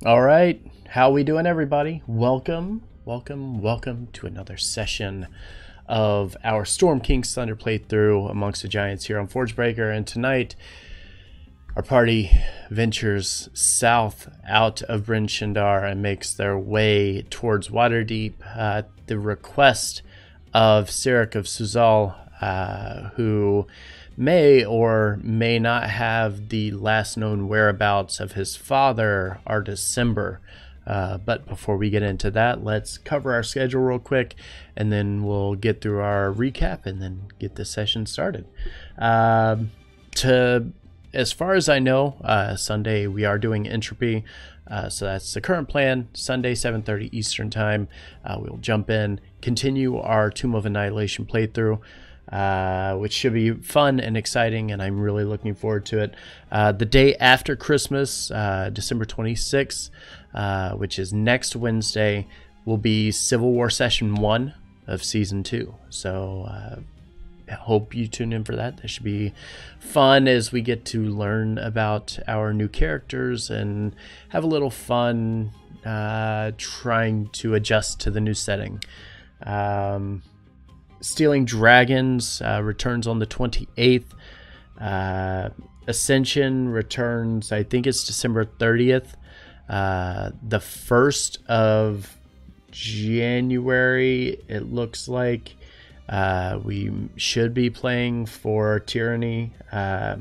All right, how we doing, everybody? Welcome to another session of our Storm King's Thunder playthrough amongst the Giants here on Forgebreaker. And tonight, our party ventures south out of Bryn Shindar and makes their way towards Waterdeep at the request of Sirik of Suzal, who may or may not have the last known whereabouts of his father, Articember. But before we get into that, let's cover our schedule real quick, and then we'll get through our recap and then get the session started. As far as I know, Sunday we are doing Entropy, so that's the current plan. Sunday, 7:30 Eastern Time. We'll jump in, continue our Tomb of Annihilation playthrough, which should be fun and exciting, and I'm really looking forward to it. The day after Christmas, December 26th, which is next Wednesday, will be Civil War Session 1 of Season 2. So I hope you tune in for that. That should be fun as we get to learn about our new characters and have a little fun trying to adjust to the new setting. Stealing Dragons returns on the 28th. Ascension returns, I think it's December 30th. The 1st of January, it looks like we should be playing for Tyranny, but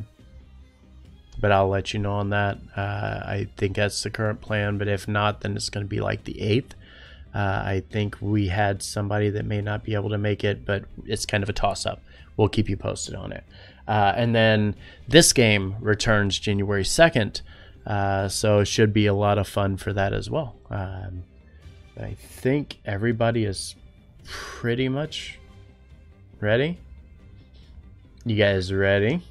I'll let you know on that. I think that's the current plan, but if not, then it's going to be like the 8th. I think we had somebody that may not be able to make it, but it's kind of a toss-up. We'll keep you posted on it. And then this game returns January 2nd, so it should be a lot of fun for that as well. I think everybody is pretty much ready. You guys ready?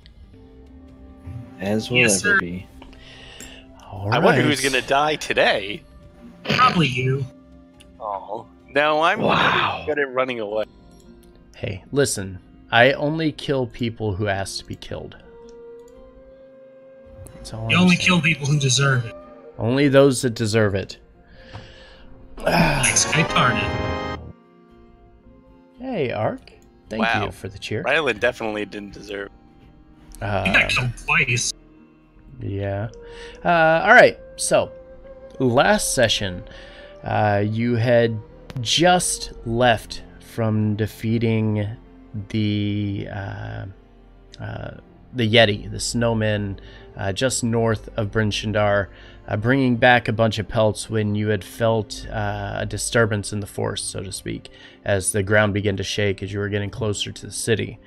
As will Yes, ever sir. be. All I wonder right. who's going to die today. Probably you. Oh, no, I'm Wow. good at running away. Hey, listen. I only kill people who ask to be killed. That's all You I'm only saying. kill people who deserve it. Only those that deserve it. Like Sky Target. Hey, Ark. Thank Wow. you for the cheer. Rylan definitely didn't deserve. You got killed twice. Yeah. All right. So, last session, you had just left from defeating the Yeti, the snowmen, just north of Bryn Shindar, bringing back a bunch of pelts when you had felt a disturbance in the force, so to speak, as the ground began to shake as you were getting closer to the city.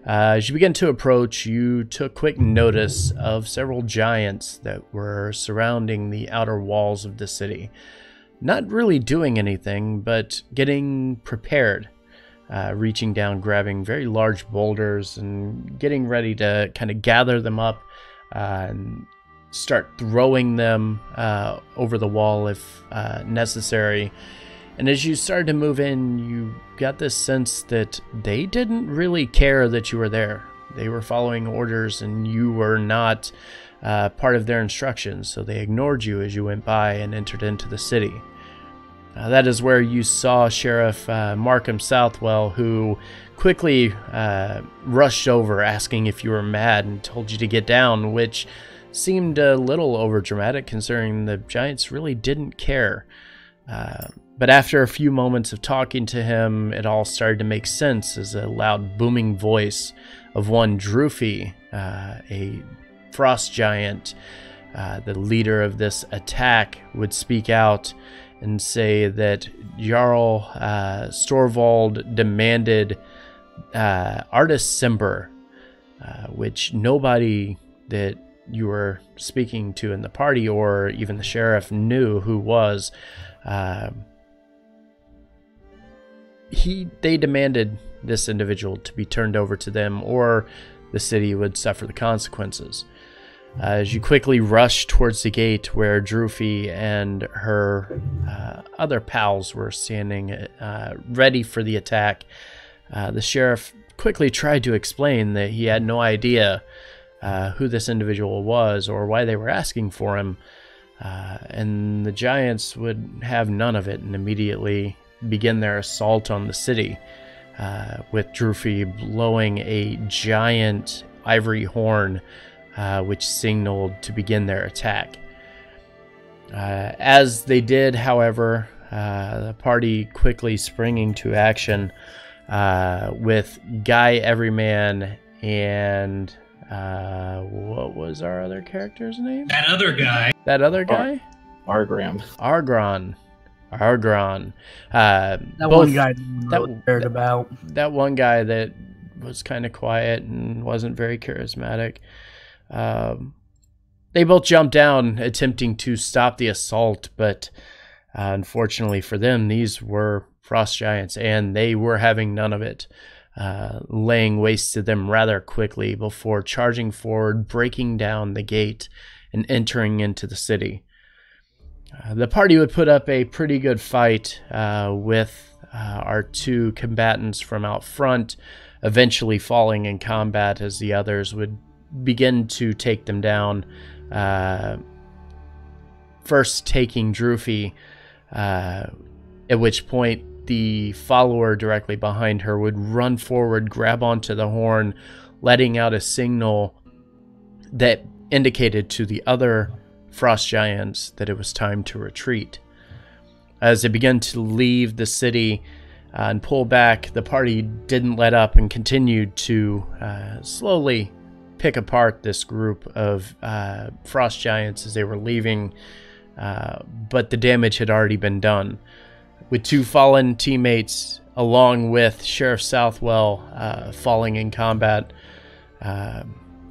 As you began to approach, you took quick notice of several giants that were surrounding the outer walls of the city. Not really doing anything, but getting prepared. Reaching down, grabbing very large boulders, and getting ready to kind of gather them up and start throwing them over the wall if necessary. And as you started to move in, you got this sense that they didn't really care that you were there. They were following orders, and you were not part of their instructions, so they ignored you as you went by and entered into the city. That is where you saw Sheriff Markham Southwell, who quickly rushed over asking if you were mad and told you to get down, which seemed a little overdramatic considering the Giants really didn't care. But after a few moments of talking to him, it all started to make sense as a loud booming voice of one Droofy, a frost giant, the leader of this attack, would speak out and say that Jarl Storvald demanded Articember, which nobody that you were speaking to in the party or even the sheriff knew who was. They demanded this individual to be turned over to them, or the city would suffer the consequences. As you quickly rush towards the gate where Droofy and her other pals were standing ready for the attack, the sheriff quickly tried to explain that he had no idea who this individual was or why they were asking for him. And the giants would have none of it and immediately begin their assault on the city, with Drufi blowing a giant ivory horn, which signaled to begin their attack. As they did, however, the party quickly springing to action, with Guy Everyman and what was our other character's name? That other guy. That other guy? Argram. Argron. That one guy didn't really cared about. That one guy that was kind of quiet and wasn't very charismatic. They both jumped down, attempting to stop the assault, but unfortunately for them, these were frost giants, and they were having none of it, laying waste to them rather quickly before charging forward, breaking down the gate, and entering into the city. The party would put up a pretty good fight with our two combatants from out front, eventually falling in combat as the others would begin to take them down. First taking Drufi, at which point the follower directly behind her would run forward, grab onto the horn, letting out a signal that indicated to the other frost giants that it was time to retreat. As they began to leave the city and pull back, the party didn't let up and continued to slowly pick apart this group of frost giants as they were leaving, but the damage had already been done. With two fallen teammates, along with Sheriff Southwell falling in combat,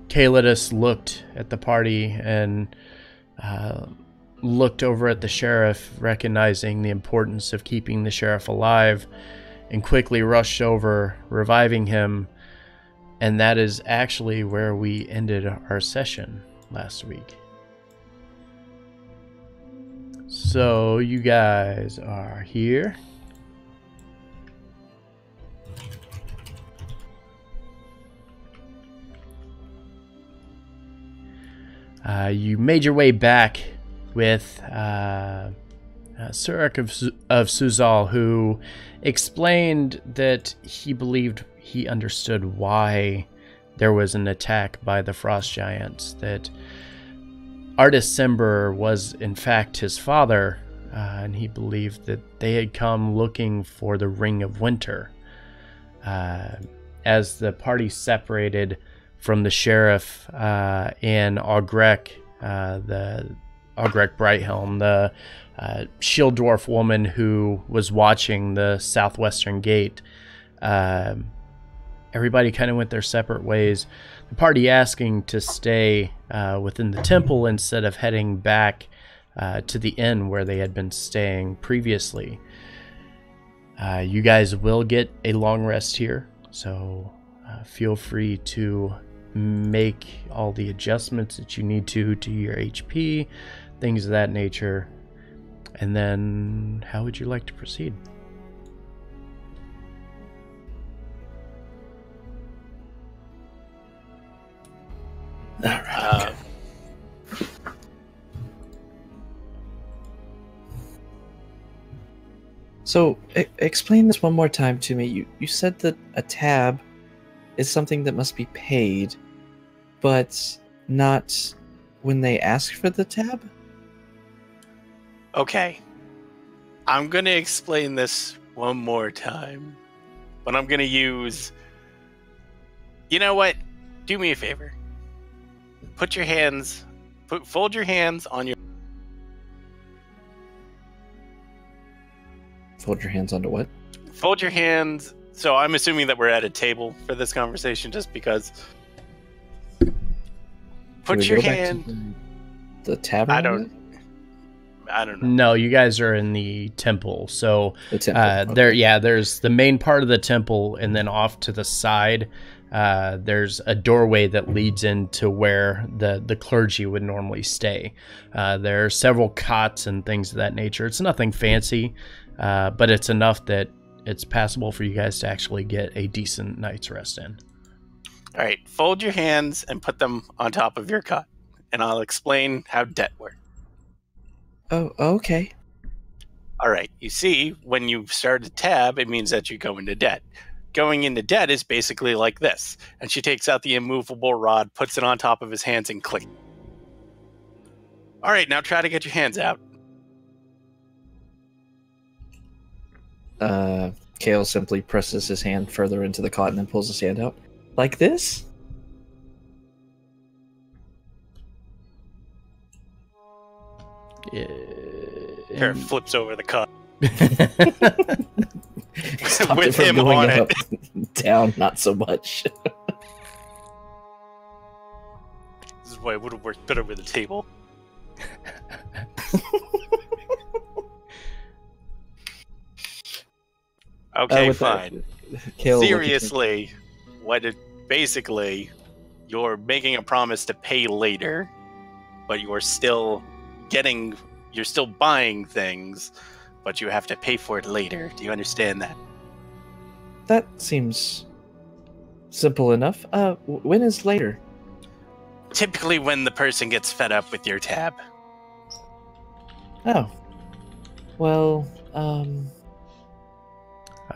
Calidus looked at the party and looked over at the sheriff, recognizing the importance of keeping the sheriff alive, and quickly rushed over, reviving him. And that is actually where we ended our session last week. So you guys are here. You made your way back with Surik of Suzal, who explained that he believed he understood why there was an attack by the frost giants, that Artis Cimber was in fact his father, and he believed that they had come looking for the Ring of Winter. As the party separated from the sheriff and Augrek, the Augrek Brighthelm, the shield dwarf woman who was watching the southwestern gate, everybody kind of went their separate ways. The party asking to stay within the temple instead of heading back to the inn where they had been staying previously. You guys will get a long rest here, so feel free to make all the adjustments that you need to your HP, things of that nature. And then how would you like to proceed? All right. So, explain this one more time to me. You said that a tab is something that must be paid, but not when they ask for the tab? Okay. I'm going to explain this one more time. But I'm going to use... You know what? Do me a favor. Fold your hands on your... Fold your hands onto what? Fold your hands... So I'm assuming that we're at a table for this conversation just because... Put your hand... The tavern? I don't know. No, you guys are in the temple. So The temple. there's the main part of the temple, and then off to the side, there's a doorway that leads into where the clergy would normally stay. There are several cots and things of that nature. It's nothing fancy, but it's enough that it's passable for you guys to actually get a decent night's rest in. All right, fold your hands and put them on top of your cot, and I'll explain how debt works. Oh, okay. All right. You see, when you start a tab, it means that you go into debt. Going into debt is basically like this. And she takes out the immovable rod, puts it on top of his hands, and click. All right, now try to get your hands out. Kale simply presses his hand further into the cotton and pulls his hand out. Like this? Parrot flips over the cut. Stopped With it from him going on up. Down, not so much. This is why it would have worked better with a table. Okay, fine. Seriously, basically, you're making a promise to pay later, but you're still buying things, but you have to pay for it later. Do you understand that? That seems simple enough. When is later? Typically when the person gets fed up with your tab. Oh. Well,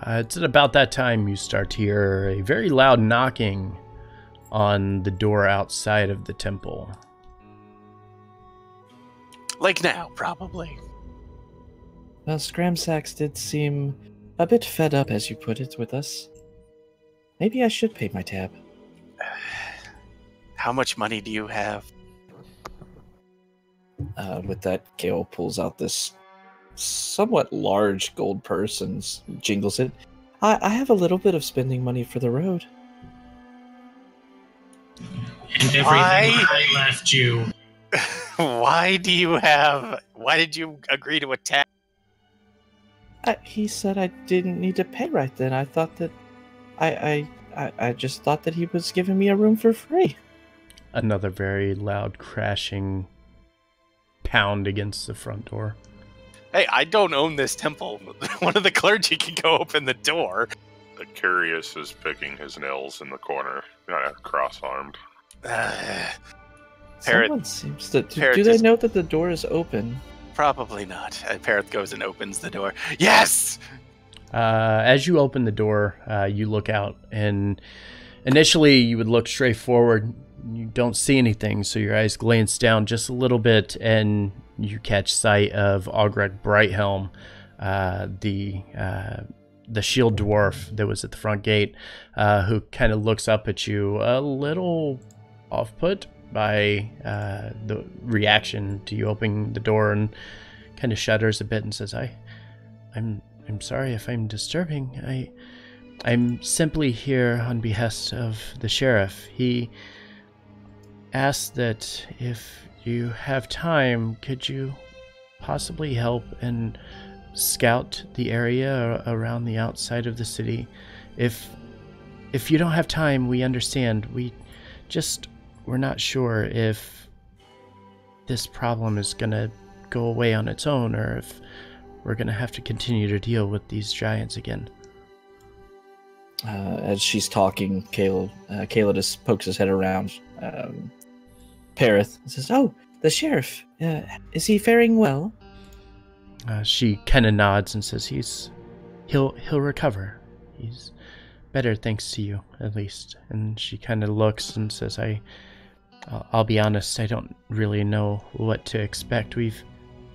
It's at about that time you start to hear a very loud knocking on the door outside of the temple. Like now, probably. well, Scramsax did seem a bit fed up, as you put it, with us. Maybe I should pay my tab. How much money do you have? With that, Kale pulls out this somewhat large gold purse and jingles it. I have a little bit of spending money for the road. And everything I left you. Why did you agree to attack? He said I didn't need to pay right then. I thought that I just thought that he was giving me a room for free. Another very loud crashing pound against the front door. Hey, I don't own this temple. One of the clergy can go open the door. The curious is picking his nails in the corner, cross-armed. Someone seems to... Parrot Do they know that the door is open? Probably not. Parrot goes and opens the door. Yes! As you open the door, you look out, and initially you would look straight forward. You don't see anything, so your eyes glance down just a little bit, and you catch sight of Augrek Brighthelm, the shield dwarf that was at the front gate, who kind of looks up at you a little off-put by the reaction to you opening the door, and kind of shudders a bit and says, I'm sorry if I'm disturbing. I'm simply here on behest of the sheriff. He asked that if you have time, could you possibly help and scout the area around the outside of the city? If you don't have time, we understand. We're not sure if this problem is gonna go away on its own, or if we're gonna have to continue to deal with these giants again. As she's talking, Kayla just pokes his head around Parith and says, "Oh, the sheriff. Is he faring well?" She kind of nods and says he'll recover. He's better thanks to you, at least. And she kind of looks and says, I'll be honest, I don't really know what to expect. We've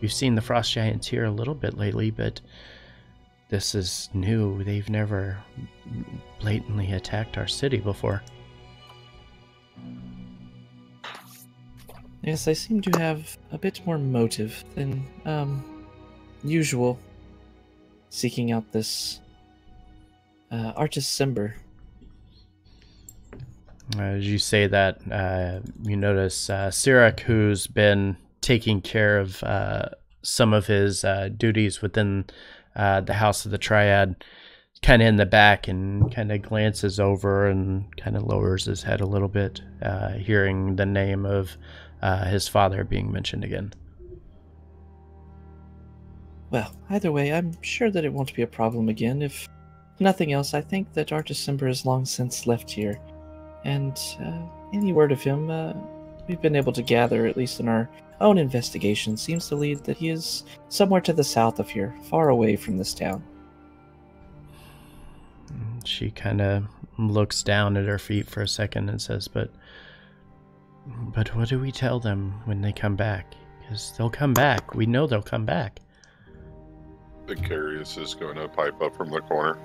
seen the frost giants here a little bit lately, but this is new. They've never blatantly attacked our city before. Yes, I seem to have a bit more motive than usual, seeking out this Artis Cimber. As you say that, you notice Sirak, who's been taking care of some of his duties within the House of the Triad, kind of in the back, and kind of glances over and kind of lowers his head a little bit, hearing the name of his father being mentioned again. Well, either way, I'm sure that it won't be a problem again. If nothing else, I think that Artis Cimber has long since left here. And any word of him, we've been able to gather, at least in our own investigation seems to lead that he is somewhere to the south of here, far away from this town. She kind of looks down at her feet for a second and says, But what do we tell them when they come back? Because they'll come back. We know they'll come back. Vicarious is going to pipe up from the corner.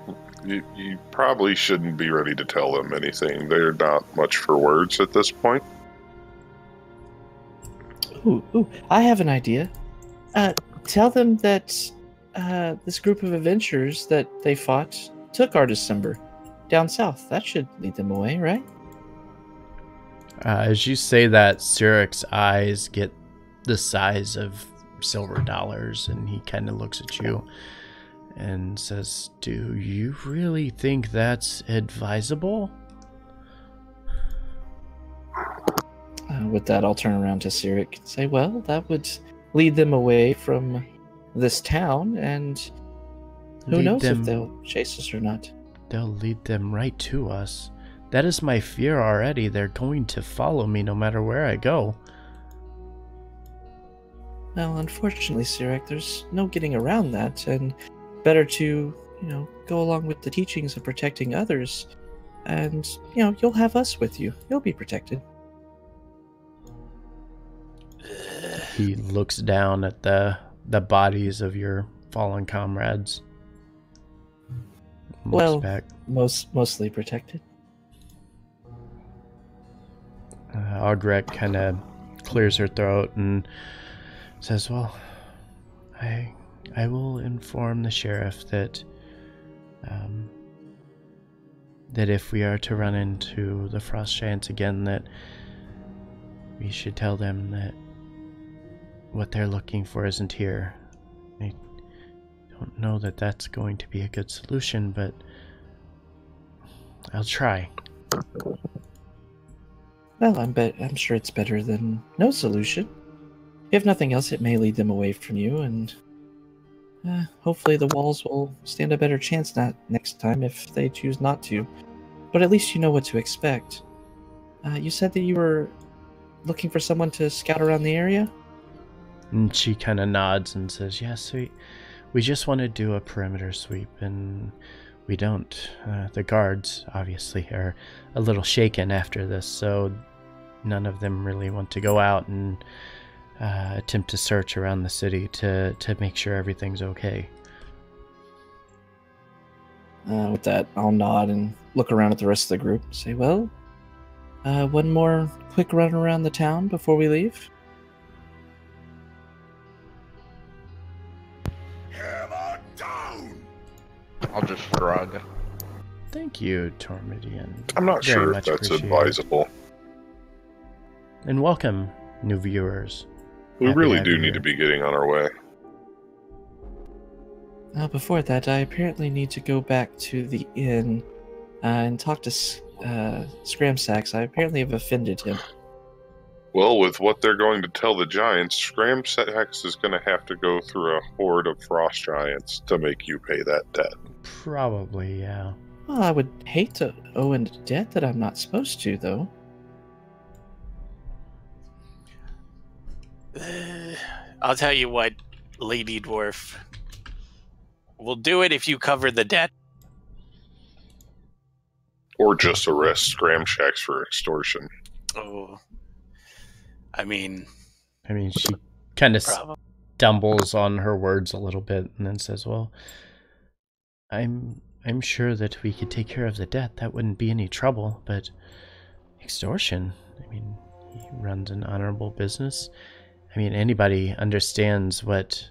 You probably shouldn't be ready to tell them anything. They're not much for words at this point. Ooh, I have an idea. Tell them that this group of adventurers that they fought took our December down south. That should lead them away, right? As you say that, Syric's eyes get the size of silver dollars, and he kind of looks at you and says, Do you really think that's advisable? With that, I'll turn around to Cyric and say, well, that would lead them away from this town, and who knows if they'll chase us or not. They'll lead them right to us. That is my fear already. They're going to follow me no matter where I go. Well, unfortunately, Cyric, there's no getting around that, and better to, go along with the teachings of protecting others, and, you'll have us with you. You'll be protected. He looks down at the bodies of your fallen comrades. Looks back. Mostly protected. Augrek kind of clears her throat and says, well, I will inform the sheriff that that if we are to run into the frost giants again, that we should tell them that what they're looking for isn't here. I don't know that that's going to be a good solution, but I'll try. Well, I'm sure it's better than no solution. If nothing else, it may lead them away from you, and hopefully the walls will stand a better chance next time if they choose not to. But at least you know what to expect. You said that you were looking for someone to scout around the area? And she kind of nods and says, yes, we just want to do a perimeter sweep, and we don't. The guards, obviously, are a little shaken after this, so none of them really want to go out and attempt to search around the city to make sure everything's okay. With that, I'll nod and look around at the rest of the group and say, well, one more quick run around the town before we leave? I'll just shrug. Thank you, Tormidian. I'm not sure if that's advisable. And welcome, new viewers. We really do need to be getting on our way. Before that, I apparently need to go back to the inn and talk to Scramsax. I apparently have offended him. Well, with what they're going to tell the giants, Scramsax is going to have to go through a horde of frost giants to make you pay that debt. Probably, yeah. Well, I would hate to owe a debt that I'm not supposed to, though. I'll tell you what, Lady Dwarf. We'll do it if you cover the debt. Or just arrest Scramsax for extortion. Oh. I mean, she kind of stumbles on her words a little bit and then says, well, I'm sure that we could take care of the debt. That wouldn't be any trouble, but extortion, he runs an honorable business. Anybody understands what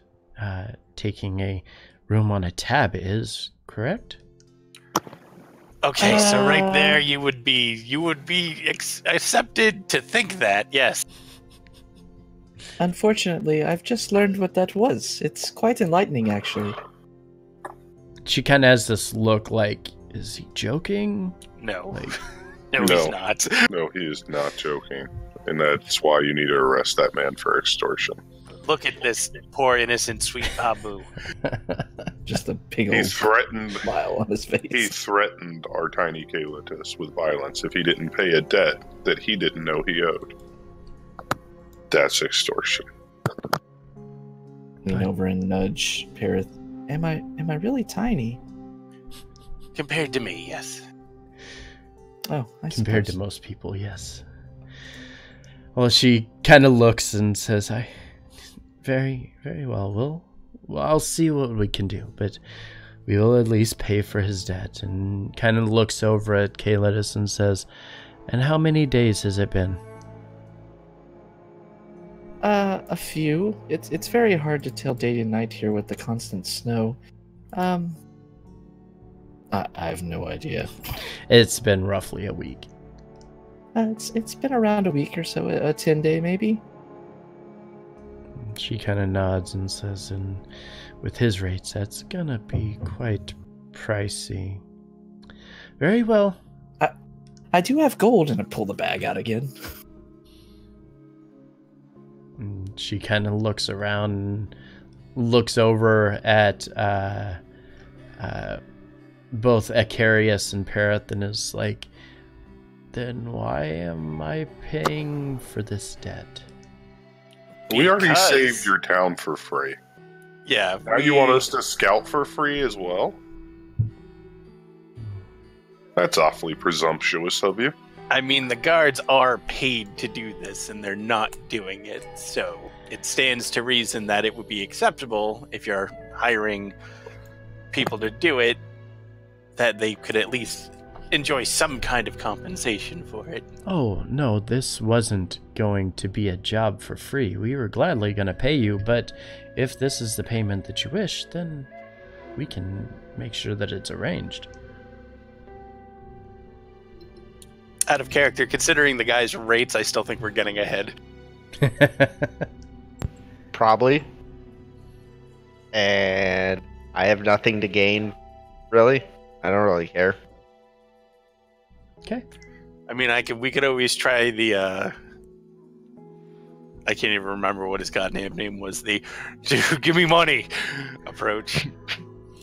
taking a room on a tab is, correct? Okay, so right there you would be accepted to think that, yes. Unfortunately, I've just learned what that was. It's quite enlightening, actually. She kind of has this look like, is he joking? No. No, he's not. No, he is not joking. And that's why you need to arrest that man for extortion. Look at this poor, innocent, sweet Babu. Just a big old smile on his face. He threatened our tiny Kalitus with violence if he didn't pay a debt that he didn't know he owed. That's extortion. Lean over and nudge Parith. Am I really tiny? Compared to me, yes. Oh, I Compared suppose. to most people, yes. Well, she kind of looks and says, very, very well. I'll see what we can do, but we will at least pay for his debt. And kind of looks over at Kalitus and says, and how many days has it been? A few. It's very hard to tell day and night here with the constant snow. I have no idea. It's been roughly a week. It's been around a week or so, a 10-day maybe. She kind of nods and says, and with his rates, that's gonna be quite pricey. Very well. I do have gold, and I pull the bag out again. And she kind of looks around and looks over at both Acarius and Parith and is like, then why am I paying for this debt? We already Because- saved your town for free. Yeah. Now you want us to scout for free as well? That's awfully presumptuous of you. I mean, the guards are paid to do this, and they're not doing it. So it stands to reason that it would be acceptable if you're hiring people to do it, that they could at least enjoy some kind of compensation for it. Oh, no, this wasn't going to be a job for free. We were gladly going to pay you, but if this is the payment that you wish, then we can make sure that it's arranged. Out of character, considering the guy's rates, I still think we're getting ahead. Probably. And I have nothing to gain, really. I don't really care. Okay. I mean, we could always try the, I can't even remember what his goddamn name was, the, dude, give me money approach.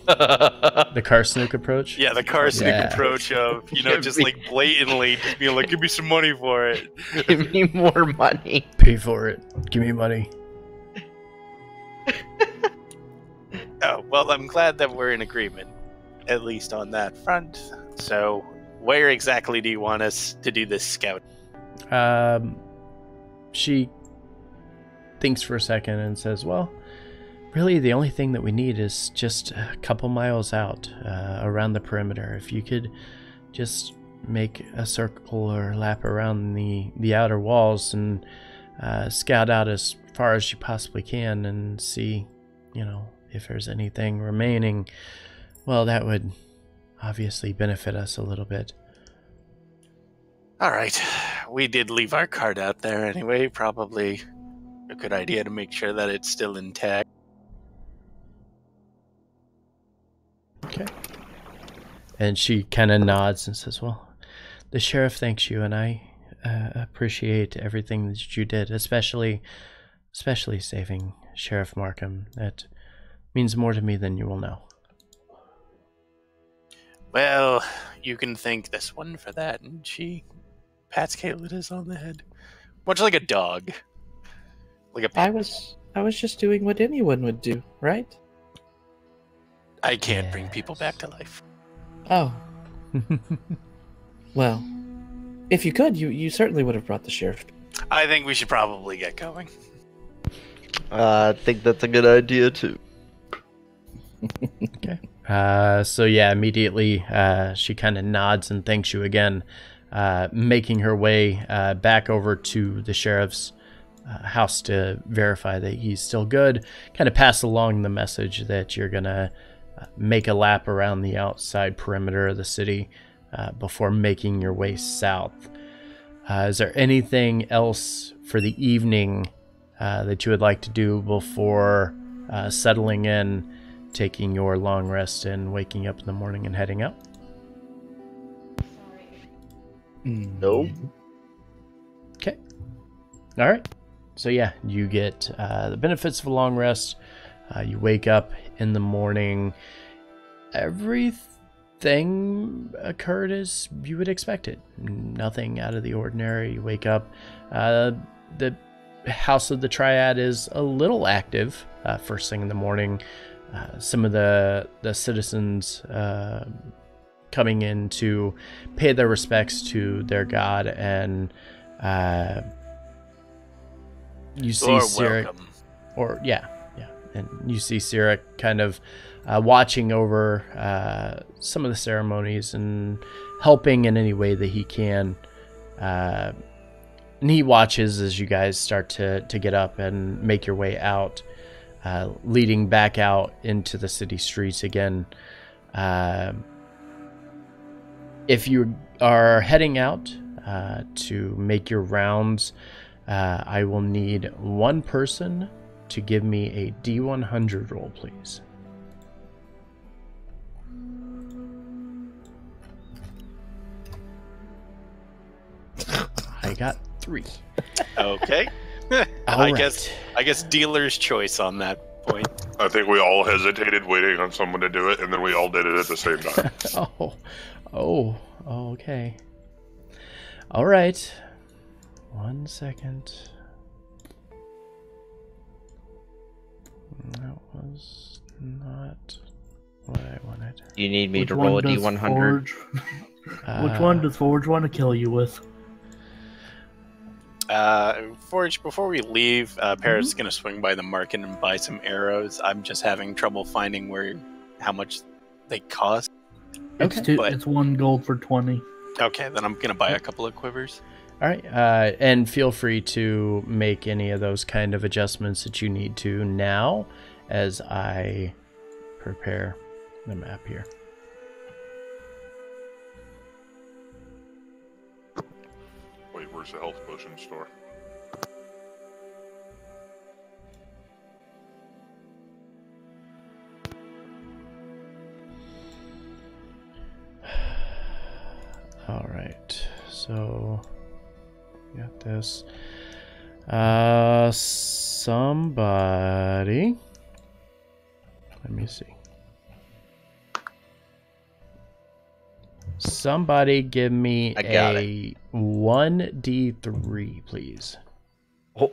The car snook approach? Yeah, the Carson Yeah. approach of, just like blatantly just being like, give me some money for it. Give me more money. Pay for it. Give me money. Oh, well, I'm glad that we're in agreement, at least on that front. So, where exactly do you want us to do this scout? She thinks for a second and says, well, really the only thing that we need is just a couple miles out around the perimeter. If you could just make a circle or lap around the outer walls and scout out as far as you possibly can and see, if there's anything remaining, well, that would obviously benefit us a little bit. All right. We did leave our cart out there anyway. Probably a good idea to make sure that it's still intact. Okay. And she kind of nods and says, well, the sheriff thanks you, and I appreciate everything that you did, especially saving Sheriff Markham. That means more to me than you will know. Well, you can thank this one for that. And she pats Kalitus on the head. Much like a dog. Like a pet. I was just doing what anyone would do, right? I can't bring Yes. people back to life. Oh, well, if you could, you certainly would have brought the sheriff. I think we should probably get going. I think that's a good idea, too. Okay. So yeah, immediately she kind of nods and thanks you again, making her way back over to the sheriff's house to verify that he's still good. Kind of pass along the message that you're gonna make a lap around the outside perimeter of the city before making your way south. Is there anything else for the evening that you would like to do before settling in, taking your long rest and waking up in the morning and heading out? Nope. Okay. All right. So yeah, you get the benefits of a long rest. You wake up in the morning. Everything occurred as you would expect it. Nothing out of the ordinary. You wake up. The House of the Triad is a little active first thing in the morning. Some of the citizens coming in to pay their respects to their god, and you see Sirik, and you see Sirik kind of watching over some of the ceremonies and helping in any way that he can. And he watches as you guys start to get up and make your way out, leading back out into the city streets again. If you are heading out to make your rounds, I will need one person to give me a D100 roll, please. I got 3. Okay. I guess dealer's choice on that point. I think we all hesitated waiting on someone to do it, and then we all did it at the same time. Okay. All right. 1 second. That was not what I wanted. You need me to roll a D100? Which one does Forge want to kill you with? Forge, before we leave, Paris is going to swing by the market and buy some arrows. I'm just having trouble finding how much they cost. It's 1 gold for 20. Okay, then I'm going to buy a couple of quivers. All right, and feel free to make any of those kind of adjustments that you need to now as I prepare the map here. Wait, where's the health potion store? All right, so got this. Somebody. Let me see. Somebody give me a 1d3, please. Oh,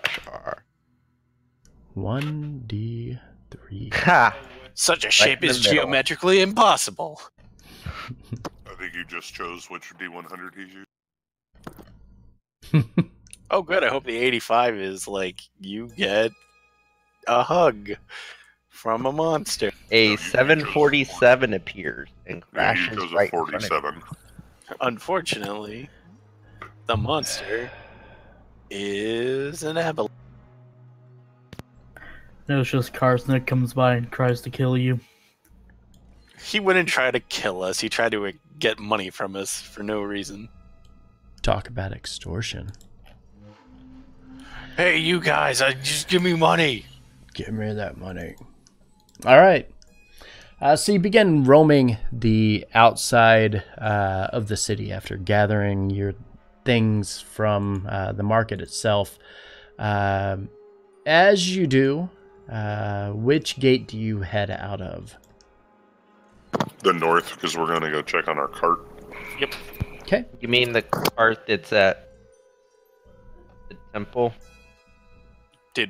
sure. 1d3. Ha! Such a shape is geometrically impossible. I think you just chose which D100 he's using. Oh, good. I hope the 85 is like you get a hug from a monster. A 747 appears and crashes right in front of you. Unfortunately, the monster is an avalanche. No, it's just Karsnik comes by and tries to kill you. He wouldn't try to kill us. He tried to get money from us for no reason. Talk about extortion. Hey, you guys, just give me money. Give me that money. All right. So you begin roaming the outside of the city after gathering your things from the market itself. As you do, which gate do you head out of? The north, because we're going to go check on our cart. Yep. Okay. You mean the cart that's at the temple?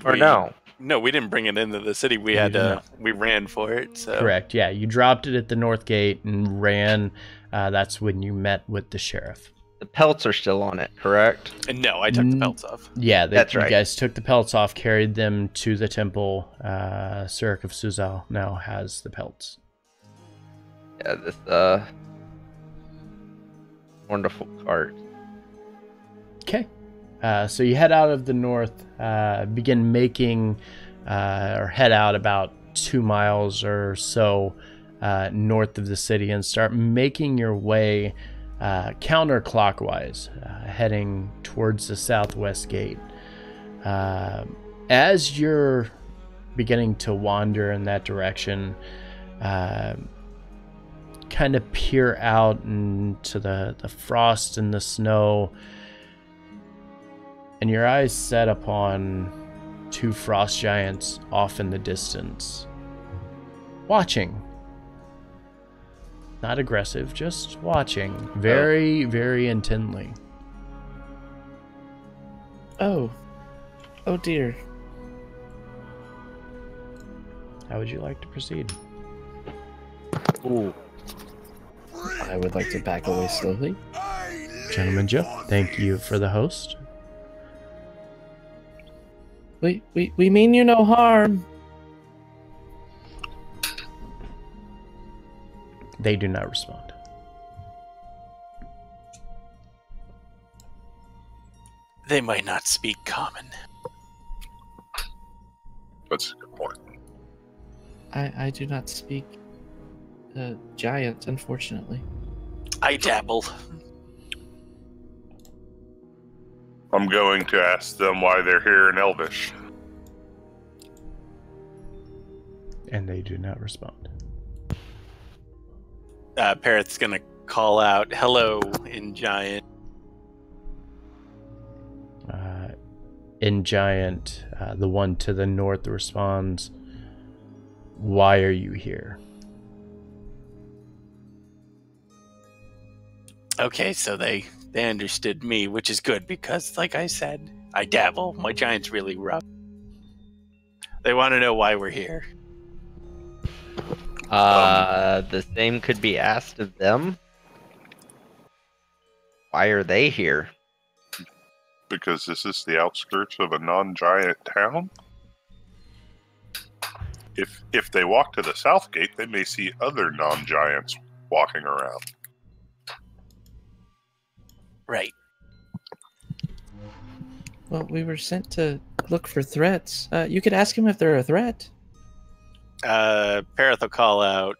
No? No, we didn't bring it into the city. We ran for it. So. Correct. Yeah, you dropped it at the north gate and ran. That's when you met with the sheriff. The pelts are still on it, correct? No, I took the pelts off. Yeah, that's right. You guys took the pelts off, carried them to the temple. Sirik of Suzal now has the pelts. Yeah, this wonderful cart. Okay. So you head out of the north, begin making, or head out about 2 miles or so north of the city and start making your way counterclockwise, heading towards the southwest gate. As you're beginning to wander in that direction, kind of peer out into the frost and the snow, and your eyes set upon 2 frost giants off in the distance, watching. Not aggressive, just watching very, very intently. Oh. Oh dear. How would you like to proceed? Ooh. I would like to back away slowly. Gentleman Joe, thank you for the host. We mean you no harm. They do not respond. They might not speak common. That's a good point. I do not speak giant, unfortunately. I dabble. I'm going to ask them why they're here in Elvish. And they do not respond. Parrot's gonna call out hello in giant. In giant, the one to the north responds, "Why are you here?" Okay, so they understood me, which is good because, like I said, I dabble. My giant's really rough. They want to know why we're here. The same could be asked of them. Why are they here? Because this is the outskirts of a non-giant town. If they walk to the south gate, they may see other non-giants walking around. Right. Well, we were sent to look for threats. You could ask him if they're a threat. Parrot will call out.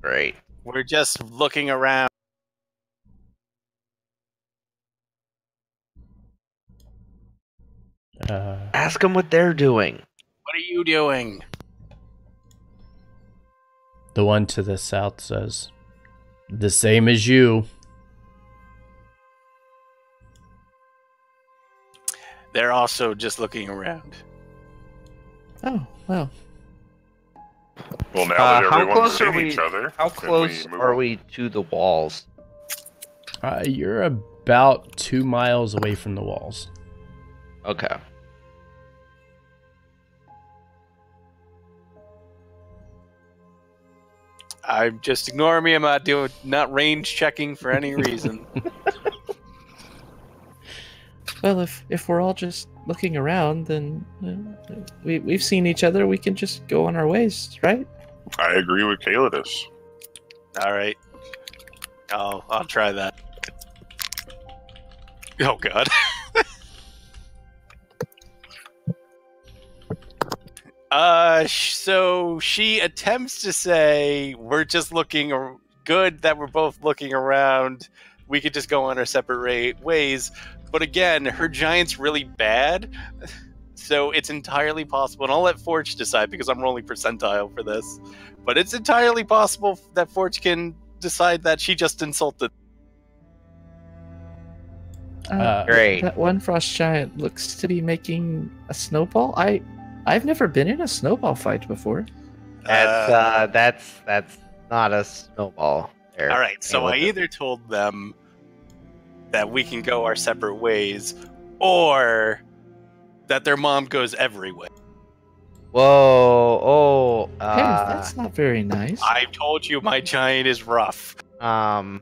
Great. We're just looking around. Ask them what they're doing. What are you doing? The one to the south says, "The same as you." They're also just looking around. Oh, well. Well, now that how everyone's close are seen we? each other, How can close we move are on? we to the walls? You're about 2 miles away from the walls. Okay. I'm just ignore me. I'm not range checking for any reason. Well, if we're all just looking around, then we've seen each other. We can just go on our ways, right? I agree with Calidus. All right. I'll try that. Oh God. So she attempts to say we're just looking good that we're both looking around. We could just go on our separate ways. But again, her giant's really bad. So it's entirely possible, and I'll let Forge decide because I'm rolling percentile for this. But it's entirely possible that Forge can decide that she just insulted. Great. That one frost giant looks to be making a snowball. I've never been in a snowball fight before. That's not a snowball. There. All right, so I Caleb. either told them that we can go our separate ways, or that their mom goes everywhere. Whoa! Oh. Hey, that's not very nice. I told you my giant is rough. But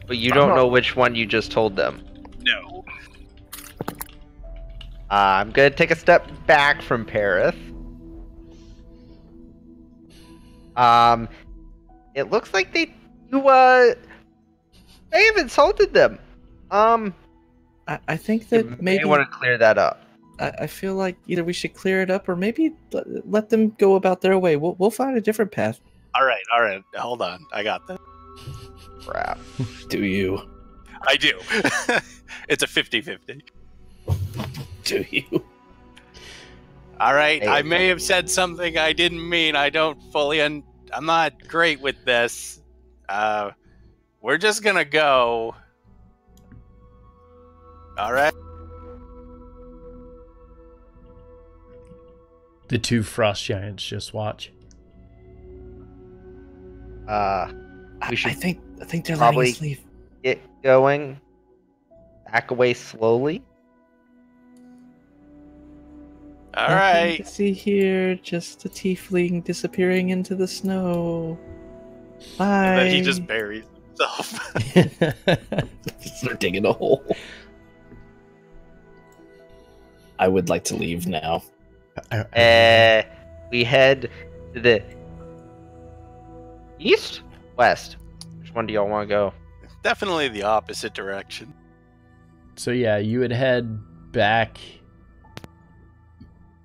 you don't know which one you just told them. No. I'm gonna take a step back from Parith. It looks like you may have insulted them. I think You that may maybe want to clear that up. I feel like either we should clear it up or maybe let them go about their way. We'll find a different path. All right. Hold on. I got this. Crap. Do you? I do. It's a 50-50. Do you? All right. Hey. I may have said something I didn't mean. I don't fully. I'm not great with this. We're just gonna go. All right. The two frost giants just watch. We should I think they're letting probably us leave. get going. Back away slowly. All Nothing right. to see here, just a tiefling disappearing into the snow. Bye. And then he just buries himself. They're digging a hole. I would like to leave now. We head to the east, west. Which one do y'all want to go? Definitely the opposite direction. So yeah, you would head back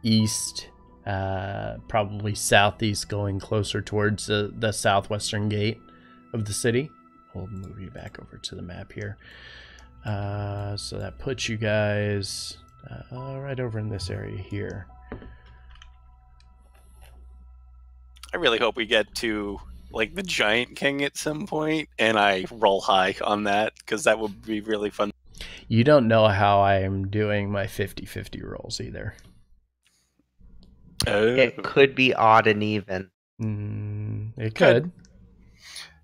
east, probably southeast, going closer towards the southwestern gate of the city. We'll move you back over to the map here. So that puts you guys right over in this area here. I really hope we get to like the Giant King at some point, and I roll high on that because that would be really fun. You don't know how I am doing my 50-50 rolls either. It could be odd and even. It could.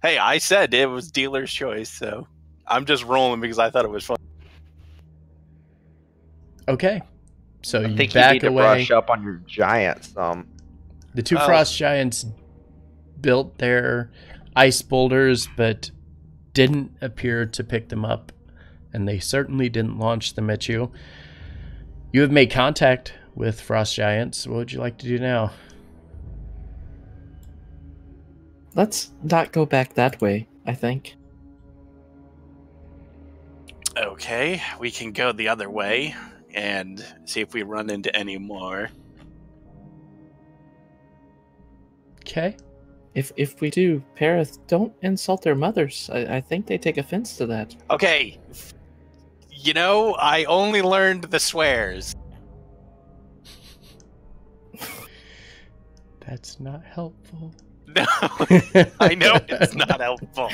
Hey, I said it was dealer's choice, so I'm just rolling because I thought it was fun. Okay. So I you think you back need to away. brush up on your giants. The two frost giants built their ice boulders, but didn't appear to pick them up, and they certainly didn't launch them at you. You have made contact with frost giants. What would you like to do now? Let's not go back that way, I think. Okay, we can go the other way and see if we run into any more. Okay. If we do, Parith, don't insult their mothers. I think they take offense to that. Okay, you know, I only learned the swears. That's not helpful. No, I know it's not helpful.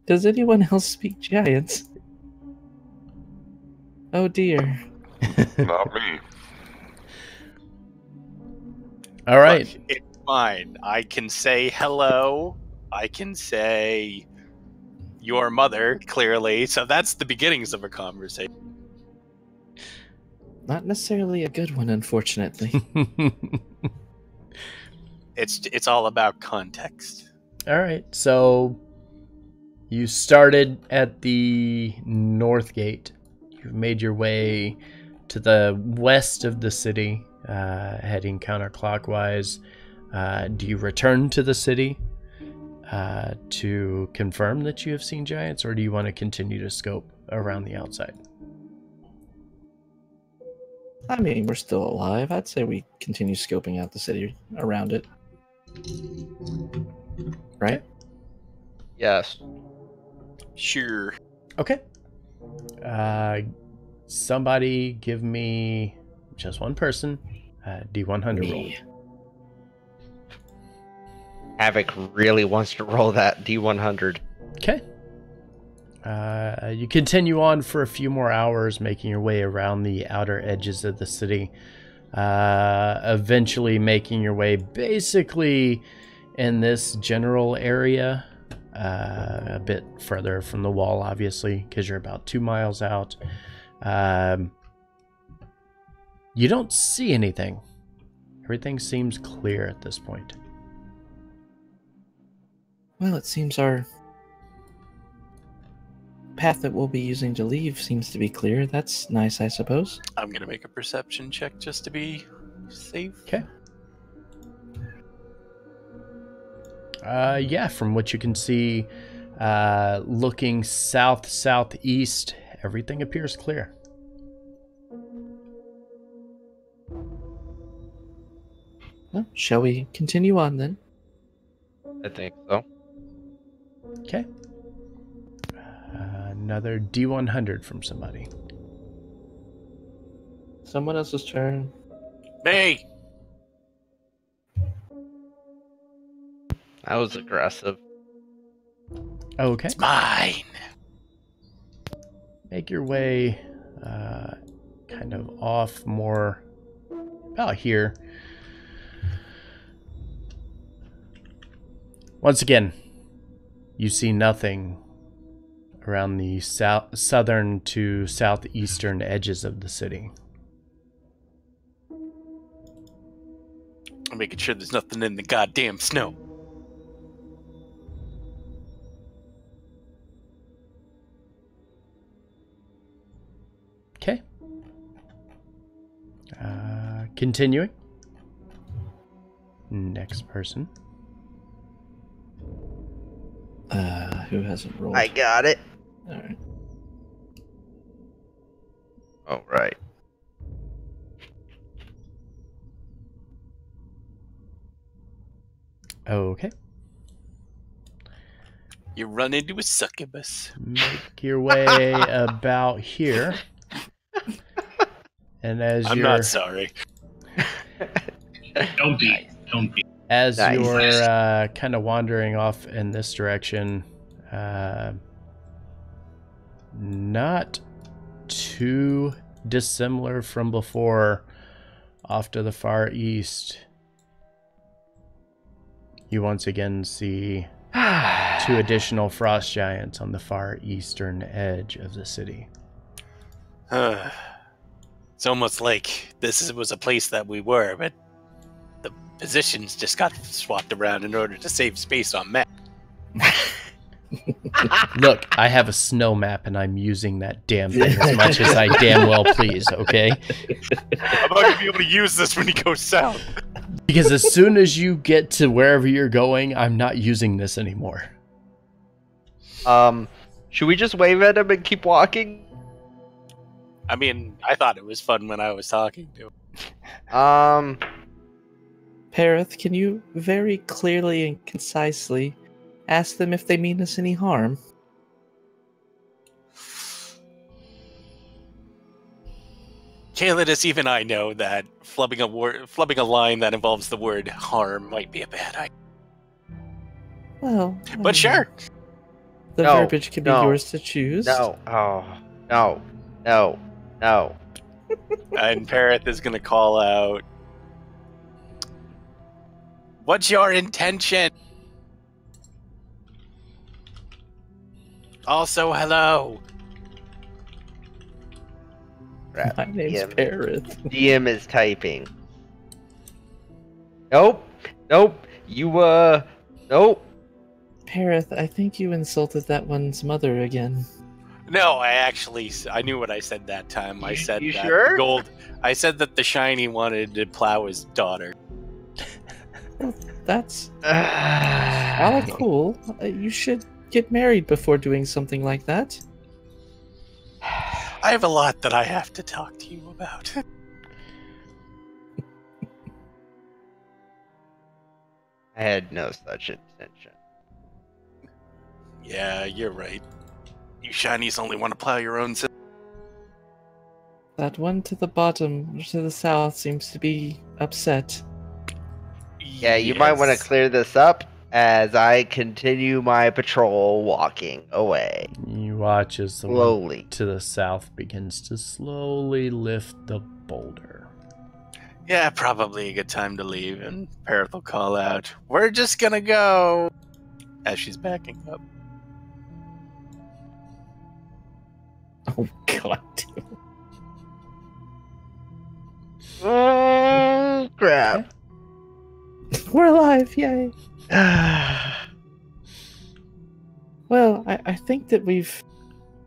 Does anyone else speak giants? Oh dear. Not me. All right. Look, it's fine. I can say hello. I can say your mother, clearly. So that's the beginnings of a conversation. Not necessarily a good one, unfortunately. It's all about context. All right. So you started at the north gate. You've made your way to the west of the city, heading counterclockwise. Do you return to the city to confirm that you have seen giants, or do you want to continue to scope around the outside? I mean, we're still alive. I'd say we continue scoping out the city around it. Right? Yes. Sure. Okay. Somebody give me, just one person, D100 roll. Me. Havoc really wants to roll that D100. Okay. You continue on for a few more hours, making your way around the outer edges of the city, eventually making your way basically in this general area, a bit further from the wall, obviously, because you're about 2 miles out. You don't see anything. Everything seems clear at this point. Well, it seems our path that we'll be using to leave seems to be clear. That's nice, I suppose. I'm going to make a perception check just to be safe. Okay. Yeah, from what you can see, looking south-southeast, everything appears clear. Well, shall we continue on then? I think so. Okay. Another D100 from somebody. Someone else's turn. Hey! That was aggressive. Okay. It's mine! Make your way kind of off more about here. Once again, You see nothing around the southern to southeastern edges of the city. I'm making sure there's nothing in the goddamn snow. Okay. Continuing. Next person. Who hasn't rolled? I got it. All right. All right. Okay. You run into a succubus. Make your way about here. And as I'm you're not sorry. Don't be. Don't be. as Nice. you're kind of wandering off in this direction, not too dissimilar from before, off to the far east, you once again see 2 additional frost giants on the far eastern edge of the city. It's almost like this was a place that we were, but the positions just got swapped around in order to save space on map. Look, I have a snow map and I'm using that damn thing as much as I damn well please, okay? I'm not going to be able to use this when you go south. Because as soon as you get to wherever you're going, I'm not using this anymore. Should we just wave at him and keep walking? I mean, I thought it was fun when I was talking to him. Parith, can you very clearly and concisely ask them if they mean us any harm? Kaelidus, even I know that flubbing a line that involves the word harm might be a bad idea. Well, But sure. The No, verbiage can be no, yours to choose. No. Oh, no. No. No. And Parith is going to call out, "What's your intention? Also, hello." Crap. My name's DM. Parith. DM is typing. Nope. You, nope. Parith, I think you insulted that one's mother again. No, I knew what I said that time. I said You that sure? I said that the shiny wanted to plow his daughter. That's kinda cool. You should get married before doing something like that. I have a lot that I have to talk to you about. I had no such intention. Yeah, you're right. You shinies only want to plow your own system. That one to the bottom, to the south, seems to be upset. Yeah, you might want to clear this up as I continue my patrol walking away. You watch as the one Slowly. to the south begins to slowly lift the boulder. Yeah, probably a good time to leave, and Parith will call out, "We're just gonna go," as she's backing up. Oh god. Oh, crap. We're alive, yay. Well, I think that we've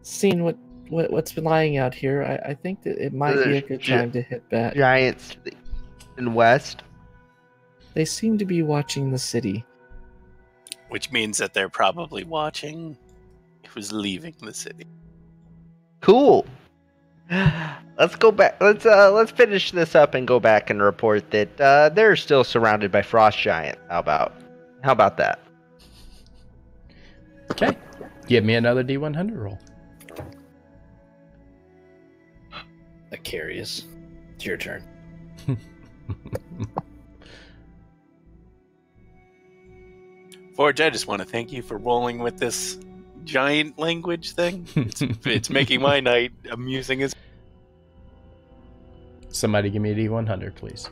seen what's been lying out here. I think that it might be a good time to hit back. Giants to the east and west. They seem to be watching the city. Which means that they're probably watching who's leaving the city. Cool. Let's go back. Let's finish this up and go back and report that they're still surrounded by frost giants. How about that? Okay. Give me another D100 roll. Acarius, it's your turn. Forge, I just want to thank you for rolling with this giant language thing. It's making my night amusing as. Somebody give me a D100, please.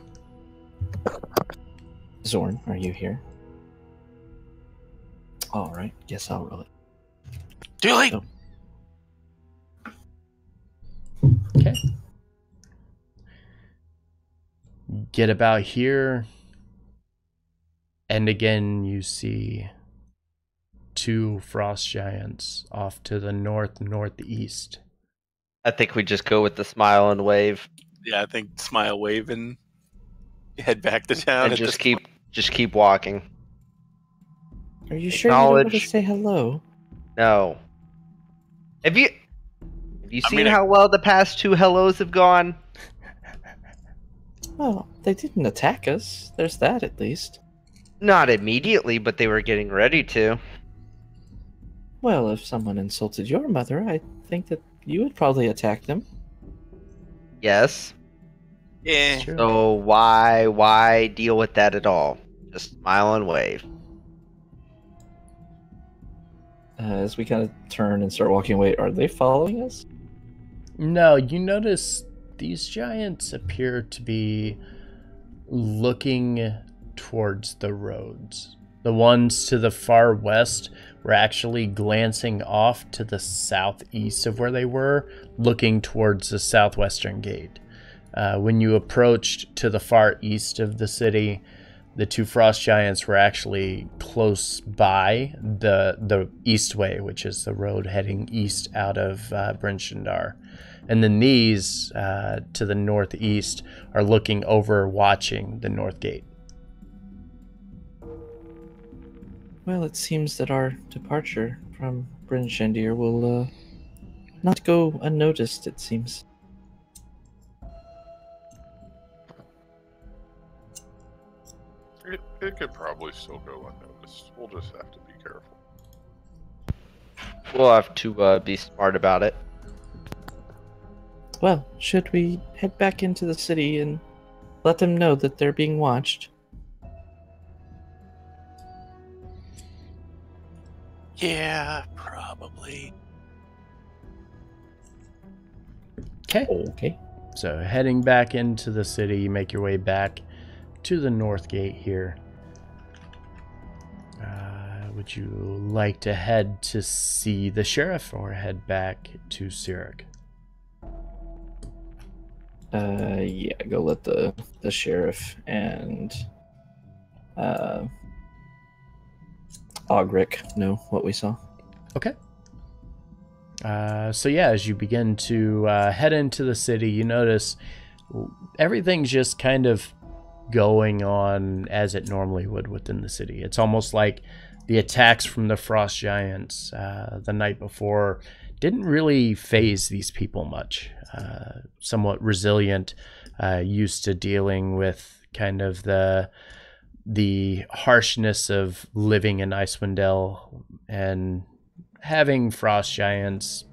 Zorn, are you here? All right. Guess I'll roll it. Too late. Oh. Okay. Get about here, and again you see two frost giants off to the northeast. I think we just go with the smile and wave, Yeah, I think smile, wave, and head back to town. and at just this keep walking. Are you sure you don't want to Acknowledge- say hello? No. Have you seen gonna- how well the past 2 hellos have gone? Well, they didn't attack us. There's that at least. Not immediately, but they were getting ready to. Well, if someone insulted your mother, I think that you would probably attack them. Yes. Yeah. Sure. So why deal with that at all? Just smile and wave. As we kind of turn and start walking away, are they following us? No, you notice these giants appear to be looking towards the roads. The ones to the far west were actually glancing off to the southeast of where they were, looking towards the southwestern gate. When you approached to the far east of the city, the two frost giants were actually close by the east way, which is the road heading east out of Bryn Shindar. And then these to the northeast are looking over, watching the north gate. Well, it seems that our departure from Bryn Shandir will not go unnoticed, it seems. It could probably still go unnoticed. We'll just have to be careful. We'll have to be smart about it. Well, should we head back into the city and let them know that they're being watched? Yeah, probably. Okay. Okay. So heading back into the city, you make your way back to the north gate here. Would you like to head to see the sheriff or head back to Sirik? Yeah, go let the sheriff and Ogric know what we saw. Okay. So yeah, as you begin to head into the city, you notice everything's just kind of going on as it normally would within the city. It's almost like the attacks from the frost giants the night before didn't really phase these people much. Somewhat resilient, used to dealing with kind of the harshness of living in Icewind Dale and having frost giants.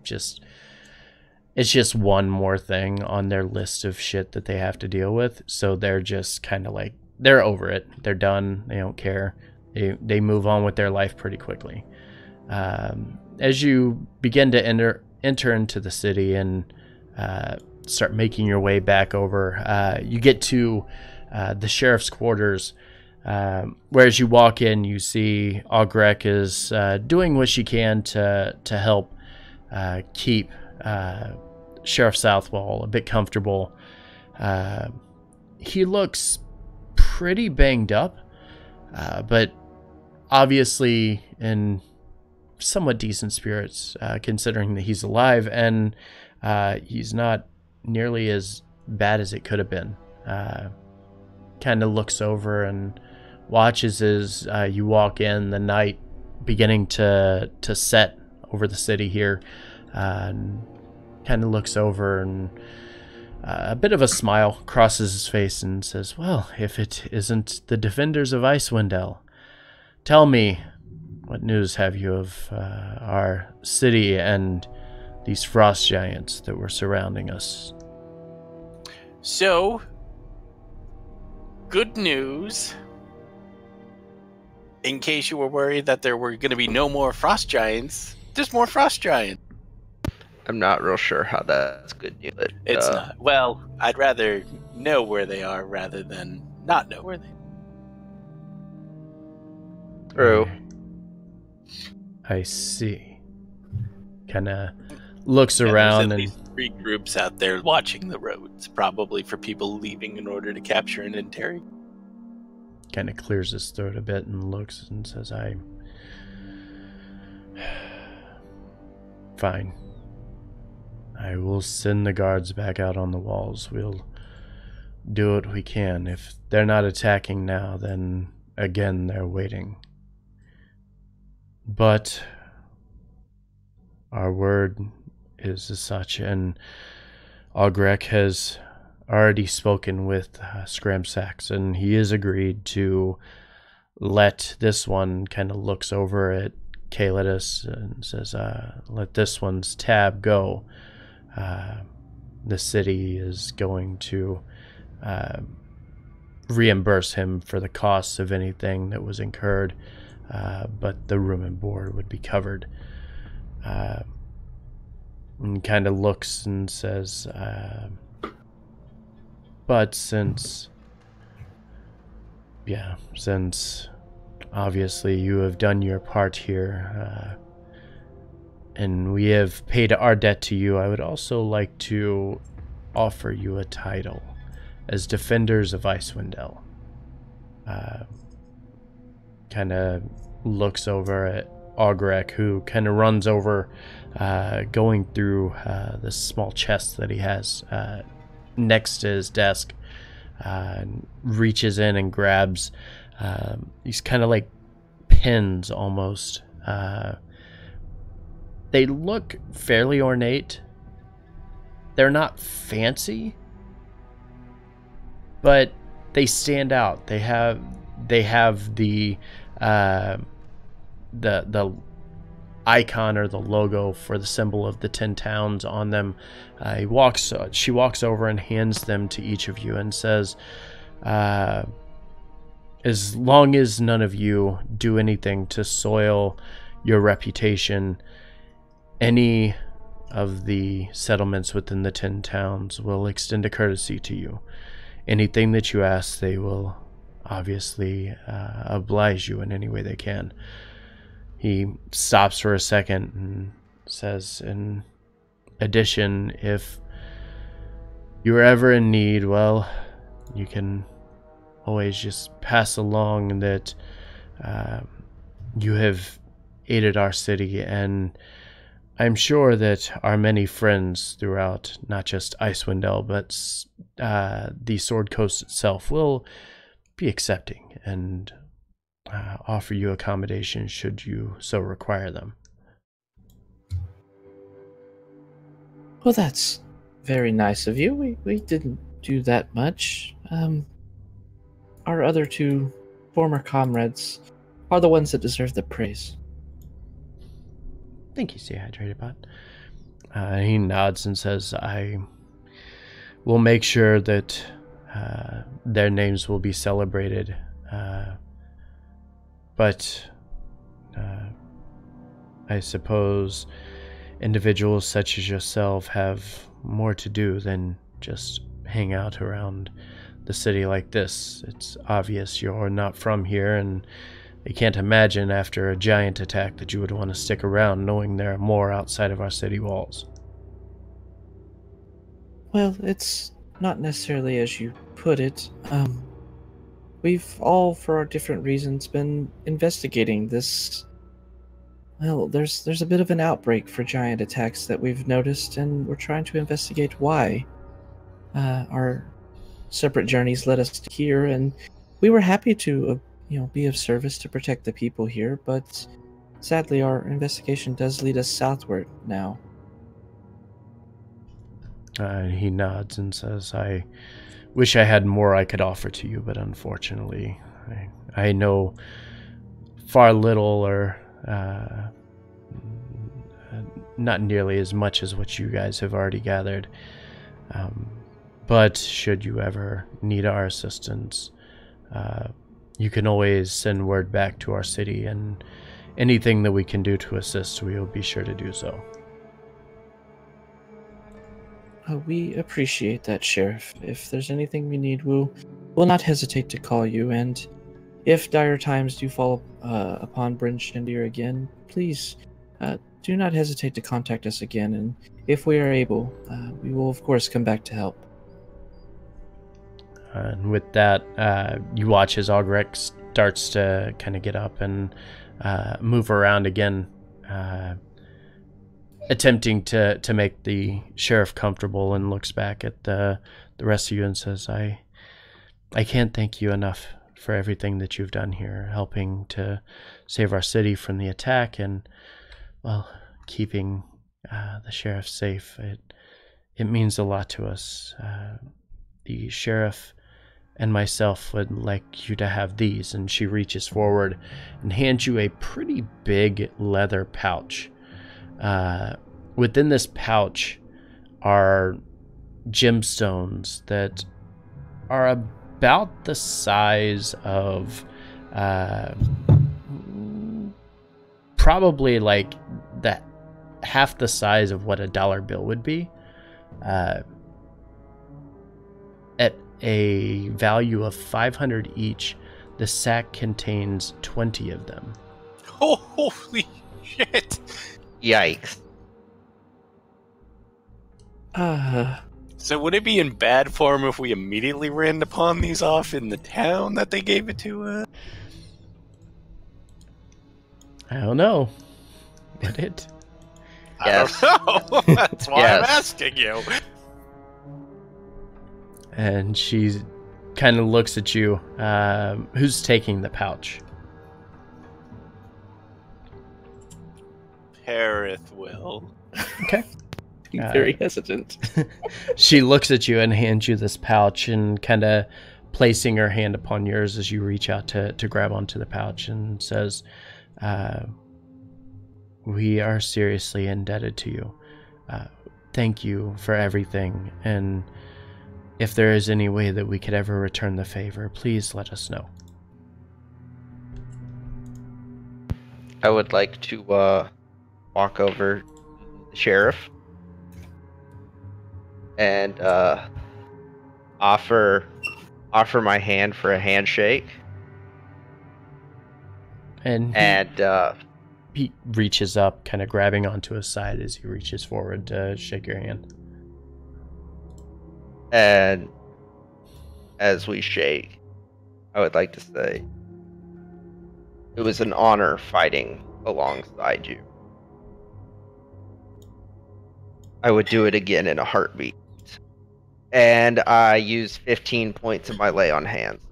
It's just one more thing on their list of shit that they have to deal with. So they're just kind of like, they're over it. They're done. They don't care. They move on with their life pretty quickly. As you begin to enter into the city and start making your way back over, you get to the sheriff's quarters. Where as you walk in, you see Augrek is doing what she can to help keep Sheriff Southwall a bit comfortable. He looks pretty banged up, but obviously in somewhat decent spirits, considering that he's alive, and he's not nearly as bad as it could have been. Kind of looks over and watches as you walk in, the night beginning to set over the city here. And kind of looks over, and a bit of a smile crosses his face and says, "Well, if it isn't the defenders of Icewind Dale, tell me, what news have you of our city and these frost giants that were surrounding us?" So, good news. In case you were worried that there were going to be no more frost giants, there's more frost giants. I'm not real sure how that's good news. But, It's not. Well, I'd rather know where they are rather than not know where they are. True. I see. Kind of looks Yeah, around there's at and least 3 groups out there watching the roads, probably for people leaving in order to capture an interrogate. kind of clears his throat a bit and looks and says, Fine. I will send the guards back out on the walls. We'll do what we can. If they're not attacking now, then again they're waiting. But our word is as such, and Augrek has already spoken with Scramsax, and he has agreed to let this one, kind of looks over at Kalidas and says, let this one's tab go. The city is going to reimburse him for the costs of anything that was incurred, but the room and board would be covered. And kind of looks and says, but since obviously you have done your part here, and we have paid our debt to you, I would also like to offer you a title as Defenders of Icewind Dale. Kind of looks over at Augrek, who kind of runs over, going through this small chest that he has next to his desk, reaches in and grabs these kind of like pins almost. They look fairly ornate. They're not fancy, but they stand out. They have the icon or the logo for the symbol of the 10 towns on them. She walks over and hands them to each of you and says, as long as none of you do anything to soil your reputation, any of the settlements within the 10 towns will extend a courtesy to you. Anything that you ask, they will obviously oblige you in any way they can. He stops for a second and says, in addition, if you're ever in need, well, you can always just pass along that you have aided our city, and I'm sure that our many friends throughout not just Icewind Dale, but the Sword Coast itself will be accepting and offer you accommodation should you so require them. Well, that's very nice of you. We didn't do that much. Our other 2 former comrades are the ones that deserve the praise. Thank you, Stay Hydrated Bot. He nods and says, I will make sure that their names will be celebrated. But I suppose individuals such as yourself have more to do than just hang out around the city like this. It's obvious you're not from here, and I can't imagine after a giant attack that you would want to stick around knowing there are more outside of our city walls. Well, it's not necessarily as you put it. We've all, for our different reasons, been investigating this. Well, there's a bit of an outbreak for giant attacks that we've noticed, and we're trying to investigate why. Our separate journeys led us here, and we were happy to, be of service to protect the people here, but sadly our investigation does lead us southward now. He nods and says, I wish I had more I could offer to you, but unfortunately, I know far little or not nearly as much as what you guys have already gathered. But should you ever need our assistance, you can always send word back to our city, and anything that we can do to assist, we will be sure to do so. We appreciate that, Sheriff. If there's anything we need, we'll not hesitate to call you, and if dire times do fall upon Bryn Shindir again, please do not hesitate to contact us again, and if we are able, we will of course come back to help. And with that, you watch as Augrek starts to kind of get up and move around again, attempting to make the sheriff comfortable, and looks back at the rest of you and says, I can't thank you enough for everything that you've done here, helping to save our city from the attack and, well, keeping the sheriff safe. It means a lot to us. The sheriff and myself would like you to have these. And she reaches forward and hands you a pretty big leather pouch. Within this pouch are gemstones that are about the size of probably like that half the size of what a dollar bill would be, at a value of 500 each. The sack contains 20 of them. Oh, holy shit! Yikes. So would it be in bad form if we immediately ran to pawn these off in the town that they gave it to us? I don't know. Would it? Yes. I don't know. That's why I'm Yes. asking you. And she kind of looks at you. Who's taking the pouch? Harith will. Okay. Very hesitant. She looks at you and hands you this pouch, and kind of placing her hand upon yours as you reach out to grab onto the pouch, and says, we are seriously indebted to you. Thank you for everything, and if there is any way that we could ever return the favor, please let us know. I would like to walk over to the sheriff and offer my hand for a handshake. And he reaches up, kind of grabbing onto his side as he reaches forward to shake your hand. And as we shake, I would like to say it was an honor fighting alongside you. I would do it again in a heartbeat. And I use 15 points of my lay on hands.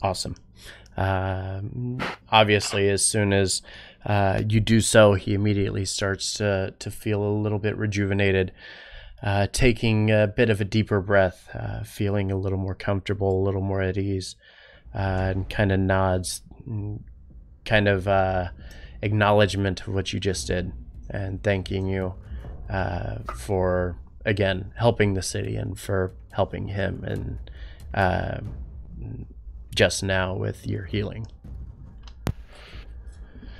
Awesome. Obviously, as soon as you do so, he immediately starts to feel a little bit rejuvenated, taking a bit of a deeper breath, feeling a little more comfortable, a little more at ease, and kind of nods, kind of acknowledgement of what you just did, and thanking you for, again, helping the city and for helping him, and just now with your healing.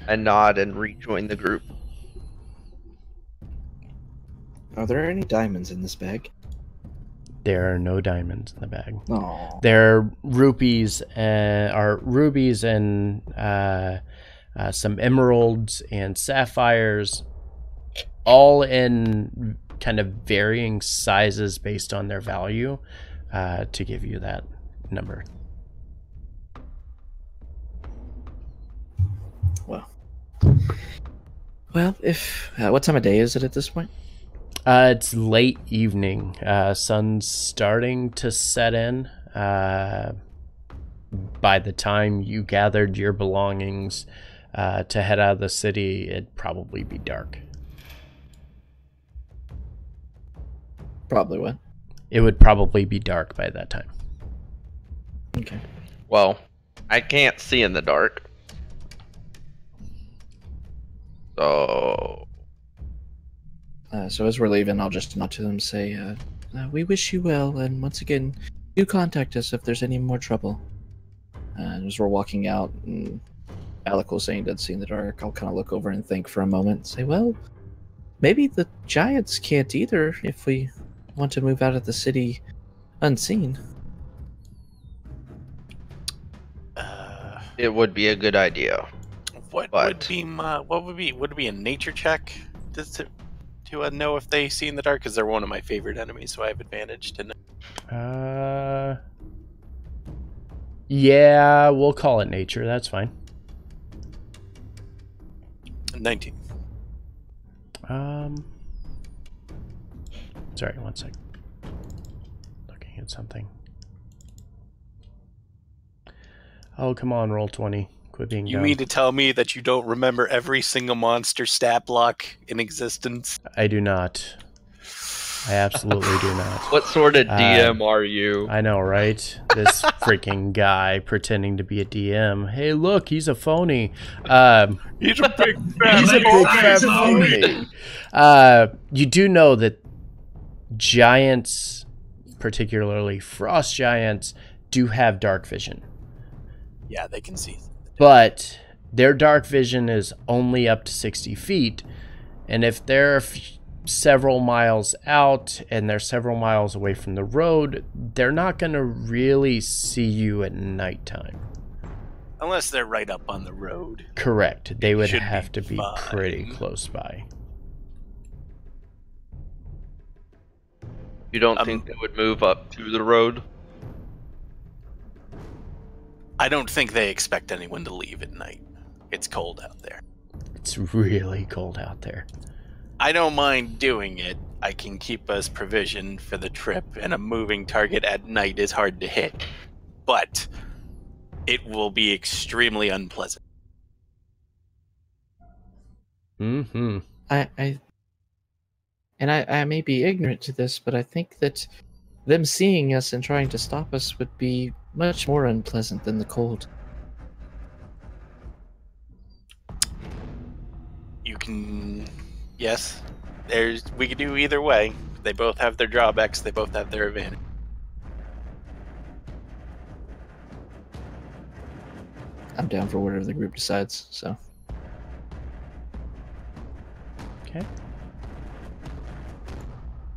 I nod and rejoin the group. Are there any diamonds in this bag? There are no diamonds in the bag. Oh. There are rubies and some emeralds and sapphires, all in kind of varying sizes based on their value, to give you that number. Well, if what time of day is it at this point? It's late evening. Sun's starting to set in. By the time you gathered your belongings to head out of the city, it'd probably be dark. Probably what? It would probably be dark by that time. Okay. Well, I can't see in the dark. So as we're leaving, I'll just nod to them and say, we wish you well, and once again, do contact us if there's any more trouble. And as we're walking out, and Alec will say he doesn't see in the dark, I'll kind of look over and think for a moment and say, well, maybe the giants can't either if we want to move out of the city unseen. It would be a good idea. Would it be a nature check to know if they see in the dark? Because they're one of my favorite enemies, so I have advantage to know. Yeah, we'll call it nature. That's fine. 19. Sorry, one sec. Looking at something. Oh, come on, roll 20. Quit being dumb. You mean to tell me that you don't remember every single monster stat block in existence? I do not. I absolutely do not. What sort of DM are you? I know, right? This freaking guy pretending to be a DM. Hey, look, he's a phony. He's a big fat phony. You do know that giants, particularly frost giants, do have dark vision. Yeah, they can see. But their dark vision is only up to 60 feet. And if they're several miles out and they're several miles away from the road, they're not going to really see you at nighttime. Unless they're right up on the road. Correct. They would have to be pretty close by. You don't think they would move up to the road? I don't think they expect anyone to leave at night. It's cold out there. It's really cold out there. I don't mind doing it. I can keep us provisioned for the trip, and a moving target at night is hard to hit. But it will be extremely unpleasant. Mm-hmm. I may be ignorant to this, but I think that them seeing us and trying to stop us would be much more unpleasant than the cold. You can... Yes. We could do either way. They both have their drawbacks. They both have their advantage. I'm down for whatever the group decides, so... Okay.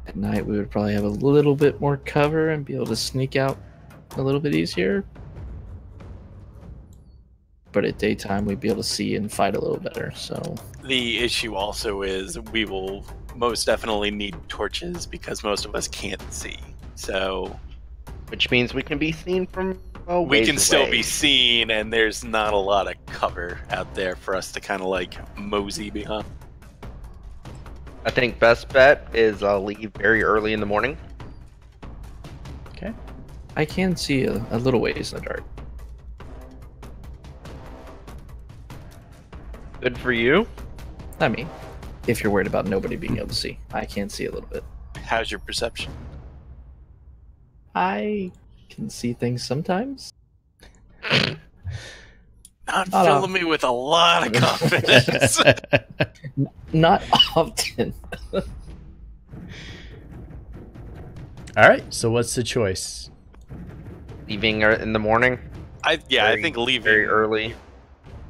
At night, we would probably have a little bit more cover and be able to sneak out a little bit easier. But at daytime, we'd be able to see and fight a little better, so... The issue also is we will most definitely need torches because most of us can't see. So... Which means we can be seen from a ways we can still away. be seen, and there's not a lot of cover out there for us to kind of like mosey behind. I think best bet is leave very early in the morning. Okay. I can see a little ways in the dark. Good for you. I mean, if you're worried about nobody being able to see, I can see a little bit. How's your perception? I can see things sometimes. Not filling me with a lot of confidence. Not often. All right, so what's the choice? Leaving in the morning. I think leaving very early.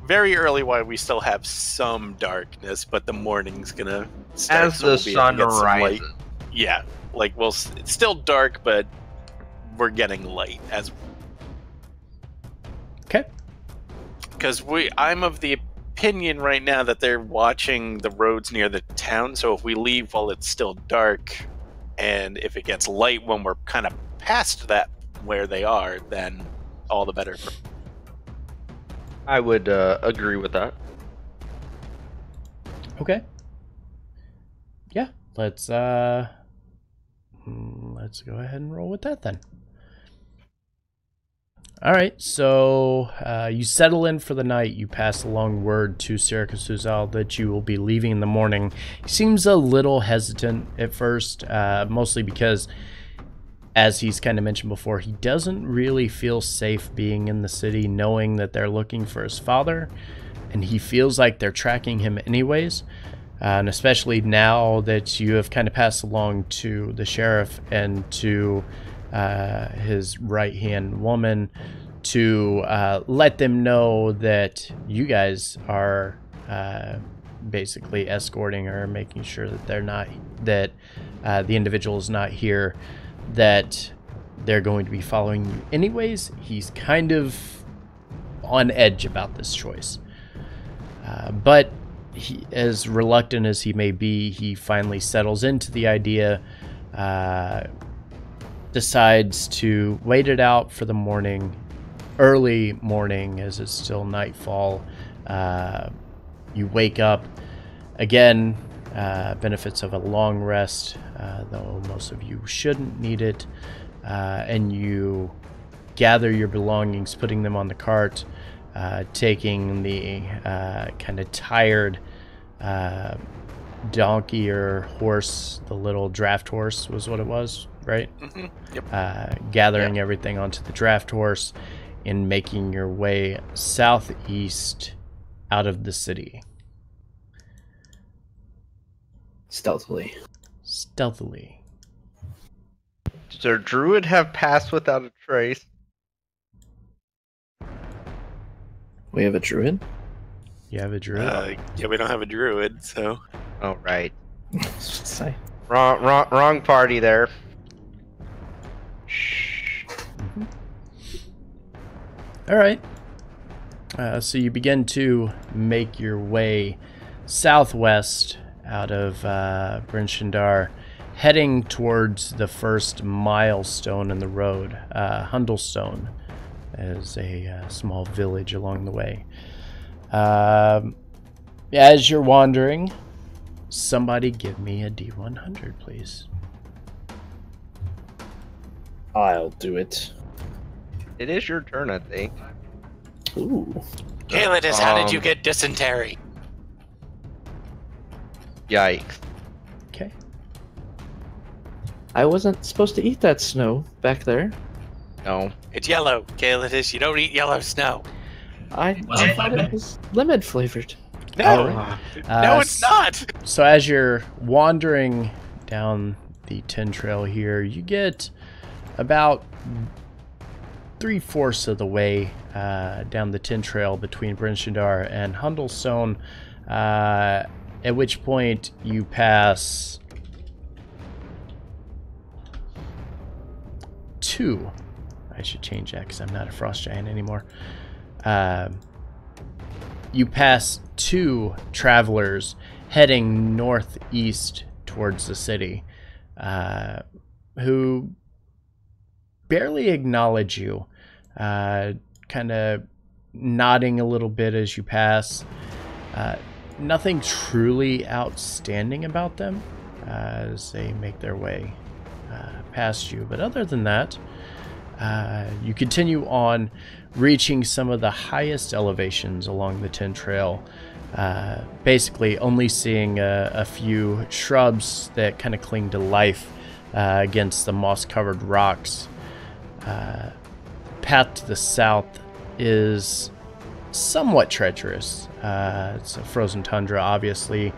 Very early while we still have some darkness, but the morning's gonna start. As the sun rises. Yeah, like it's still dark, but we're getting light as. Okay. Because I'm of the opinion right now that they're watching the roads near the town, so if we leave while it's still dark, and if it gets light when we're kind of past that where they are, then all the better. I would agree with that. Okay. Yeah, let's go ahead and roll with that then. All right, so you settle in for the night. You pass along word to Suzal that you will be leaving in the morning. He seems a little hesitant at first, mostly because, as he's kind of mentioned before, he doesn't really feel safe being in the city knowing that they're looking for his father, and he feels like they're tracking him anyways. And especially now that you have kind of passed along to the sheriff and to his right-hand woman to let them know that you guys are basically escorting her, making sure that the individual is not here, that they're going to be following you anyways. He's kind of on edge about this choice. But he, as reluctant as he may be, he finally settles into the idea, decides to wait it out for the morning, early morning, as it's still nightfall. You wake up again, benefits of a long rest, though most of you shouldn't need it, and you gather your belongings, putting them on the cart, taking the kind of tired donkey or horse, the little draft horse was what it was, right? Mm-hmm. Yep. Gathering everything onto the draft horse and making your way southeast out of the city. Stealthily. Does our druid have passed without a trace? We have a druid? You have a druid? Yeah, we don't have a druid, so... Oh, right. Say. Wrong party there. Mm-hmm. All right. So you begin to make your way southwest out of Bryn Shindar, heading towards the first milestone in the road. Hundlestone is a small village along the way. As you're wandering, somebody give me a D100, please. I'll do it. It is your turn, I think. Ooh. Kaelidus, how did you get dysentery? Yikes. Okay. I wasn't supposed to eat that snow back there. No. It's yellow, Kaelidus. You don't eat yellow snow. I thought it was lemon flavored. No, No, it's not. So as you're wandering down the tin trail here, you get about 3/4 of the way down the tin trail between Bryn Shindar and Hundlestone, at which point you pass two. I should change that because I'm not a frost giant anymore. You pass two travelers heading northeast towards the city, who barely acknowledge you, kind of nodding a little bit as you pass. Nothing truly outstanding about them as they make their way past you, but other than that, you continue on, reaching some of the highest elevations along the tin trail, basically only seeing a few shrubs that kind of cling to life against the moss-covered rocks. Path to the south is somewhat treacherous. It's a frozen tundra, obviously.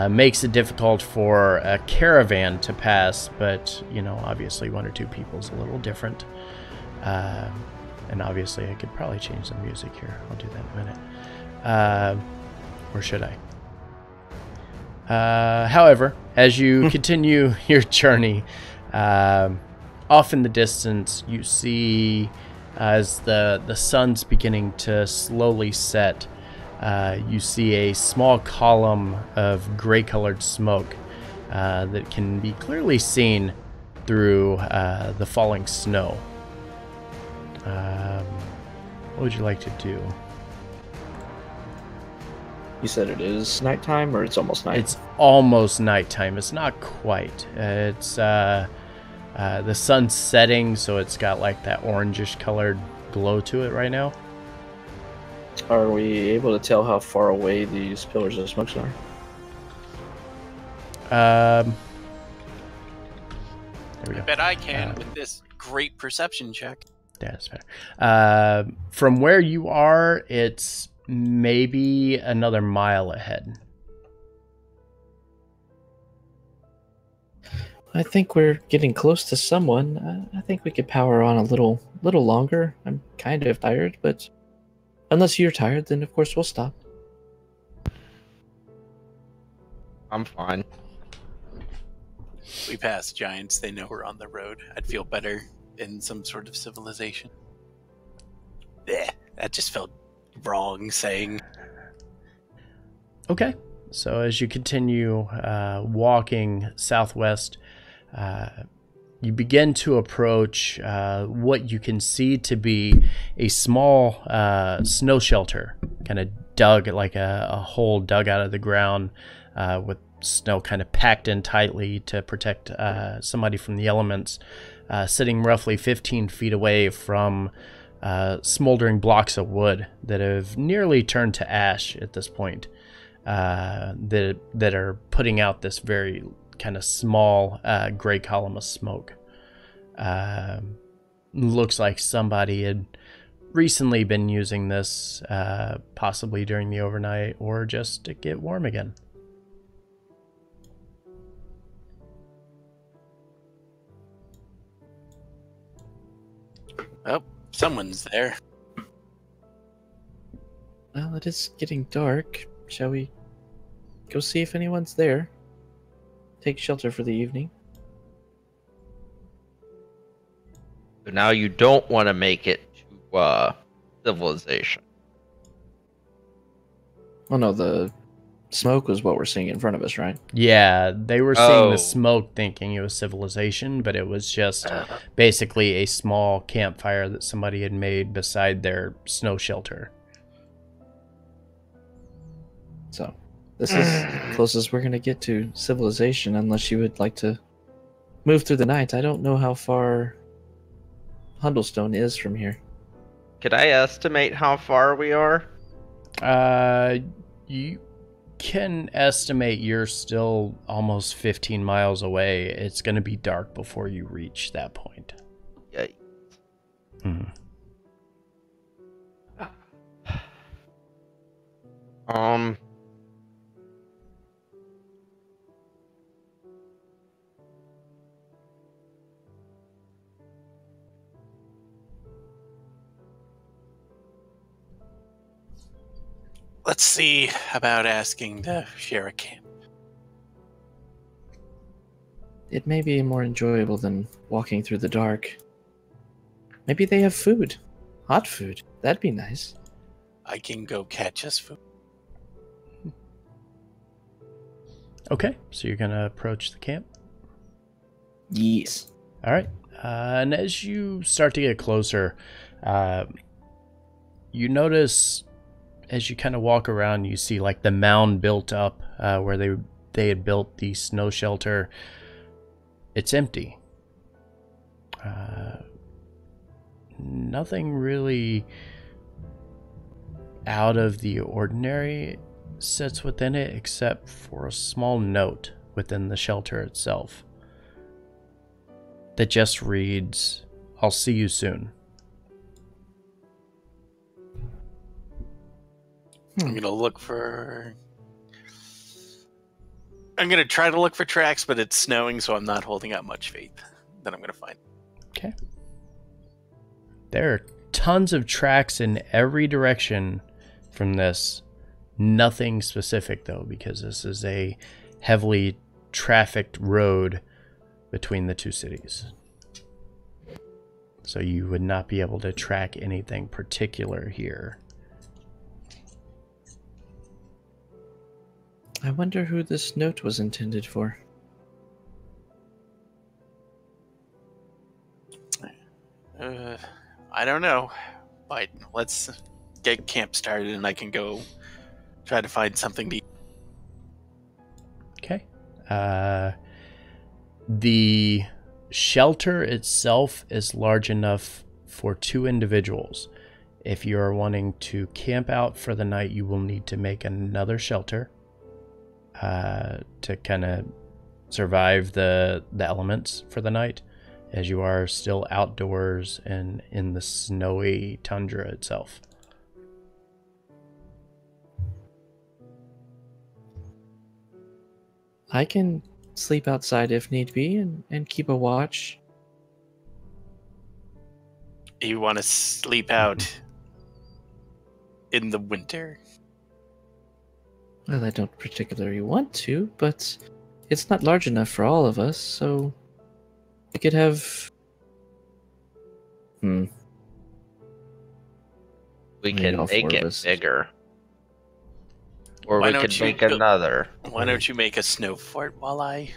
Makes it difficult for a caravan to pass, but, you know, obviously one or two people is a little different. And obviously I could probably change the music here. I'll do that in a minute. Or should I? However, as you continue your journey, off in the distance, you see, as the sun's beginning to slowly set, you see a small column of gray-colored smoke that can be clearly seen through the falling snow. What would you like to do? You said it is nighttime, or it's almost night? It's almost nighttime. It's not quite. It's the sun's setting, so it's got like that orangish colored glow to it right now. Are we able to tell how far away these pillars of smoke are? There we go. I bet I can with this great perception check. Yeah, that's better. From where you are, it's maybe another mile ahead. I think we're getting close to someone. I think we could power on a little longer. I'm kind of tired, but unless you're tired, then of course we'll stop. I'm fine. We pass giants. They know we're on the road. I'd feel better in some sort of civilization. Blech, that just felt wrong saying. Okay, so as you continue walking southwest, you begin to approach what you can see to be a small snow shelter, kind of dug like a hole dug out of the ground with snow kind of packed in tightly to protect somebody from the elements, sitting roughly 15 feet away from smoldering blocks of wood that have nearly turned to ash at this point, that are putting out this very kind of small gray column of smoke. Looks like somebody had recently been using this, possibly during the overnight or just to get warm again. Oh, someone's there. Well, it is getting dark. Shall we go see if anyone's there? Take shelter for the evening. So now you don't want to make it to civilization. Oh no, the smoke was what we're seeing in front of us, right? Yeah, they were seeing Oh. the smoke thinking it was civilization, but it was just basically a small campfire that somebody had made beside their snow shelter. So, this is the closest we're going to get to civilization, unless you would like to move through the night. I don't know how far Hundlestone is from here. Could I estimate how far we are? You can estimate you're still almost 15 miles away. It's going to be dark before you reach that point. Yikes. Hmm. Let's see about asking to share a camp. It may be more enjoyable than walking through the dark. Maybe they have food. Hot food. That'd be nice. I can go catch us food. Okay, so you're going to approach the camp. Yes. All right. And as you start to get closer, you notice as you kind of walk around, you see like the mound built up where they had built the snow shelter. It's empty. Nothing really out of the ordinary sits within it except for a small note within the shelter itself that just reads, "I'll see you soon." I'm gonna try to look for tracks, but it's snowing, so I'm not holding out much faith that I'm gonna find. Okay. There are tons of tracks in every direction from this. Nothing specific, though, because this is a heavily trafficked road between the two cities. So you would not be able to track anything particular here. I wonder who this note was intended for. I don't know, but let's get camp started and I can go try to find something to eat. Okay. The shelter itself is large enough for 2 individuals. If you are wanting to camp out for the night, you will need to make another shelter to kind of survive the elements for the night, as you are still outdoors and in the snowy tundra itself. I can sleep outside if need be and keep a watch. You want to sleep out in the winter? Well, I don't particularly want to, but it's not large enough for all of us, so we could have... We Maybe can all make four of it us. bigger. Or Why we don't could you make go- another. Why don't you make a snow fort while I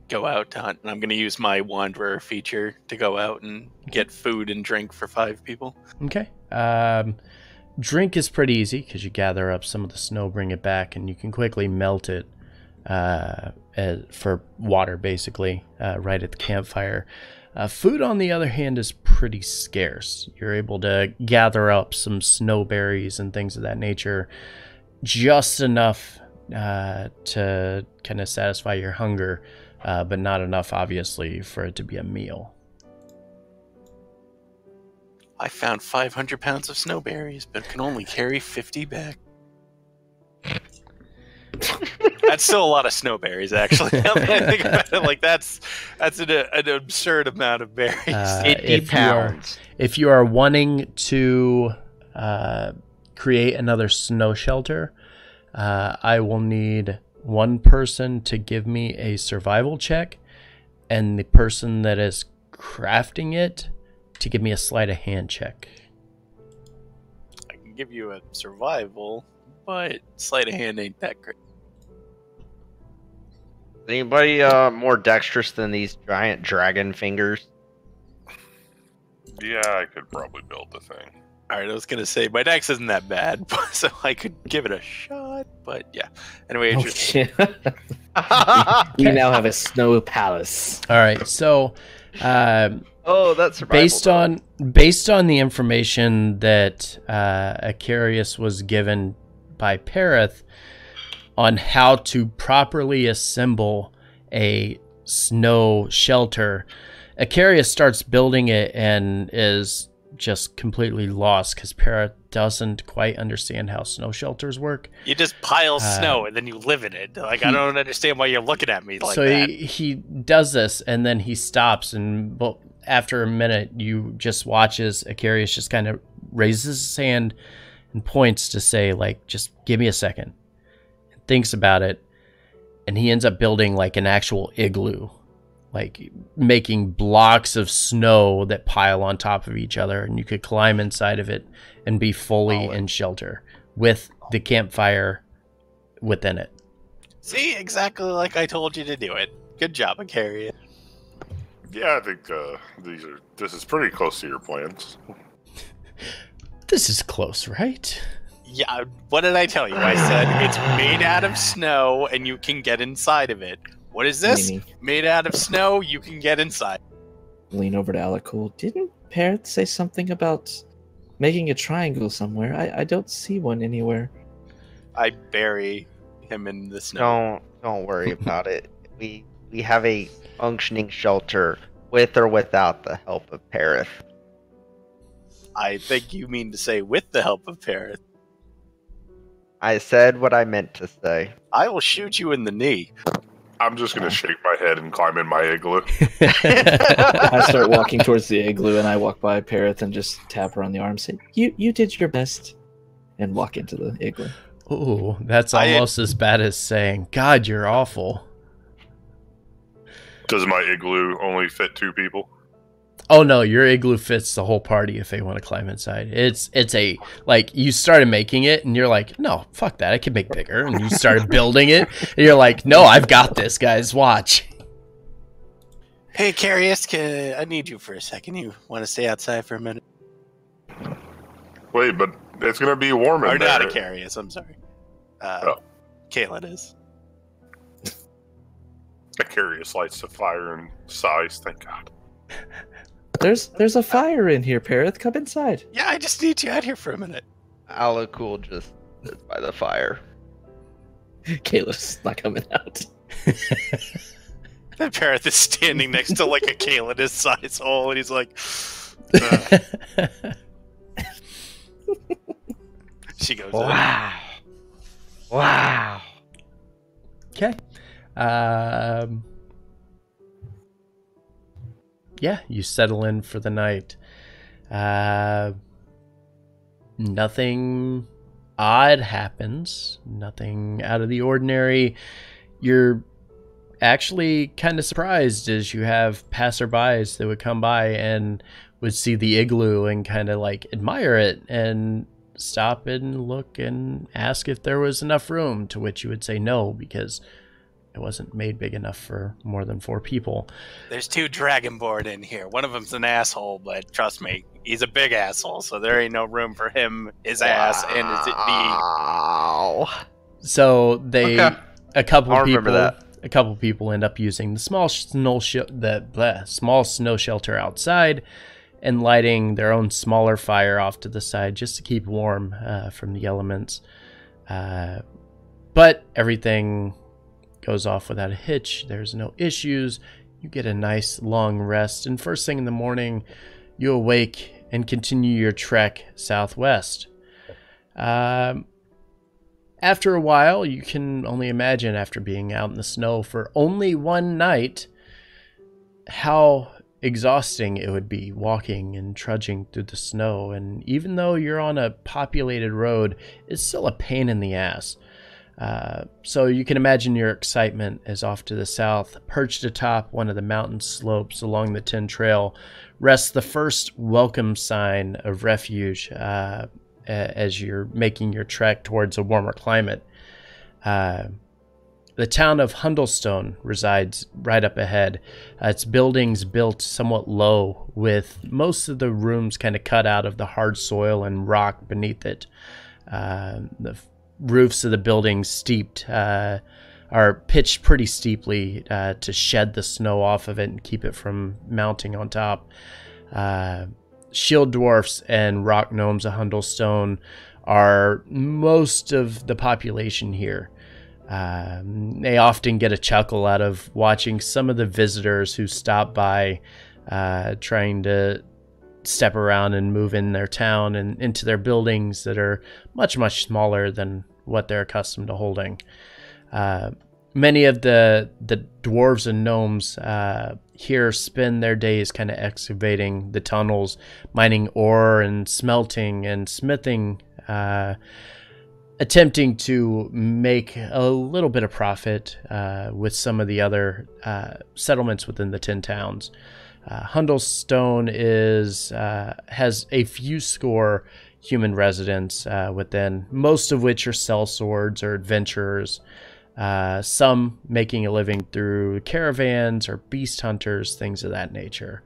go out to hunt? And I'm going to use my Wanderer feature to go out and get food and drink for 5 people. Okay. Drink is pretty easy because you gather up some of the snow, bring it back, and you can quickly melt it for water, basically, right at the campfire. Food, on the other hand, is pretty scarce. You're able to gather up some snowberries and things of that nature, just enough to kind of satisfy your hunger, but not enough, obviously, for it to be a meal. I found 500 pounds of snowberries, but can only carry 50 back. That's still a lot of snowberries, actually. Now that I think about it, like that's an absurd amount of berries. 50 pounds. If you are wanting to create another snow shelter, I will need one person to give me a survival check, and the person that is crafting it to give me a sleight of hand check. I can give you a survival, but sleight of hand ain't that great. Anybody more dexterous than these giant dragon fingers? Yeah, I could probably build the thing. All right, I was gonna say my dex isn't that bad, so I could give it a shot. But yeah, anyway, Oh, just shit. We now have a snow palace. All right, so Oh, that's survival. based on the information that Acarius was given by Perith on how to properly assemble a snow shelter, Acarius starts building it and is just completely lost because Perith doesn't quite understand how snow shelters work. you just pile snow and then you live in it. Like I don't understand why you're looking at me like so that. he does this and then he stops, and after a minute you just watch as Acarius just kind of raises his hand and points to say, like, just give me a second, and thinks about it, and he ends up building like an actual igloo, like making blocks of snow that pile on top of each other, and you could climb inside of it and be fully in shelter with the campfire within it. See, exactly like I told you to do it. Good job, Acarius. Yeah, I think this is pretty close to your plans. This is close, right? Yeah, what did I tell you? I said it's made out of snow and you can get inside of it. What is this? Leaning- Made out of snow, you can get inside. Lean over to Alakul. Didn't Parrot say something about making a triangle somewhere? I don't see one anywhere. I bury him in the snow. Don't worry about it. We have a functioning shelter with or without the help of Perith. I think you mean to say with the help of Parrot. I said what I meant to say. I will shoot you in the knee. I'm just gonna shake my head and climb in my igloo. I start walking towards the igloo, and I walk by Parrot and just tap her on the arm, say, "You did your best," and walk into the igloo. Ooh, that's almost as bad as saying, God, you're awful. Does my igloo only fit 2 people? Oh no, your igloo fits the whole party if they want to climb inside. It's a, like, you started making it and you're like, no, fuck that, I can make bigger. And you started building it and you're like, no, I've got this, guys, watch. Hey, Carius, I need you for a second. You want to stay outside for a minute? Wait, but it's gonna be warm in Or there. not a Carius, I'm sorry. Kayla is. Acarius lights the fire and sighs, thank God. There's a fire in here, Parrot. Come inside. Yeah, I just need you out here for a minute. Alakul just sits by the fire. Kayla's not coming out. That Parrot is standing next to like a Kayla size hole, and he's like, she goes, Wow. Wow. Okay. Yeah, you settle in for the night. Nothing odd happens. Nothing out of the ordinary. You're actually kind of surprised as you have passerbys that would come by and would see the igloo and kind of like admire it and stop and look and ask if there was enough room, to which you would say no, because it wasn't made big enough for more than 4 people. There's 2 Dragonborn in here. One of them's an asshole, but trust me, he's a big asshole, so there ain't no room for him, his ass, and his Wow. So they, Okay. a couple I'll remember people, that. a couple people end up using the small snow shelter outside, and lighting their own smaller fire off to the side just to keep warm from the elements. But everything goes off without a hitch. There's no issues. You get a nice long rest, and first thing in the morning, you awake and continue your trek southwest. After a while, you can only imagine, after being out in the snow for only one night, how exhausting it would be walking and trudging through the snow. And even though you're on a populated road, it's still a pain in the ass. So you can imagine your excitement as off to the south, perched atop one of the mountain slopes along the Tin Trail, rests the first welcome sign of refuge as you're making your trek towards a warmer climate. The town of Hundlestone resides right up ahead. Its buildings built somewhat low, with most of the rooms kind of cut out of the hard soil and rock beneath it. The roofs of the buildings are pitched pretty steeply to shed the snow off of it and keep it from mounting on top. Shield dwarfs and rock gnomes of Hundlestone are most of the population here. They often get a chuckle out of watching some of the visitors who stop by, trying to step around and move in their town and into their buildings that are much, much smaller than what they're accustomed to holding. Many of the dwarves and gnomes here spend their days kind of excavating the tunnels, mining ore and smelting and smithing, attempting to make a little bit of profit with some of the other settlements within the 10 towns. Hundlestone has a few score human residents within, most of which are sellswords or adventurers, some making a living through caravans or beast hunters, things of that nature.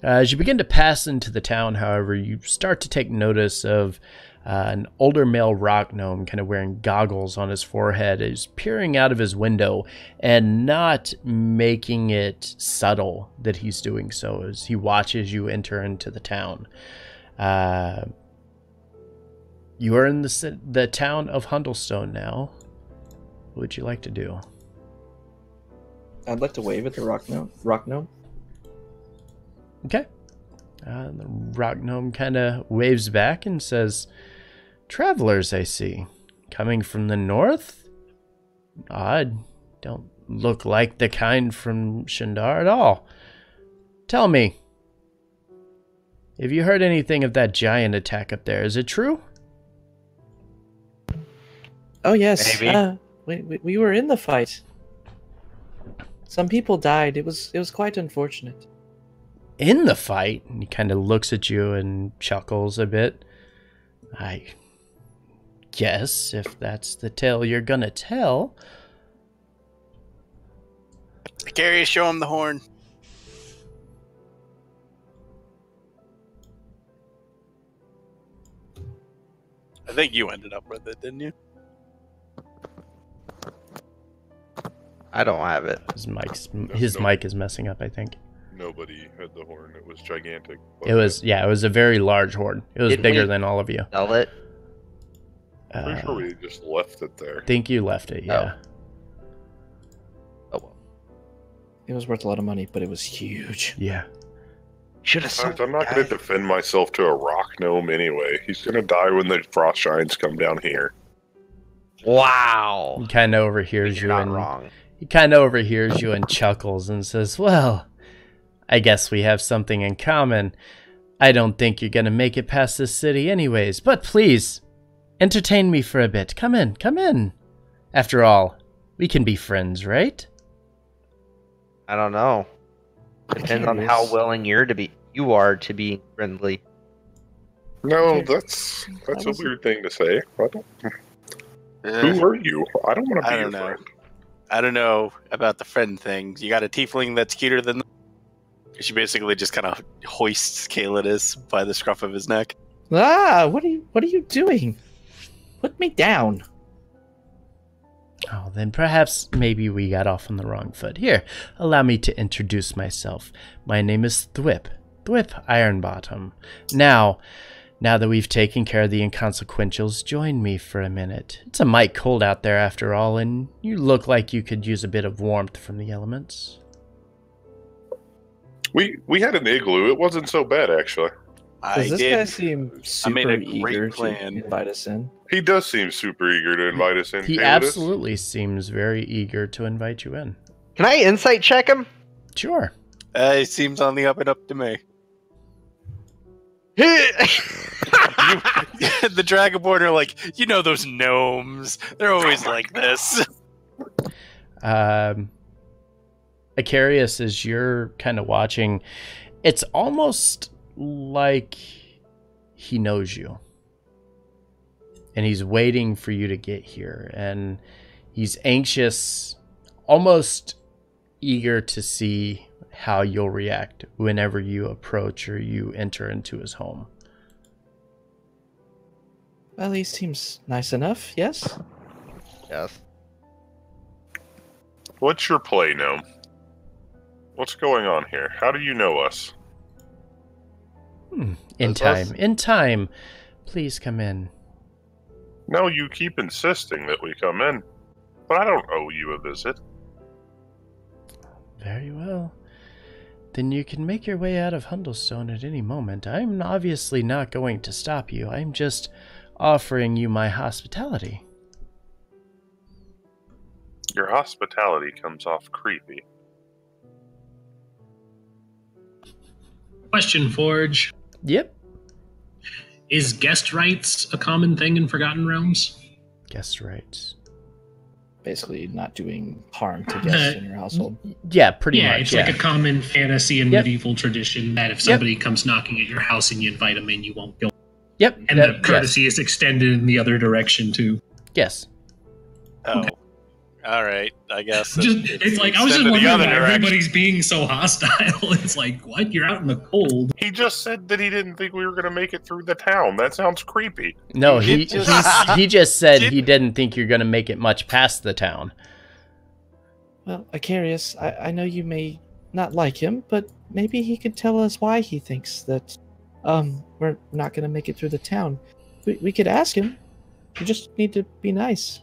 As you begin to pass into the town, however, you start to take notice of an older male rock gnome kind of wearing goggles on his forehead is peering out of his window and not making it subtle that he's doing so as he watches you enter into the town. You are in the town of Hundlestone now. What would you like to do? I'd like to wave at the rock gnome. Okay. The rock gnome kind of waves back and says, "Travelers, I see. Coming from the north? Odd. Don't look like the kind from Shandar at all. Tell me, have you heard anything of that giant attack up there? Is it true?" Oh yes. Maybe. We were in the fight. Some people died. It was quite unfortunate. In the fight? And he kind of looks at you and chuckles a bit. I guess if that's the tale you're gonna tell. Gary, show him the horn. I think you ended up with it, didn't you? I don't have it. His mic is messing up, I think. Nobody had the horn. It was gigantic. It was a very large horn. It was Didn't bigger we than all of you. Sell it. Pretty sure we just left it there. Think you left it, yeah. Oh well. It was worth a lot of money, but it was huge. Yeah. Should have sold. I'm not going to defend myself to a rock gnome anyway. He's going to die when the frost giants come down here. Wow. He kind of overhears You're you not and wrong. he kind of overhears you and chuckles and says, "Well, I guess we have something in common. I don't think you're going to make it past this city anyways, but please, entertain me for a bit. Come in, come in. After all, we can be friends, right?" I don't know. Depends on how willing you are to be friendly. No, that's a weird thing to say. Who are you? I don't want to be your friend. I don't know about the friend thing. You got a tiefling that's cuter than. She basically just kind of hoists Kaladis by the scruff of his neck. Ah, what are you doing? Put me down. Oh, then perhaps maybe we got off on the wrong foot. Here, allow me to introduce myself. My name is Thwip Ironbottom. Now that we've taken care of the inconsequentials, join me for a minute. It's a mite cold out there after all, and you look like you could use a bit of warmth from the elements. We had an igloo. It wasn't so bad, actually. Does this guy seem super eager to invite us in? He does seem super eager to invite us in. He absolutely seems very eager to invite you in. Can I insight check him? Sure. It seems on the up and up to me. The Dragonborn are like, those gnomes. They're always like this. Acarius, as you're kind of watching, it's almost like he knows you. And he's waiting for you to get here. And he's anxious, almost eager to see how you'll react whenever you approach or you enter into his home. Well, he seems nice enough, yes? Yes. What's your play, gnome? What's going on here? How do you know us? In time. Please come in. No, you keep insisting that we come in, but I don't owe you a visit. Very well. Then you can make your way out of Hundlestone at any moment. I'm obviously not going to stop you. I'm just offering you my hospitality. Your hospitality comes off creepy. Question, Forge. Yep. Is guest rights a common thing in Forgotten Realms? Guest rights. Basically not doing harm to guests in your household. Yeah, pretty much. Yeah, it's like a common fantasy and Yep. medieval tradition that if somebody comes knocking at your house and you invite them in, you won't kill them. Yep. And the courtesy is extended in the other direction, too. Yes. Oh. All right, I guess. It's like, I was just wondering why everybody's being so hostile. It's like, what? You're out in the cold. He just said that he didn't think we were going to make it through the town. That sounds creepy. No, he just said he didn't think you're going to make it much past the town. Well, Acarius, I know you may not like him, but maybe he could tell us why he thinks that we're not going to make it through the town. We could ask him. We just need to be nice.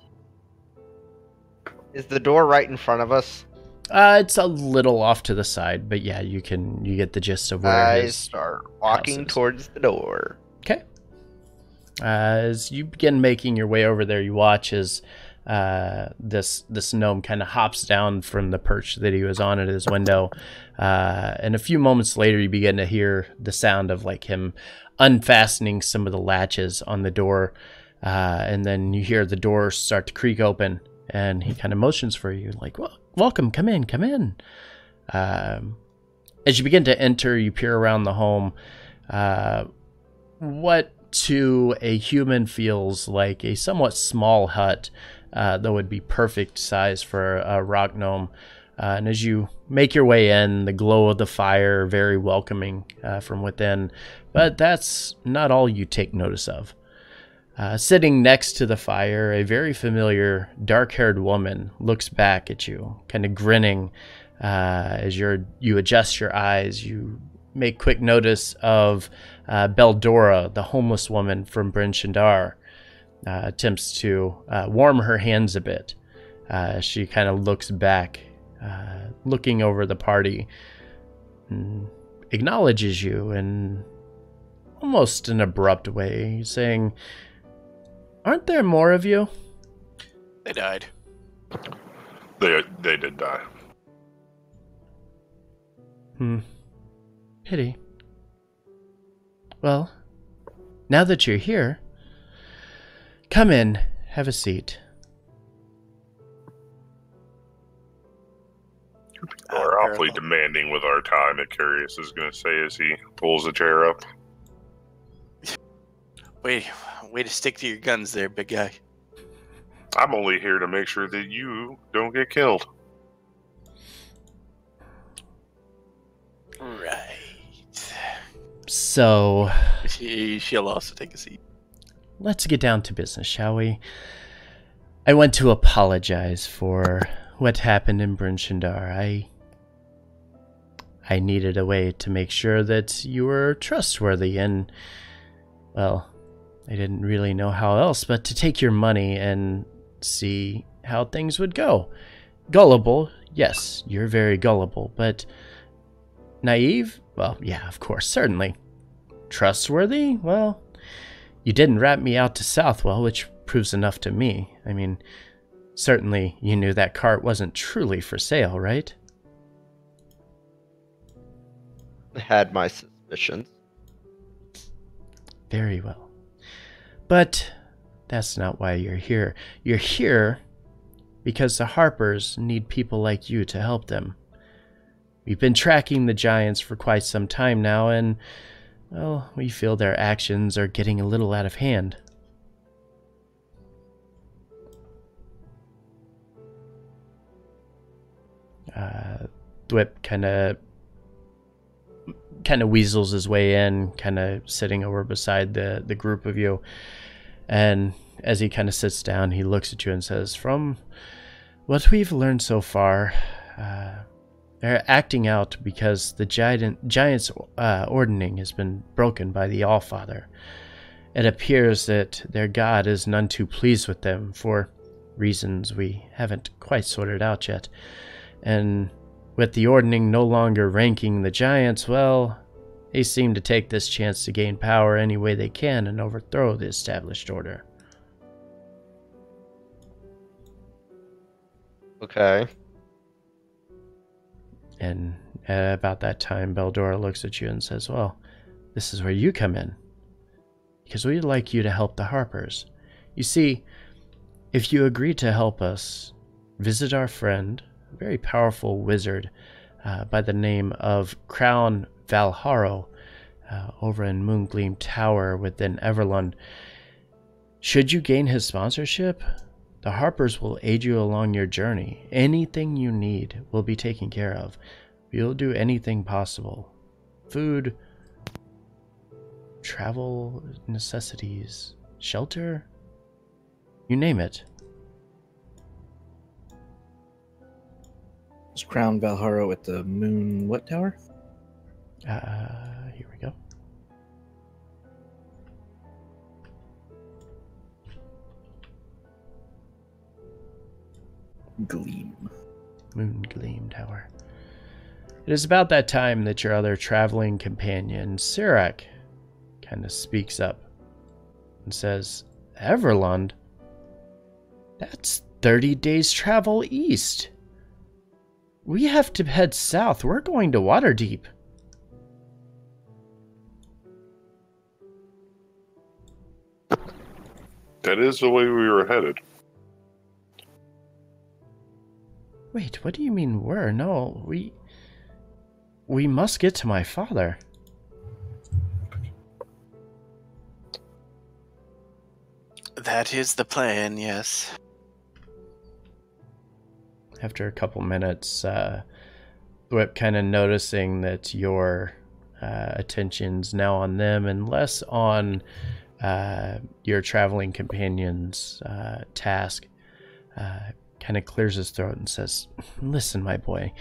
Is the door right in front of us? It's a little off to the side, but yeah, you get the gist of where I his start walking towards the door. Okay. As you begin making your way over there, you watch as this gnome kind of hops down from the perch that he was on at his window. And a few moments later, you begin to hear the sound of like him unfastening some of the latches on the door. And then you hear the door start to creak open. And he kind of motions for you, like, well, welcome, come in. As you begin to enter, you peer around the home. What to a human feels like a somewhat small hut, though would be perfect size for a rock gnome. And as you make your way in, the glow of the fire, very welcoming from within. But that's not all you take notice of. Sitting next to the fire, a very familiar dark-haired woman looks back at you, kind of grinning as you adjust your eyes. You make quick notice of Beldora, the homeless woman from Bryn Shindar. Attempts to warm her hands a bit. She kind of looks back, looking over the party, and acknowledges you in almost an abrupt way, saying, "Aren't there more of you?" They died. They did die. Pity. Well, now that you're here, come in, have a seat. You people are awfully demanding with our time, Acarius is going to say as he pulls a chair up. Way to stick to your guns there, big guy. I'm only here to make sure that you don't get killed. Right. So, She'll also take a seat. let's get down to business, shall we? I want to apologize for what happened in Brunshindar. I needed a way to make sure that you were trustworthy and, well, I didn't really know how else but to take your money and see how things would go. Gullible, yes, you're very gullible, but naive? Well, yeah, of course, certainly. Trustworthy? Well, you didn't rat me out to Southwell, which proves enough to me. I mean, certainly you knew that cart wasn't truly for sale, right? I had my suspicions. Very well. But that's not why you're here. You're here because the Harpers need people like you to help them. We've been tracking the giants for quite some time now, and, well, we feel their actions are getting a little out of hand. Thwip kind of weasels his way in, kind of sitting over beside the group of you. And as he kind of sits down, he looks at you and says, from what we've learned so far, they're acting out because the giant's ordning has been broken by the Allfather. It appears that their god is none too pleased with them for reasons we haven't quite sorted out yet. And with the ordning no longer ranking the giants, well, they seem to take this chance to gain power any way they can and overthrow the established order. Okay. And about that time, Beldora looks at you and says, well, this is where you come in. Because we'd like you to help the Harpers. You see, if you agree to help us visit our friend, a very powerful wizard by the name of Crown Valharo, over in Moongleam Tower within Everlund, should you gain his sponsorship, the Harpers will aid you along your journey. Anything you need will be taken care of. We'll do anything possible. Food, travel necessities, shelter, you name it. Is Crown Valharo at the moon what tower? Here we go. Gleam. Moongleam Tower. It is about that time that your other traveling companion, Sirac, kind of speaks up and says, Everlund? That's 30 days travel east. We have to head south. We're going to Waterdeep. That is the way we were headed. Wait, what do you mean we're? No, we must get to my father. That is the plan, yes. After a couple minutes, Thwip kind of noticing that your attention's now on them and less on your traveling companion's task, kind of clears his throat and says, listen, my boy,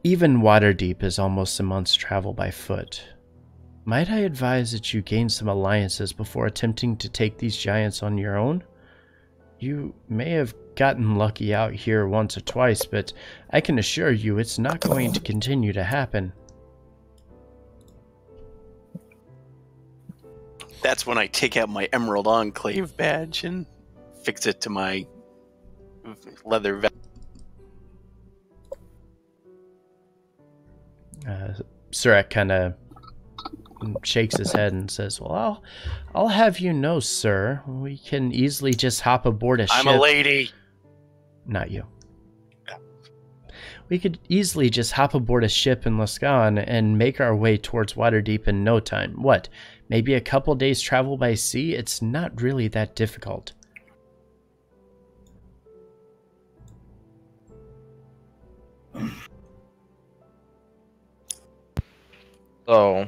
even Waterdeep is almost a month's travel by foot. Might I advise that you gain some alliances before attempting to take these giants on your own? You may have gotten lucky out here once or twice, but I can assure you it's not going to continue to happen. That's when I take out my Emerald Enclave badge and fix it to my leather vest. Sirac kind of shakes his head and says, well, I'll have you know, sir, we can easily just hop aboard a ship. I'm a lady. Not you. We could easily just hop aboard a ship in Lascaux and make our way towards Waterdeep in no time. What? Maybe a couple days travel by sea? It's not really that difficult. So,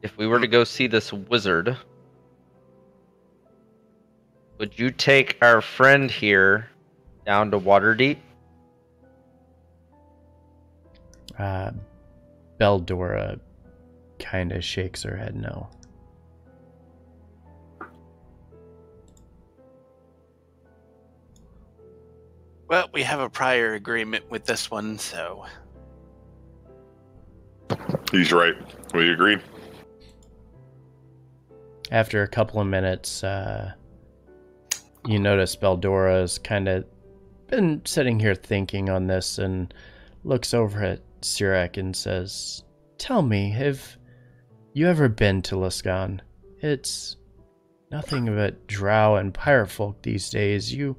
if we were to go see this wizard, would you take our friend here down to Waterdeep? Beldora kind of shakes her head no. Well, we have a prior agreement with this one, so... He's right. We agreed. After a couple of minutes, you notice Beldora's kind of been sitting here thinking on this and looks over at Sirak and says, "Tell me, have you ever been to Lascaux? It's nothing but drow and pirate folk these days. You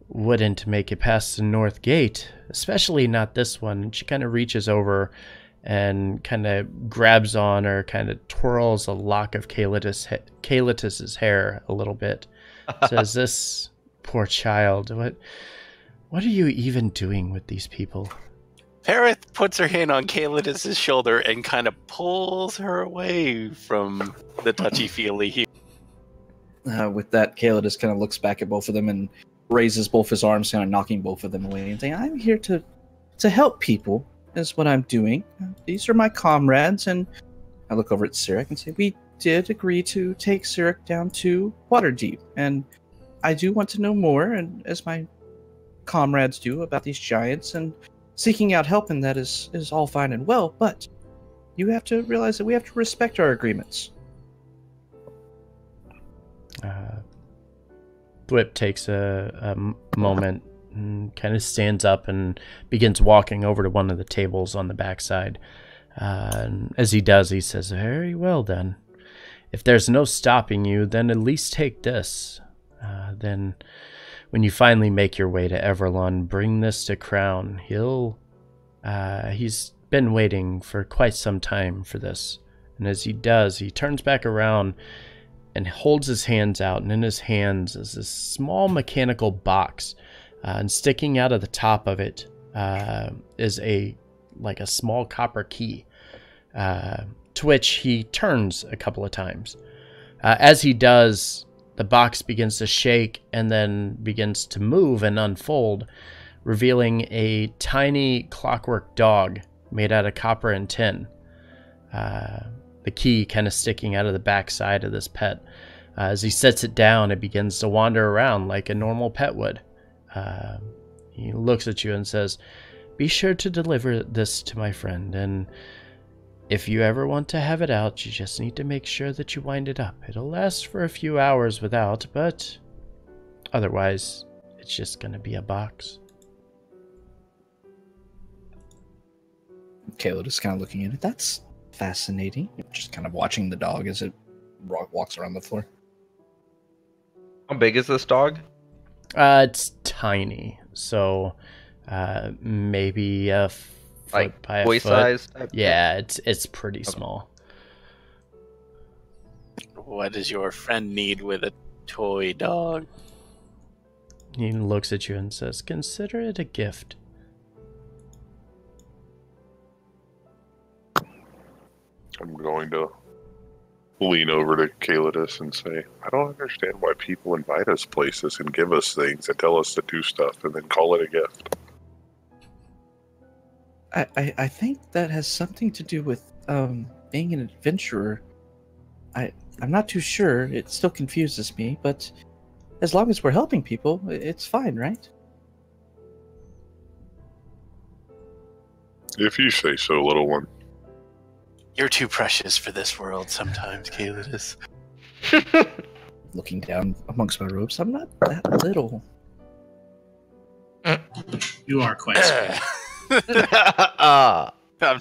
wouldn't make it past the North Gate, especially not this one." She kind of reaches over and kind of grabs on or kind of twirls a lock of Kalitus's hair a little bit. Says, "This poor child, what are you even doing with these people?" Perith puts her hand on Kalitus's shoulder and kind of pulls her away from the touchy-feely here. With that, Kalitus kind of looks back at both of them and raises both his arms, kind of knocking both of them away and saying, "I'm here to help people. Is what I'm doing. These are my comrades." And I look over at Sirak and say, "We did agree to take Sirak down to Waterdeep, and I do want to know more, and as my comrades do, about these giants, and seeking out help in that is all fine and well, but you have to realize that we have to respect our agreements." Thwip takes a moment and kind of stands up and begins walking over to one of the tables on the backside. And as he does, he says, "Very well then. If there's no stopping you, then at least take this. Then when you finally make your way to Everlon, bring this to Crown. He's been waiting for quite some time for this." And as he does, he turns back around and holds his hands out, and in his hands is this small mechanical box. And sticking out of the top of it is a small copper key, to which he turns a couple of times. As he does, the box begins to shake and then begins to move and unfold, revealing a tiny clockwork dog made out of copper and tin. The key kind of sticking out of the backside of this pet. As he sets it down, it begins to wander around like a normal pet would. He looks at you and says, "Be sure to deliver this to my friend, and if you ever want to have it out, you just need to make sure that you wind it up. It'll last for a few hours without, but otherwise, it's just going to be a box." Caleb is kind of looking at it. That's fascinating. Just kind of watching the dog as it walks around the floor. How big is this dog? It's tiny, so maybe a foot Like by a boy foot. size type Yeah, it's pretty Okay. small. What does your friend need with a toy dog? He looks at you and says, "Consider it a gift." I'm going to lean over to Kalitus and say, "I don't understand why people invite us places and give us things and tell us to do stuff and then call it a gift." I think that has something to do with being an adventurer. I'm not too sure. It still confuses me, but as long as we're helping people, it's fine, right? If you say so, little one. You're too precious for this world sometimes, Kalitus. Looking down amongst my robes, I'm not that little. You are quite small. I'm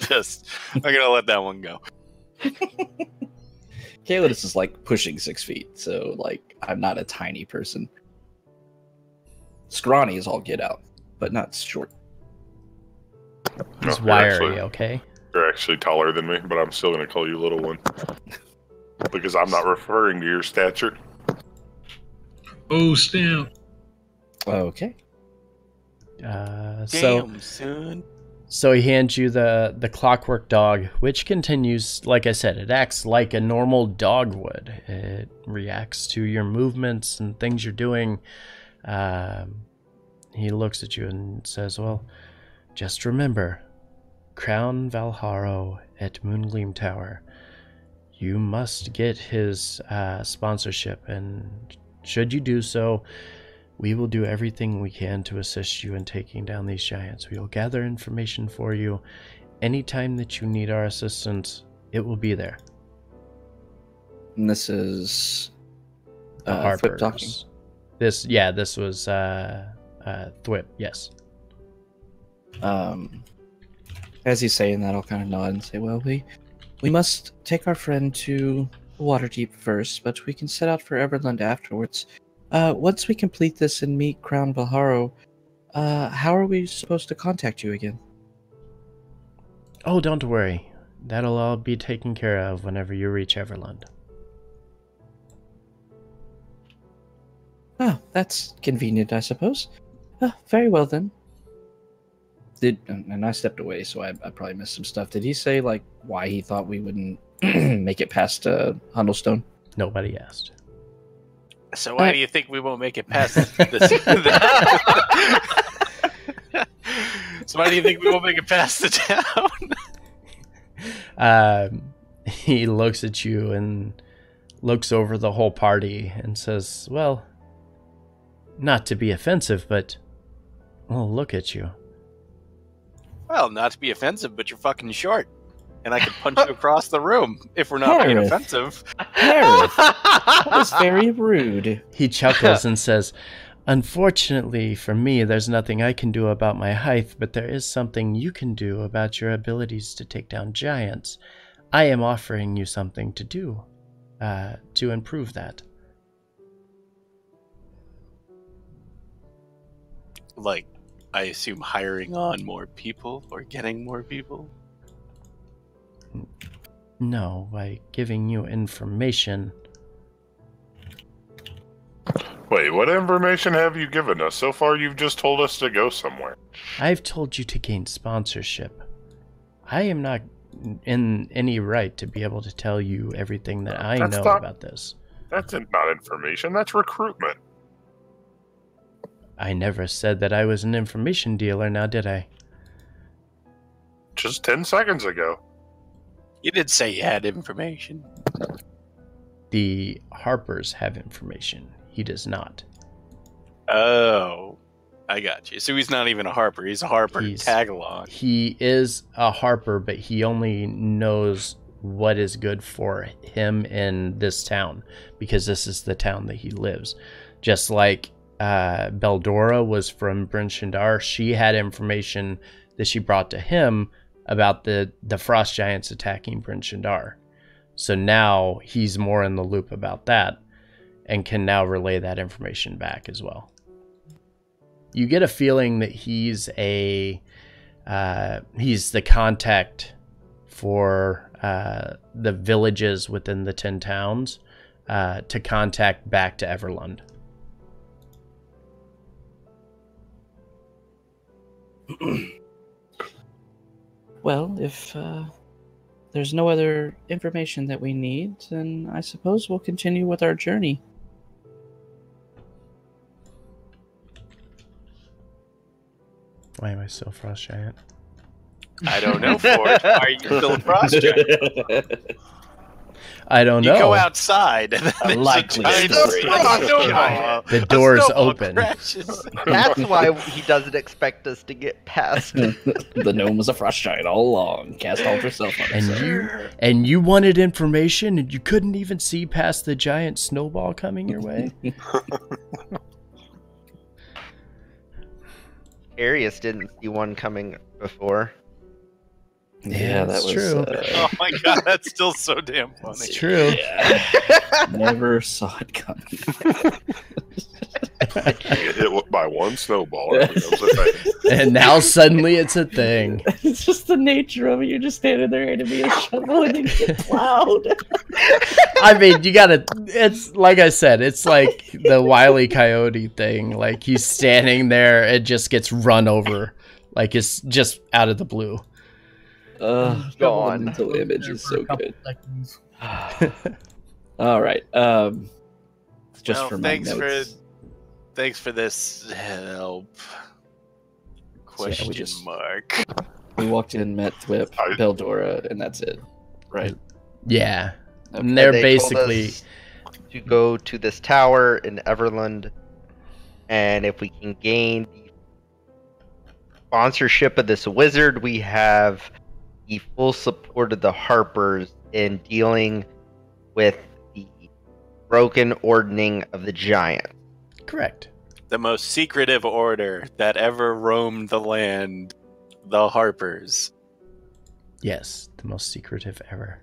gonna let that one go. Caleb is like pushing 6 feet, so like I'm not a tiny person. Scrawny is all get out, but not short. He's you're wiry, okay? You're actually taller than me, but I'm still going to call you little one. Because I'm not referring to your stature. Oh, snap. Okay. Damn, son. So he hands you the clockwork dog, which continues, like I said, it acts like a normal dog would. It reacts to your movements and things you're doing. He looks at you and says, well, just remember, Crown Valharo at Moongleam Tower. You must get his sponsorship, and should you do so, we will do everything we can to assist you in taking down these giants. We will gather information for you. Anytime that you need our assistance, it will be there. And this is Harper's. Thwip talking. This was Thwip, yes. As he's saying that, I'll kind of nod and say, well, we must take our friend to Waterdeep first, but we can set out for Everland afterwards. Once we complete this and meet Crown Valharo, how are we supposed to contact you again? Oh, don't worry. That'll all be taken care of whenever you reach Everland. Oh, that's convenient, I suppose. Very well then. And I stepped away, so I probably missed some stuff. Did he say, like, why he thought we wouldn't make it past Hundlestone? Nobody asked. So why do you think we won't make it past this? So why do you think we won't make it past the town? He looks at you and looks over the whole party and says, well, not to be offensive, but, well, look at you. Well, not to be offensive, but you're fucking short. And I can punch you across the room if we're not being offensive. Harith, that was very rude. He chuckles and says, unfortunately for me, there's nothing I can do about my height, but there is something you can do about your abilities to take down giants. I am offering you something to do to improve that. Like, I assume hiring on more people or getting more people? No, by giving you information. Wait, what information have you given us? So far, you've just told us to go somewhere. I've told you to gain sponsorship. I am not in any right to be able to tell you everything that I know about this. That's not information, that's recruitment. I never said that I was an information dealer, now did I? Just 10 seconds ago. You did say you had information. The Harpers have information. He does not. Oh, I got you. So he's not even a Harper. He's a Harper tag-along. He is a Harper, but he only knows what is good for him in this town, because this is the town that he lives. Just like Beldora was from Bryn Shindar, she had information that she brought to him about the frost giants attacking Bryn Shindar. So now he's more in the loop about that and can now relay that information back as well. You get a feeling that he's the contact for the villages within the 10 towns to contact back to Everland. Well, if there's no other information that we need, then I suppose we'll continue with our journey. Why am I still Frost Giant? I don't know, Forge. Why are you still a Frost Giant? I don't know. You go outside and then the door's open. That's why he doesn't expect us to get past. The gnome was a frost giant all along. Cast Ultra Self on himself. And you wanted information and you couldn't even see past the giant snowball coming your way? Arius didn't see one coming before. Yeah, that was true. Oh my god, that's still so damn funny. It's true. Yeah. Never saw it coming. get hit by one snowball. It becomes a thing. And now suddenly it's a thing. It's just the nature of it. You're just standing there and be a shovel and then get plowed. I mean, you gotta, it's like I said, it's like the Wile E. Coyote thing. Like he's standing there, it just gets run over. Like it's just out of the blue. Gone. The mental image is so good. All right. Just well, for my notes. Thanks for this help. Question mark. We walked in, met Thwip, Beldora, and that's it. Right? Yeah. Okay. And they're They basically told us to go to this tower in Everland, and if we can gain the sponsorship of this wizard, we have the full support of the Harpers in dealing with the broken ordning of the giant. correct. The most secretive order that ever roamed the land, the Harpers. Yes, the most secretive ever.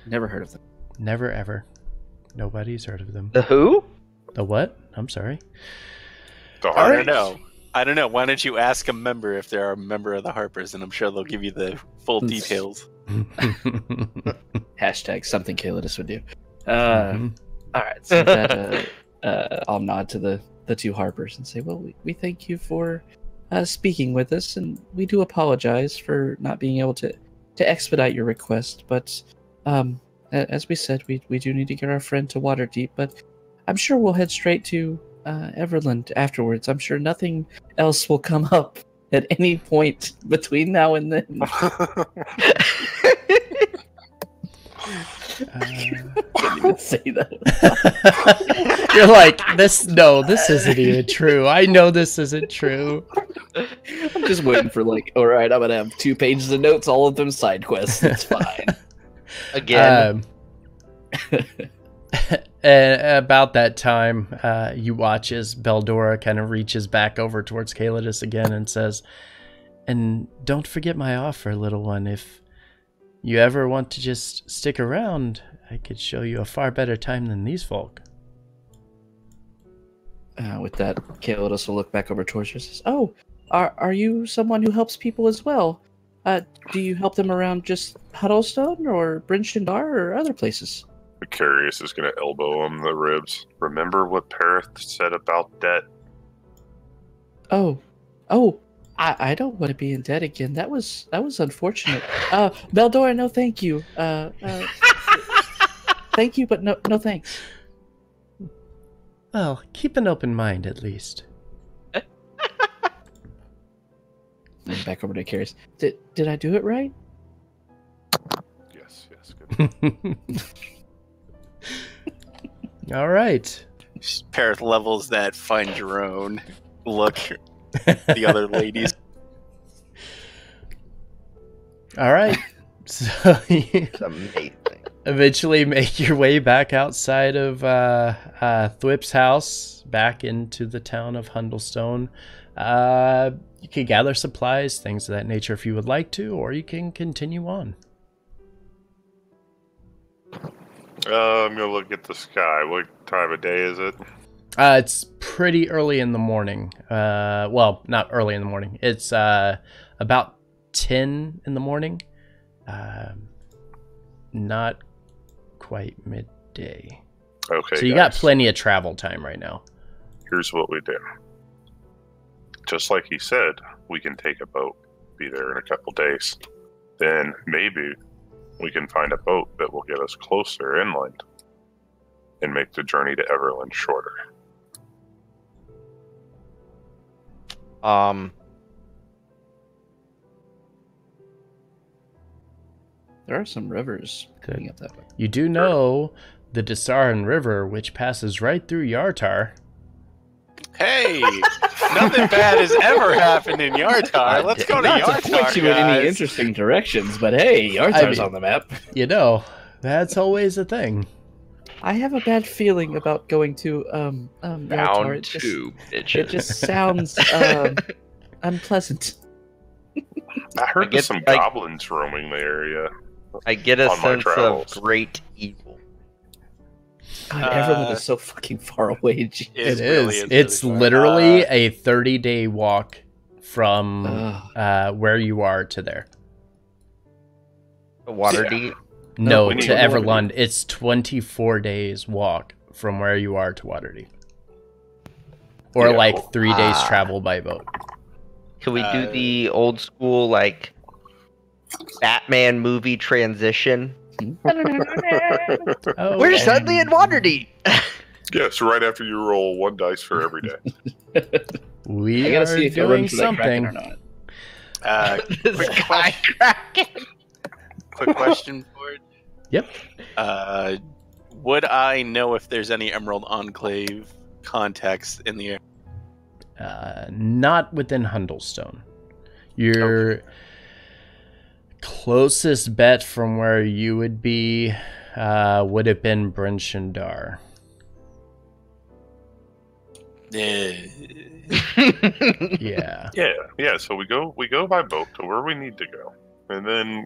Never heard of them. Never ever. Nobody's heard of them. The who? The what? I'm sorry. The I Harpers. don't know. Why don't you ask a member if they're a member of the Harpers, and I'm sure they'll give you the full details. Hashtag something Calidus would do. Mhm. All right. So that, I'll nod to the two Harpers and say, well, we thank you for speaking with us, and we do apologize for not being able to expedite your request. But as we said, we do need to get our friend to Waterdeep, but I'm sure we'll head straight to Everland afterwards. I'm sure nothing else will come up at any point between now and then. Can't even say that. You're like, this isn't even true. I know this isn't true. I'm just waiting for all right, I'm gonna have 2 pages of notes, all of them side quests. It's fine. Again. And about that time, you watch as Beldora kind of reaches back over towards Calidus again and says, and don't forget my offer, little one. If you ever want to just stick around, I could show you a far better time than these folk. With that, Calidus will look back over towards her and says, oh, are you someone who helps people as well? Do you help them around just Huddlestone or Bryn Shindar or other places? Curious is going to elbow him in the ribs. Remember what Perith said about debt? Oh, I don't want to be in debt again. That was unfortunate. Beldora, no thank you. Thank you, but no thanks. Well, keep an open mind at least. And back over to Carius. Did I do it right? Yes, good. All right. Parrot levels that find your own look at the other ladies. All right. So you It's amazing. eventually make your way back outside of Thwip's house, back into the town of Huddlestone. You can gather supplies, things of that nature if you would like to, or you can continue on. I'm going to look at the sky. What time of day is it? It's pretty early in the morning. Well, not early in the morning. It's about 10 in the morning. Not quite midday. Okay, So you got plenty of travel time right now. Here's what we do. Just like he said, we can take a boat, be there in a couple days. Then maybe we can find a boat that will get us closer inland and make the journey to Everland shorter. There are some rivers coming up that way. You do know the Desaran River, which passes right through Yartar. Hey, nothing bad has ever happened in Yartar. Let's go to Not Yartar, to point you in any guys. interesting directions, but hey, Yartar's on the map. You know, that's always a thing. I have a bad feeling about going to Yartar. Bound It just- to It bitches. just sounds unpleasant. I heard I get- there's some I- goblins roaming the area. I get a On my sense of travels. great evil. God, everyone is so fucking far away. Jeez. It really is. is It's really far. literally a 30-day walk from where you are to there. Waterdeep. No, we need to to go to Everlund. It's 24 days walk from where you are to Waterdeep. Or Yeah. like 3 days travel by boat. Can we do the old school, like, Batman movie transition? Oh, We're suddenly in Waterdeep! Yes, right after you roll 1 dice for every day. We I gotta are see if I run doing for that kraken something. or not. This guy cracking. Quick question for it. Yep. Would I know if there's any Emerald Enclave contacts in the area? Not within Hundlestone. Your closest bet from where you would be would have been Bryn Shindar. Yeah. Yeah. So we go by boat to where we need to go, and then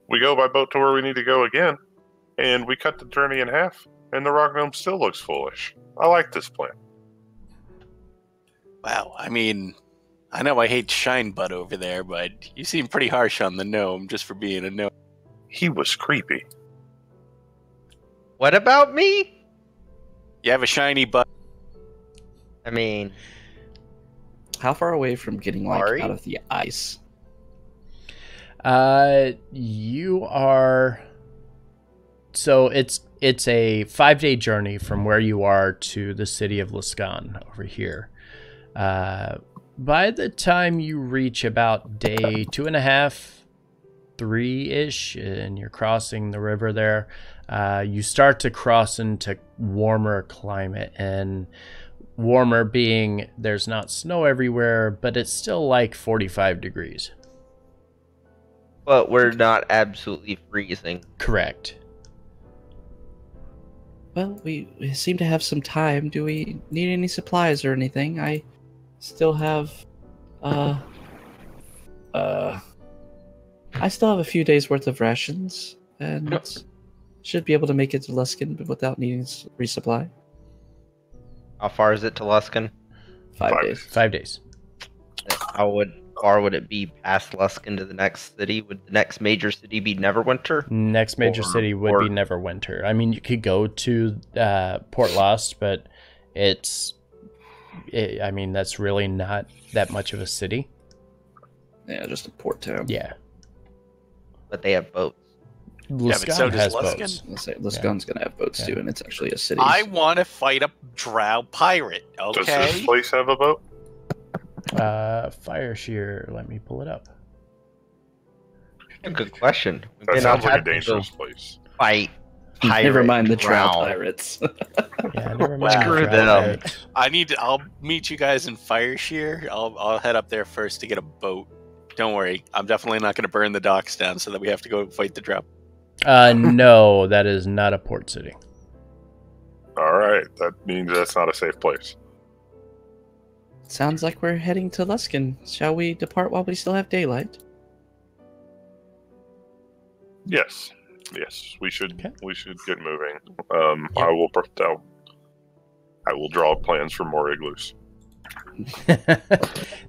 we go by boat to where we need to go again, and we cut the journey in half, and the rock gnome still looks foolish. I like this plan. Wow, I mean, I know I hate Shine Butt over there, but you seem pretty harsh on the gnome just for being a gnome. He was creepy. What about me? You have a shiny butt. I mean, How far away from getting like Sorry? out of the ice? You are. So it's a 5-day journey from where you are to the city of Laskan over here. By the time you reach about day 2.5, 3-ish, and you're crossing the river there, you start to cross into warmer climate, and warmer being there's not snow everywhere, but it's still like 45 degrees. but we're not absolutely freezing. Correct. Well, we seem to have some time. Do we need any supplies or anything? I still have, I still have a few days worth of rations, and should be able to make it to Luskin, but without needing resupply. How far is it to Luskin? 5 days. 5 days. How far would it be past Luskin to the next city? Would the next major city be Neverwinter? Next major Or- city would or- be Neverwinter. I mean, you could go to Port Lost, but I mean, that's really not that much of a city. Yeah, just a port town. Yeah. But they have boats. Luskan so does has Luskin. boats. Let's say Luskan's gonna have boats Yeah. too, and it's actually a city. I want to fight a drow pirate, Does okay? this place have a boat? Fire Shear, let me pull it up. Good question. We That may sounds not like a have to dangerous go place. Fight. Never mind the drow drow. pirates. Yeah, never mind. Screw the them. Pirates. I'll meet you guys in Fire Shear. I'll head up there first to get a boat. Don't worry, I'm definitely not going to burn the docks down so that we have to go fight the drow. No, that is not a port city. All right, that means that's not a safe place. Sounds like we're heading to Luskin. Shall we depart while we still have daylight? Yes, we should. Okay. We should get moving. I will draw plans for more igloos.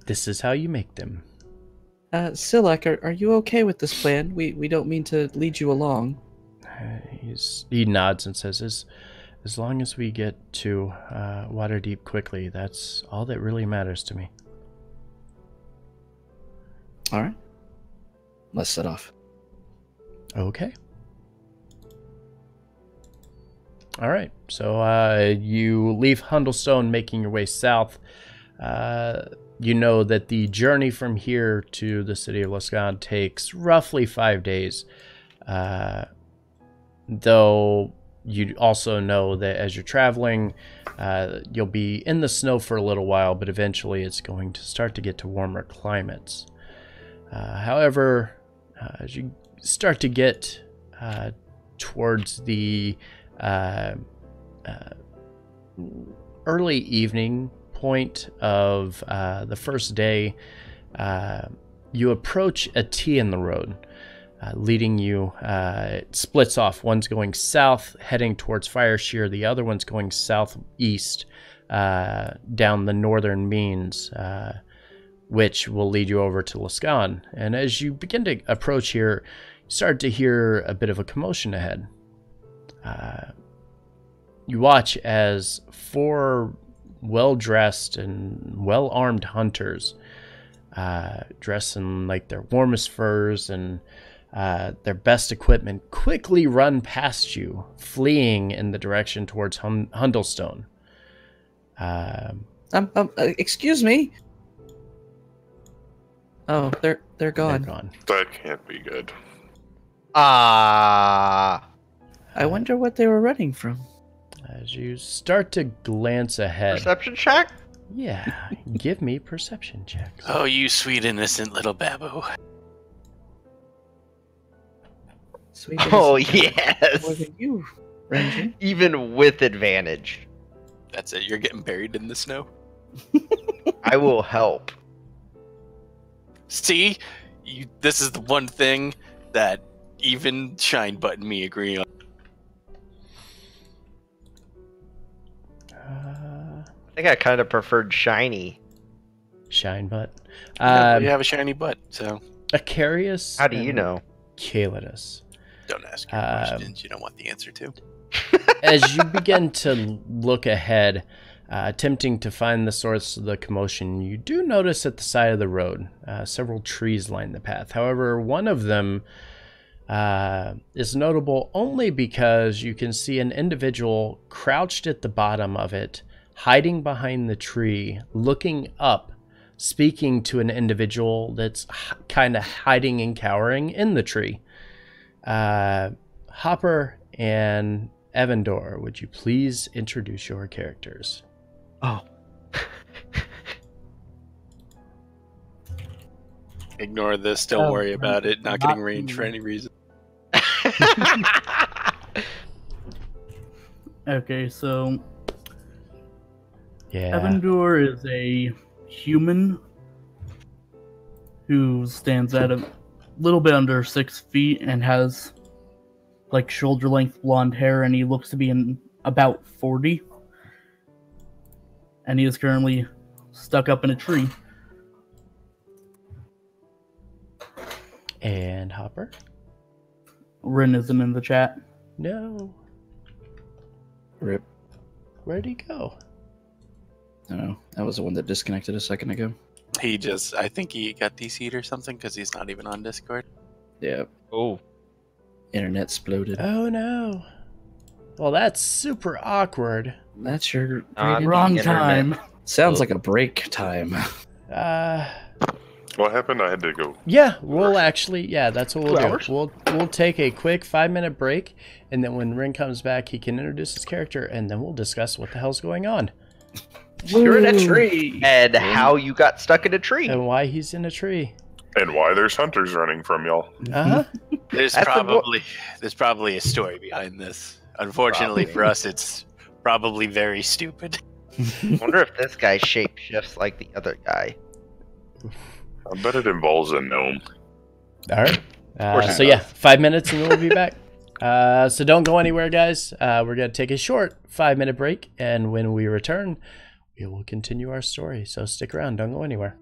This is how you make them. Silak, are you okay with this plan? We don't mean to lead you along. He nods and says, as long as we get to Waterdeep quickly, that's all that really matters to me. All right. Let's set off. Okay. All right. So you leave Hundlestone, making your way south. You know that the journey from here to the city of Luskan takes roughly 5 days. Though you also know that as you're traveling, you'll be in the snow for a little while, but eventually it's going to start to get to warmer climates. However, as you start to get towards the early evening point of the first day, you approach a T in the road. leading you. It splits off. One's going south, heading towards Fireshear. The other one's going southeast, down the northern means, which will lead you over to Lascan. And as you begin to approach here, you start to hear a bit of a commotion ahead. You watch as 4 well-dressed and well-armed hunters, dressed in like their warmest furs and their best equipment, quickly run past you, fleeing in the direction towards Hundlestone. Excuse me. Oh, they're gone. They're gone. That can't be good. I wonder what they were running from. As you start to glance ahead. Perception check? Yeah, give me perception checks. Oh, you sweet innocent little babu. Sweet Oh, innocent yes. more than you, Ranger. Even with advantage. That's it. You're getting buried in the snow. I will help. See, this is the one thing that even Shine Butt and me agree on. I think I kind of preferred shiny. Shine butt. Yeah, you have a shiny butt, so Acarius. How do you know? Caelidus. don't ask your questions you don't want the answer to. As you begin to look ahead, attempting to find the source of the commotion, you do notice at the side of the road several trees line the path. However, one of them is notable only because you can see an individual crouched at the bottom of it, hiding behind the tree, looking up, speaking to an individual that's kind of hiding and cowering in the tree. Hopper and Evandor, would you please introduce your characters? Oh. Ignore this. Don't worry about it. Not getting range for any reason. Okay, so Yeah. Evandor is a human who stands at a little bit under 6 feet and has like shoulder-length blonde hair, and he looks to be in about 40. And he is currently stuck up in a tree. And Hopper? Rin isn't in the chat. No. Rip. Where'd he go? I don't know. That was the one that disconnected a second ago. I think he got DC'd or something because he's not even on Discord. Yeah. Oh. Internet exploded. Oh no. Well, that's super awkward. That's your On the Wrong internet. time. sounds like a break time. What happened? I had to go. Yeah, we'll actually, that's what we'll 2 do. hours? We'll take a quick 5-minute break, and then when Rin comes back, he can introduce his character, and then we'll discuss what the hell's going on You're in a tree. And how you got stuck in a tree. and why he's in a tree. And why there's hunters running from y'all. Uh-huh. There's That's probably a story behind this. Unfortunately for us, it's probably very stupid. I wonder if this guy shapeshifts like the other guy. I bet it involves a gnome. All right. course So it yeah, 5 minutes and then we'll be back. So don't go anywhere, guys. We're going to take a short 5-minute break, and when we return, we will continue our story. So stick around. Don't go anywhere.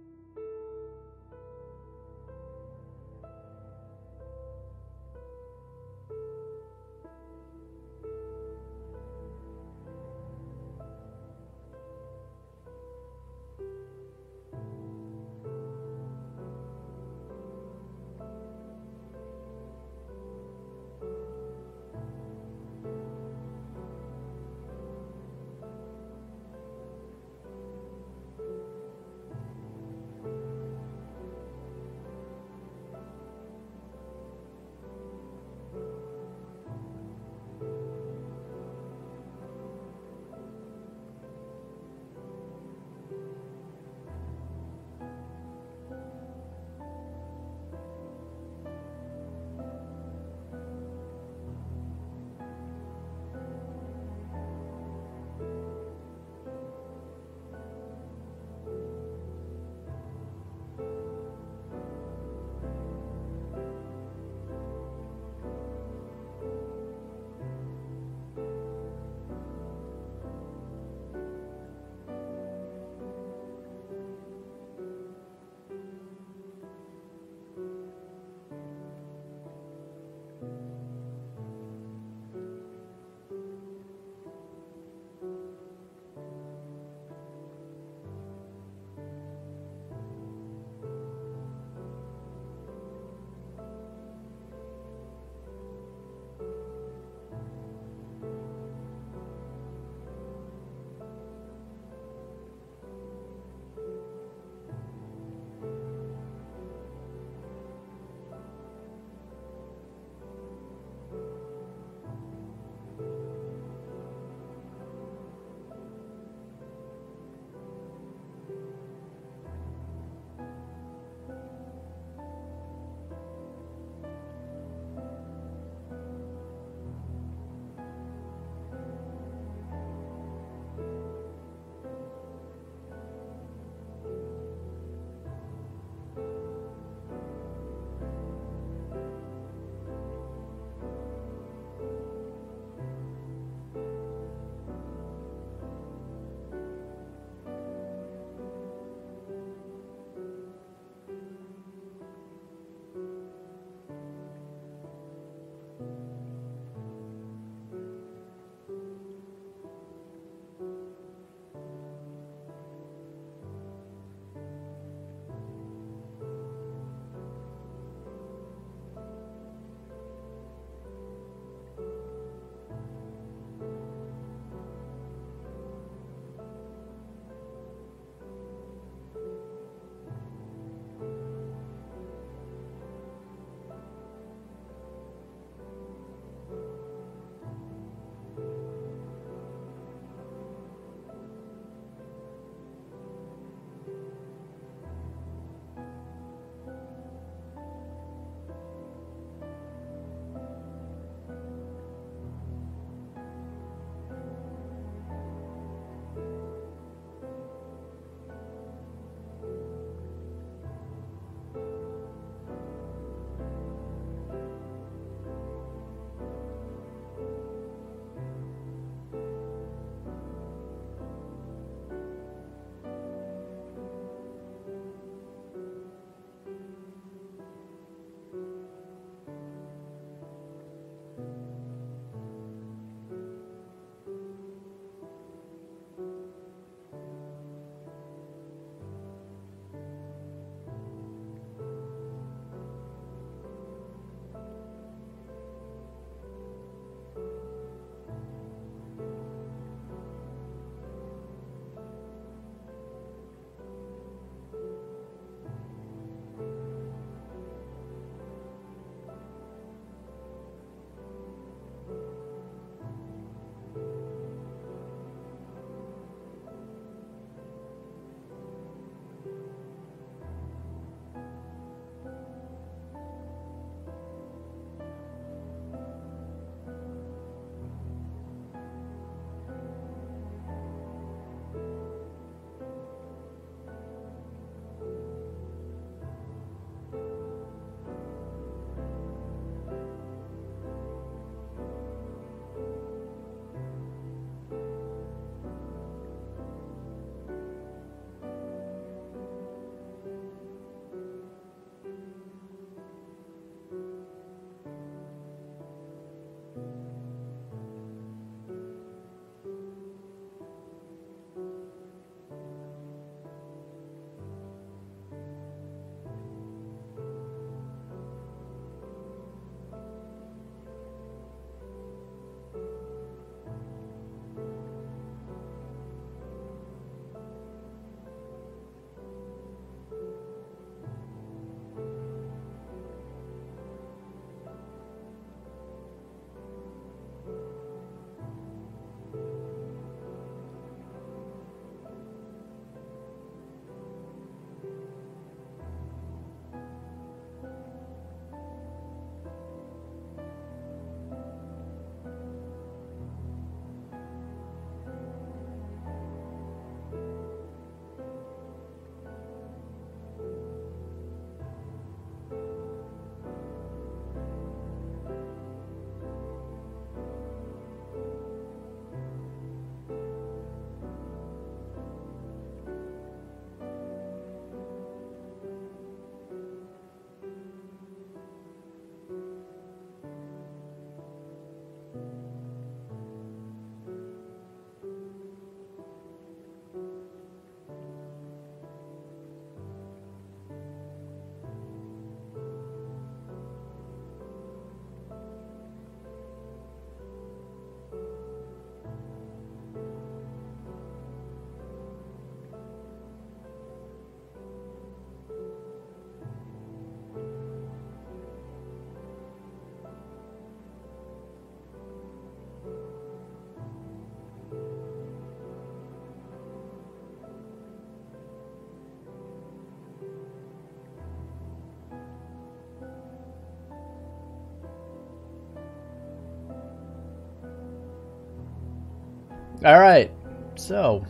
All right. So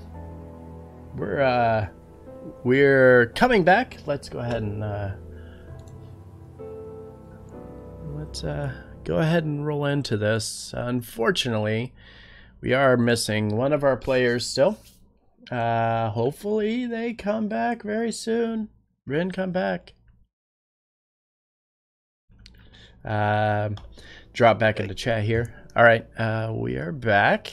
we're coming back. Let's go ahead and go ahead and roll into this. Unfortunately, we are missing one of our players still. Hopefully they come back very soon. Rin, come back. Drop back into chat here. All right, we are back.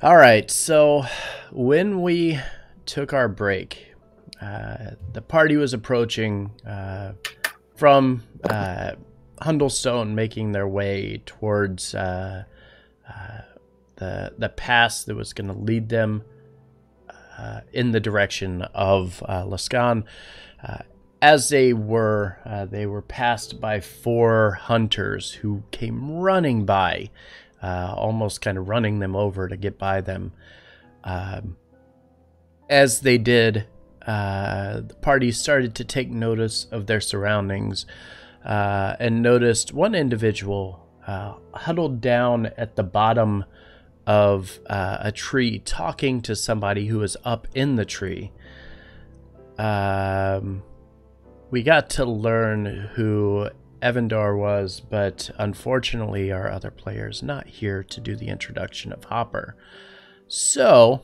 All right, so when we took our break, the party was approaching from Hundlestone, making their way towards the pass that was going to lead them in the direction of Lascan. As they were passed by 4 hunters who came running by, almost kind of running them over to get by them. As they did, the party started to take notice of their surroundings and noticed one individual huddled down at the bottom of a tree talking to somebody who was up in the tree. We got to learn who Evandar was, but unfortunately our other player's not here to do the introduction of Hopper. So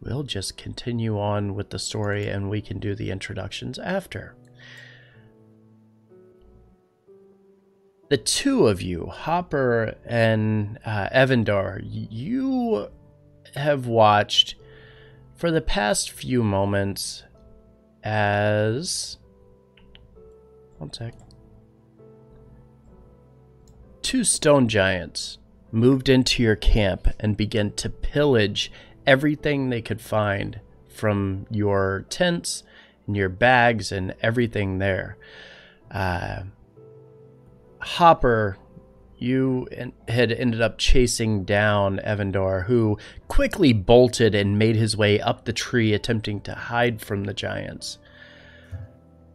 we'll just continue on with the story and we can do the introductions after. The two of you, Hopper and Evandar, you have watched for the past few moments as... One sec. 2 stone giants moved into your camp and began to pillage everything they could find from your tents and your bags and everything there. Hopper, you had ended up chasing down Evandar, who quickly bolted and made his way up the tree, attempting to hide from the giants.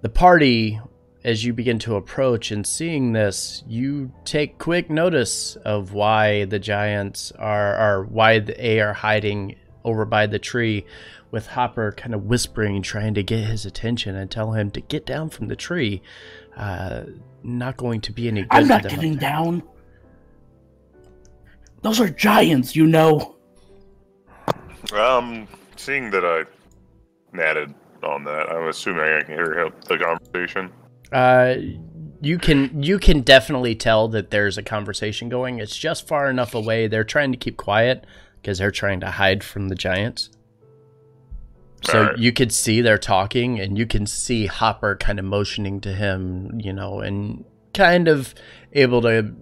The party, as you begin to approach and seeing this, you take quick notice of why the giants why they are hiding over by the tree, with Hopper kind of whispering, trying to get his attention and tell him to get down from the tree. Not going to be any good. I'm not getting down. Those are giants, you know. Seeing that I natted on that, I'm assuming I can hear the conversation. You can definitely tell that there's a conversation going. It's just far enough away. They're trying to keep quiet because they're trying to hide from the giants. So right. You could see they're talking, and you can see Hopper kind of motioning to him, and kind of able to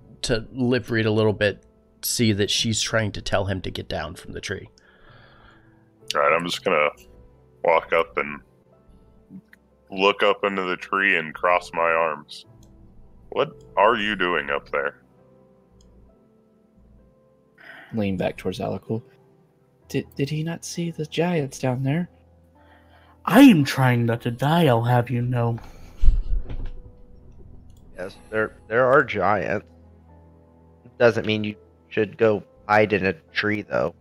lip read a little bit, see that she's trying to tell him to get down from the tree. All right, I'm just gonna walk up and look up into the tree and cross my arms. What are you doing up there? Lean back towards Alakul. Did he not see the giants down there? I am trying not to die, I'll have you know. Yes, there are giants. Doesn't mean you should go hide in a tree, though.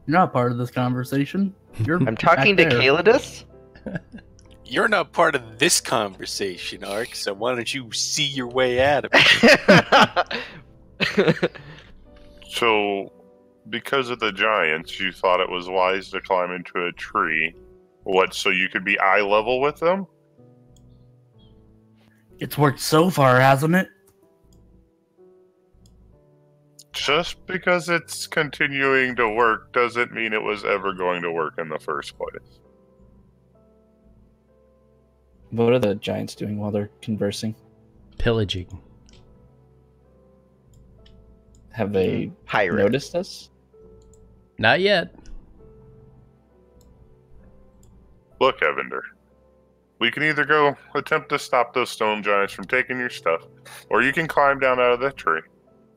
You're not part of this conversation. I'm talking to Calidus. You're not part of this conversation, Ark, so why don't you see your way out of it? So, because of the giants, you thought it was wise to climb into a tree. What, so you could be eye level with them? It's worked so far, hasn't it? Just because it's continuing to work doesn't mean it was ever going to work in the first place. What are the giants doing while they're conversing? Pillaging. Have they noticed us? Not yet. Look, Evander. We can either go attempt to stop those stone giants from taking your stuff, or you can climb down out of that tree.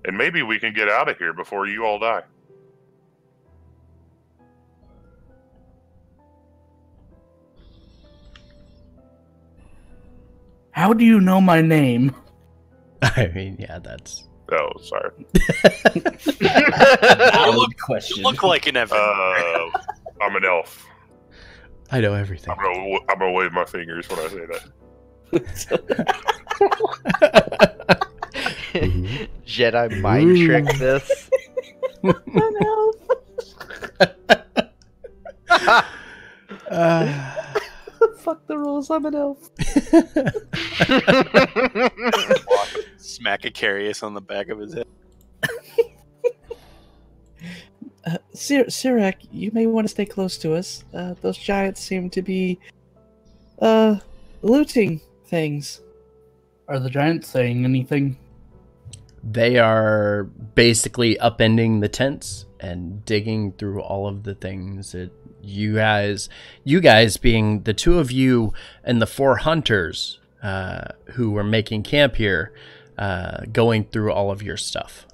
And maybe we can get out of here before you all die. How do you know my name? I mean, yeah, that's Oh, sorry. You question. look like an Evan. I'm an elf. I know everything. I'm gonna wave my fingers when I say that. Jedi mind trick this. Fuck the rules, I'm an elf. Smack a Carius on the back of his head. Sirac, you may want to stay close to us. Those giants seem to be looting things. Are the giants saying anything? They are basically upending the tents and digging through all of the things that you guys being the two of you and the 4 hunters who were making camp here, going through all of your stuff.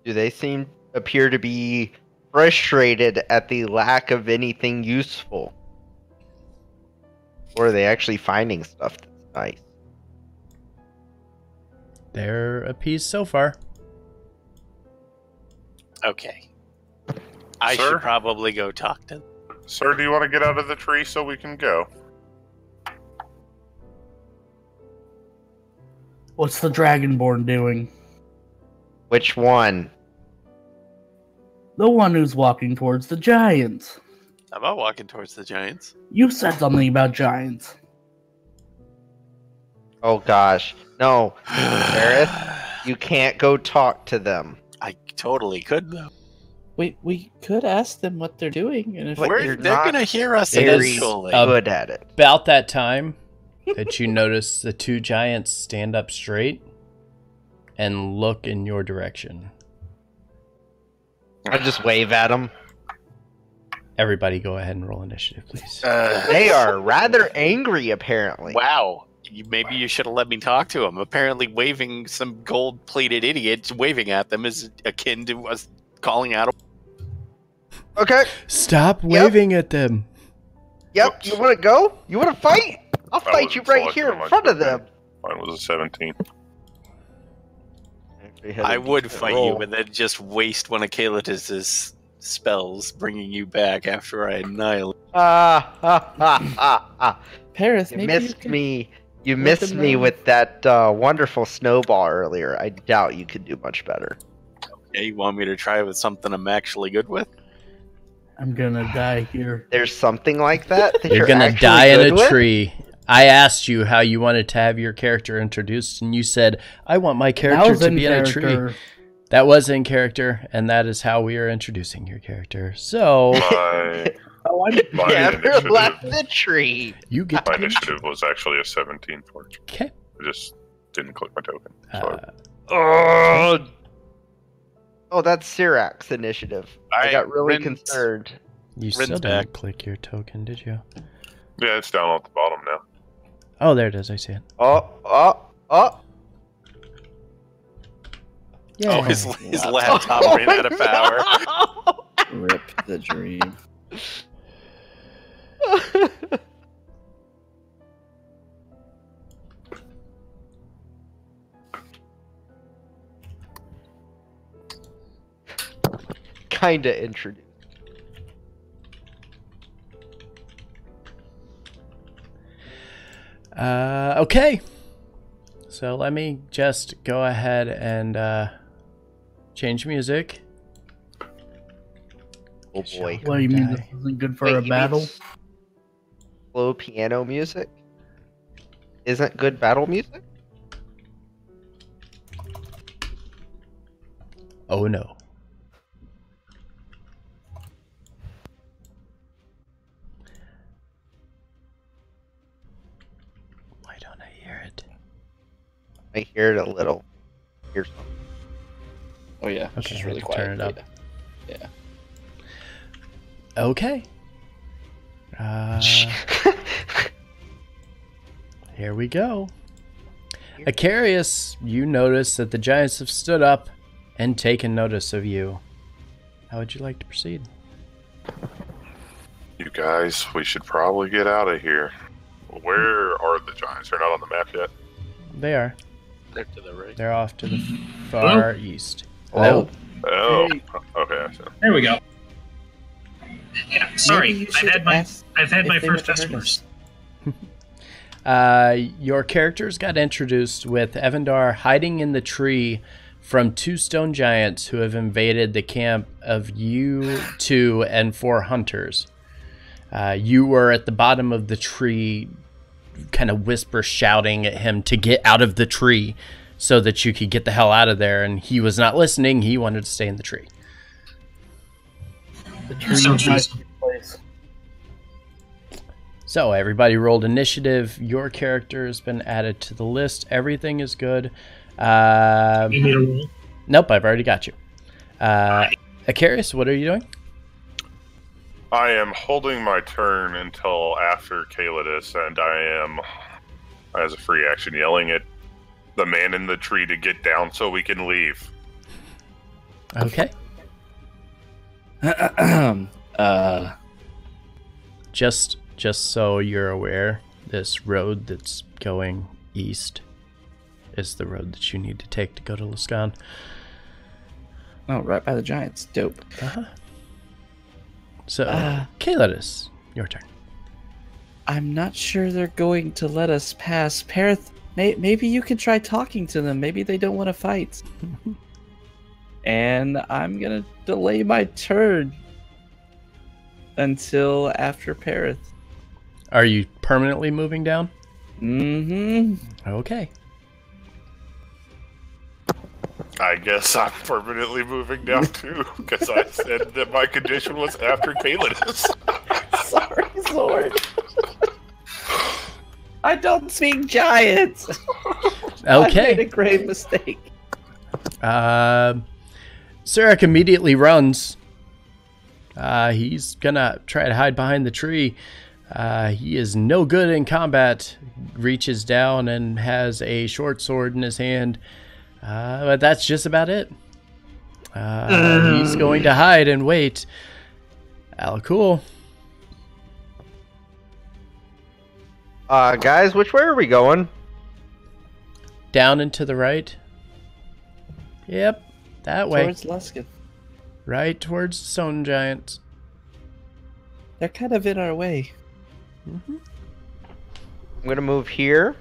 Do they appear to be frustrated at the lack of anything useful? Or are they actually finding stuff that's nice? They're appeased so far. Okay. I Sir? should probably go talk to them. Sir, do you want to get out of the tree so we can go? What's the Dragonborn doing? Which one? The one who's walking towards the giants. How about walking towards the giants? You said something about giants. Oh gosh. No. Gareth, you can't go talk to them. I totally could, though. We could ask them what they're doing, and if But you're They're not gonna hear us very eventually. good at it. About that time that you notice the 2 giants stand up straight and look in your direction. I'll just wave at them. Everybody go ahead and roll initiative, please. They are rather angry, apparently. Wow. Maybe you should have let me talk to him. Apparently waving some gold-plated idiots waving at them is akin to us calling out. Okay. Stop waving at them. Yep. You want to go? You want to fight? I'll fight you right here in front of them. Mine was a 17. I would fight you, but then just waste one of Kalitus's spells, bringing you back after I annihilate. Paris, You maybe missed can me. You let missed them me know. with that wonderful snowball earlier. I doubt you could do much better. Okay, you want me to try with something I'm actually good with? I'm gonna die here. There's something like that You're you're gonna actually die in good a with? tree. I asked you how you wanted to have your character introduced, and you said, I want my That character was to in be in a tree. character. That was in character, and that is how we are introducing your character. So, My, Oh, I'm my Never initiative, left the tree. you get my to be initiative was actually a 17 for it. Okay. I just didn't click my token. So Oh, that's Sirac's initiative. I got really Rin's- concerned. You Rin's still back. didn't click your token, did you? yeah, it's down at the bottom now. Oh, there it is. I see it. Oh. Yeah. Oh, his laptop ran out of power. rip the dream. Kinda introduced. Okay. So let me just go ahead and change music. Oh boy. What do you mean Die. this isn't good for Wait, a you mean battle? Slow piano music isn't good battle music? Oh no. Why don't I hear it? I hear it a little. Here's something. Oh yeah, it's Okay, just I really have to turn quiet. it up. Yeah. Okay. Here we go. Acarius, you notice that the giants have stood up and taken notice of you. How would you like to proceed? You guys, we should probably get out of here. Where are the giants? They're not on the map yet. They are. They're to the right. They're off to the far east. Oh, Oh, Hey. okay. I see. There we go. Yeah, Maybe sorry. you I've should had my ask I've had if my they first never heard us. customers. Your characters got introduced with Evandar hiding in the tree from 2 stone giants who have invaded the camp of you 2 and 4 hunters. You were at the bottom of the tree, kind of whisper shouting at him to get out of the tree so that you could get the hell out of there, and he was not listening. He wanted to stay in the tree. The tree Sounds is my reasonable. place. So everybody rolled initiative. Your character has been added to the list. Everything is good. You need me to roll? Nope, I've already got you. Akarius, what are you doing? I am holding my turn until after Calidus, and I am, as a free action, yelling at the man in the tree to get down so we can leave. Okay. Just so you're aware, this road that's going east is the road that you need to take to go to Luskan. Oh, right by the giants. Dope. Uh-huh. So, Calidus, your turn. I'm not sure they're going to let us pass. Perith, maybe you can try talking to them. Maybe they don't want to fight. And I'm going to delay my turn until after Perith. Are you permanently moving down? Mm-hmm. Okay. I guess I'm permanently moving down too, because I said that my condition was after Calidus. Sorry, Lord. I don't speak giants. I made a Okay. grave mistake. Sarek immediately runs. He's gonna try to hide behind the tree. He is no good in combat. Reaches down and has a short sword in his hand. But that's just about it. He's going to hide and wait. Cool. guys, which way are we going? Down and to the right. Yep, that way. Towards Luskin. Right towards the stone giants. They're kind of in our way. I'm gonna move here.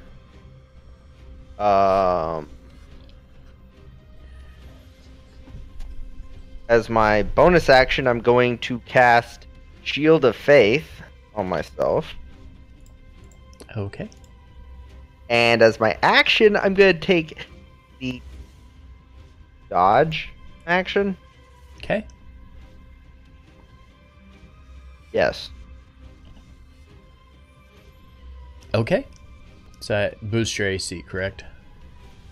As my bonus action, I'm going to cast Shield of Faith on myself. Okay. And as my action, I'm going to take the dodge action. Okay. Yes. Okay. So that boosts your AC, correct?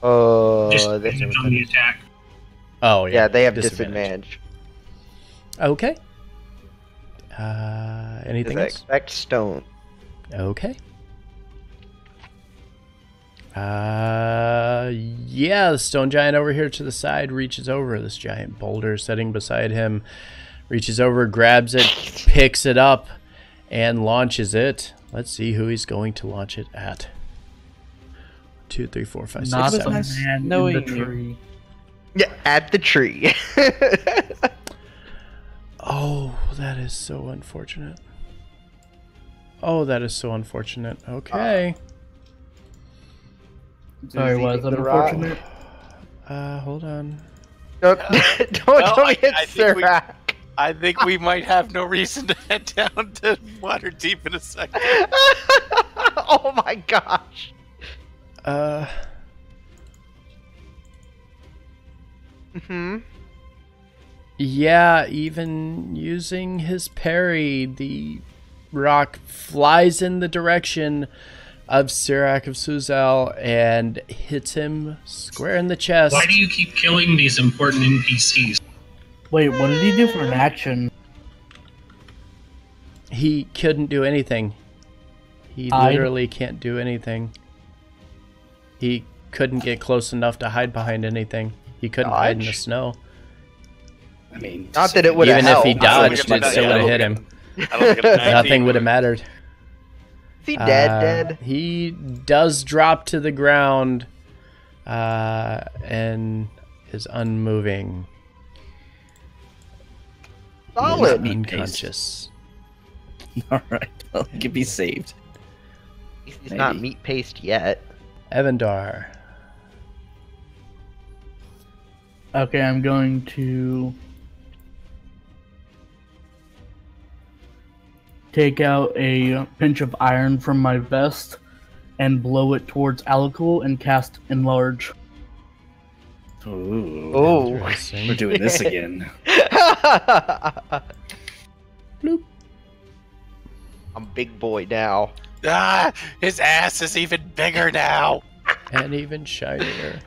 Just They- advantage on the attack. Oh, yeah. yeah, they have disadvantage. Okay. Because Anything I else? expect stone. Okay. Yeah, the stone giant over here to the side reaches over. This giant boulder sitting beside him reaches over, grabs it, picks it up, and launches it. Let's see who he's going to launch it at. 2, 3, 4, 5, 6, Not the 7. nice man in knowing the you. tree. Yeah, at the tree. Oh, that is so unfortunate. Oh, that is so unfortunate. Okay. Sorry, was The that rock. unfortunate? Hold on. Don't Well, don't I hit think we- Sirac. I think we might have no reason to head down to Waterdeep in a second. Oh my gosh. Hmm. Yeah, even using his parry, the rock flies in the direction of Sirac of Suzal and hits him square in the chest. Why do you keep killing these important NPCs? Wait, what did he do for an action? He couldn't do anything. He Hide? literally can't do anything. He couldn't get close enough to hide behind anything. He couldn't hide in the Dodge? snow. I mean, Not that it would have Even if helped. he I don't think dodged, it's it still yeah, would I have don't hit think him. I don't think it's Nothing would have mattered. Is he dead? He does drop to the ground, and is unmoving. Solid. He is unconscious. All right. Well, he can be saved. He's not meat paste yet. Evandar. Okay, I'm going to take out a pinch of iron from my vest and blow it towards Alakul and cast Enlarge. Ooh. Oh, Interesting. We're doing this again. Bloop. I'm big boy now. Ah, his ass is even bigger now. And even shinier.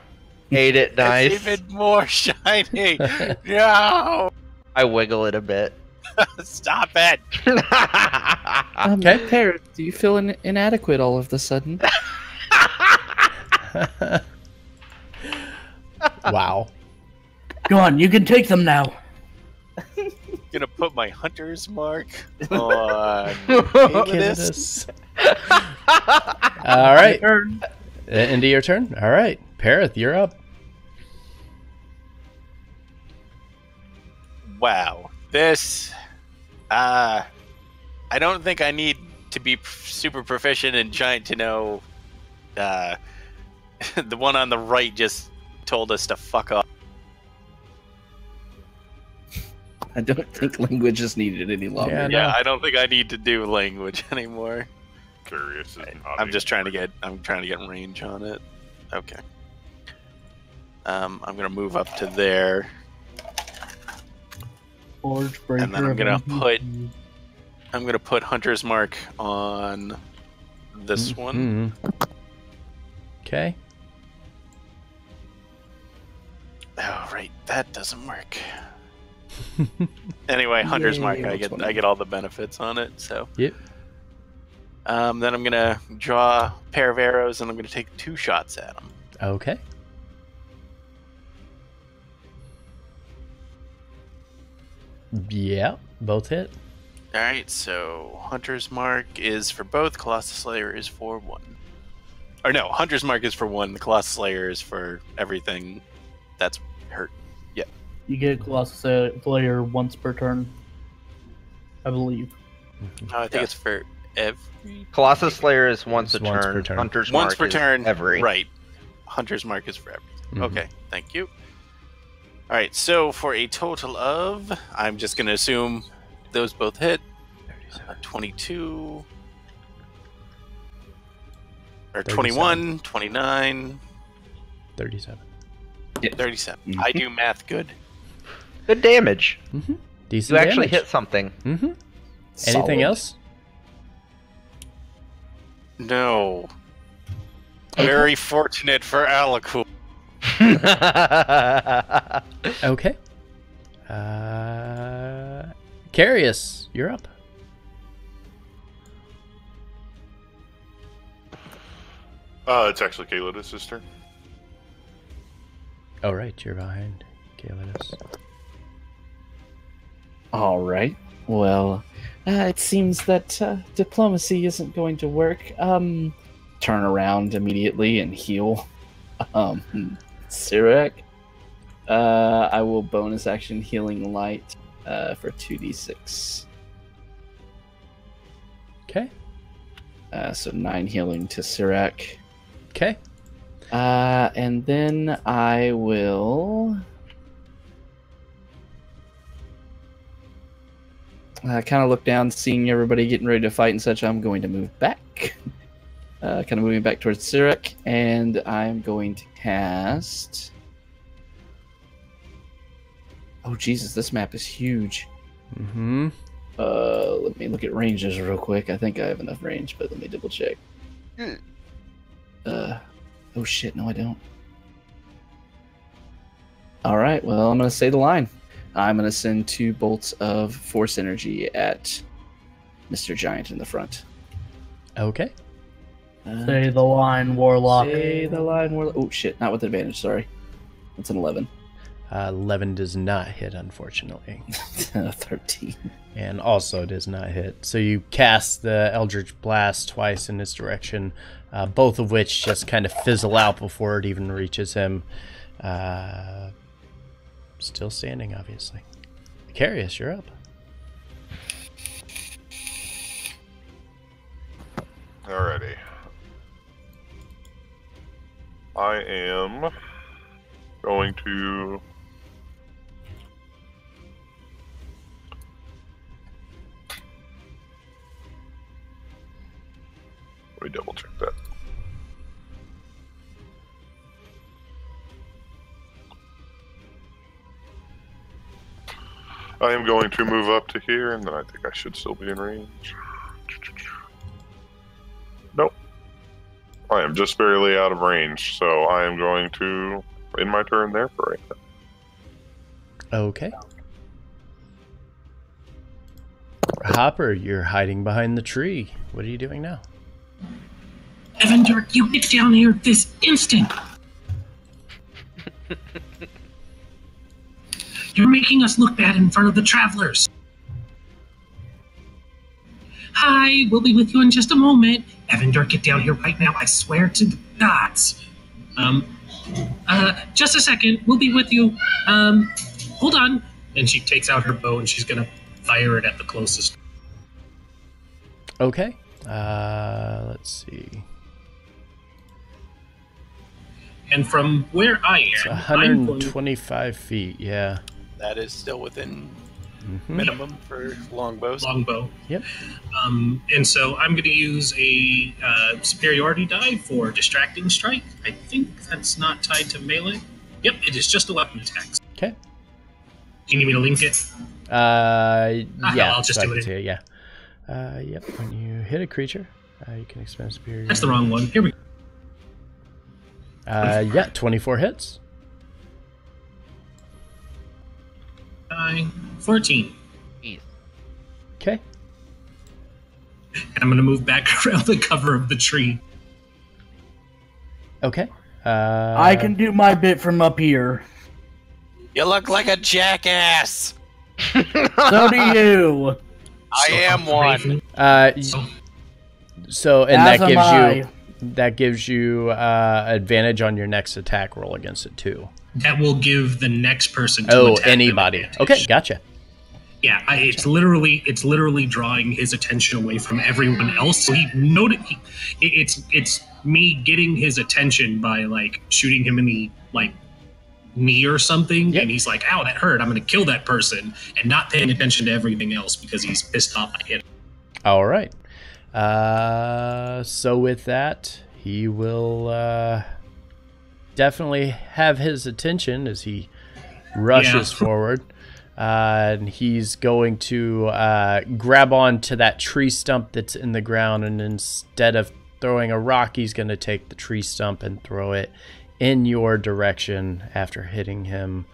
Ate it nice. It's even more shiny. No, I wiggle it a bit. stop it. Okay. Parrot, do you feel inadequate all of a sudden? Wow. Go on, you can take them now. Gonna put my hunter's mark on Candace. All right. Turn. Into your turn. All right. Parith, you're up. Wow, this. I don't think I need to be super proficient in giant to know. The one on the right just told us to fuck off. I don't think language is needed any longer. Yeah, Yeah, no. I don't think I need to do language anymore. Curious. I'm just trying to get. I'm trying to get range on it. Okay. I'm gonna move up to there, Forgebreaker. and then I'm gonna put Hunter's Mark on this one. Okay. Oh right, that doesn't work. Anyway, Hunter's Yay, Mark. what's I get all the benefits on it. So. Yep. Then I'm gonna draw a pair of arrows, and I'm gonna take 2 shots at him. Okay. Yeah, both hit. All right, so Hunter's Mark is for both. Colossus Slayer is for 1. Or no, Hunter's Mark is for 1. The Colossus Slayer is for everything that's hurt. You get Colossus Slayer once per turn, I believe. I think it's for every. Colossus Slayer is once a It's once turn. per turn. Hunter's Once Mark per is turn. every. Right. Hunter's Mark is for everything. Mhm. Okay, thank you. All right, so for a total of, I'm just gonna assume those both hit. 22 or 21, 29, 37. 37. Mhm. I do math good. Good damage. Decent You actually damage. hit something. Anything Solid. else? No. Very fortunate for Alakul. Okay. Carius, you're up. It's actually Kayla's turn. Oh, right, you're behind Kaelinus. All right. Well, it seems that diplomacy isn't going to work. Turn around immediately and heal. Sirak. I will bonus action healing light for 2d6. Okay. So 9 healing to Sirak. Okay. And then I will kind of look down, seeing everybody getting ready to fight and such. I'm going to move back, kind of moving back towards Sirak, and I'm going to cast. Oh Jesus, this map is huge. Mm-hmm. Let me look at ranges real quick. I think I have enough range, but let me double check. Oh shit, no I don't. Alright, well I'm gonna say the line. I'm gonna send 2 bolts of force energy at Mr. Giant in the front. Okay. Say the line, Warlock. Say the line, Warlock. Oh shit, not with advantage, sorry. That's an 11. 11 does not hit, unfortunately. 13. And also does not hit. So you cast the Eldritch Blast twice in his direction, both of which just kind of fizzle out before it even reaches him. Still standing, obviously. Carius, you're up. Alrighty. I am going to let me double check that. I am going to move up to here, and then I think I should still be in range. Nope. I am just barely out of range, so I am going to end my turn there for right now. Okay. Hopper, you're hiding behind the tree. What are you doing now? Evandor, you get down here this instant! You're making us look bad in front of the travelers. Hi, we'll be with you in just a moment. Evandor, get down here right now. I swear to the gods. Just a second. We'll be with you. Hold on. And she takes out her bow and she's gonna fire it at the closest. Okay. Let's see. And from where I It's am, 125 feet, yeah. That is still within minimum for longbows. Longbow. Yep. And so I'm going to use a superiority die for distracting strike. I think that's not tied to melee. Yep, it is just a weapon attacks. Okay. Do you need me to link it? Yeah. I'll just so I do can it. see it, yeah. Yep. When you hit a creature, you can expend superior. That's the wrong one. Here we go. Yeah, 24 hits. 14. Okay. And I'm going to move back around the cover of the tree. Okay. I can do my bit from up here. You look like a jackass. So do you. I am one. So and As that am I. gives you advantage on your next attack roll against it too. That will give the next person to attack them anybody. advantage. Okay, gotcha. Yeah, it's literally drawing his attention away from everyone else. So he noted it's me getting his attention by like shooting him in the like knee or something, Yep. and he's like, "Ow, that hurt! I'm going to kill that person," and not paying attention to everything else because he's pissed off I hit him. All right. So with that, he will definitely have his attention as he rushes forward. And he's going to grab on to that tree stump that's in the ground, and instead of throwing a rock, he's going to take the tree stump and throw it in your direction after hitting him.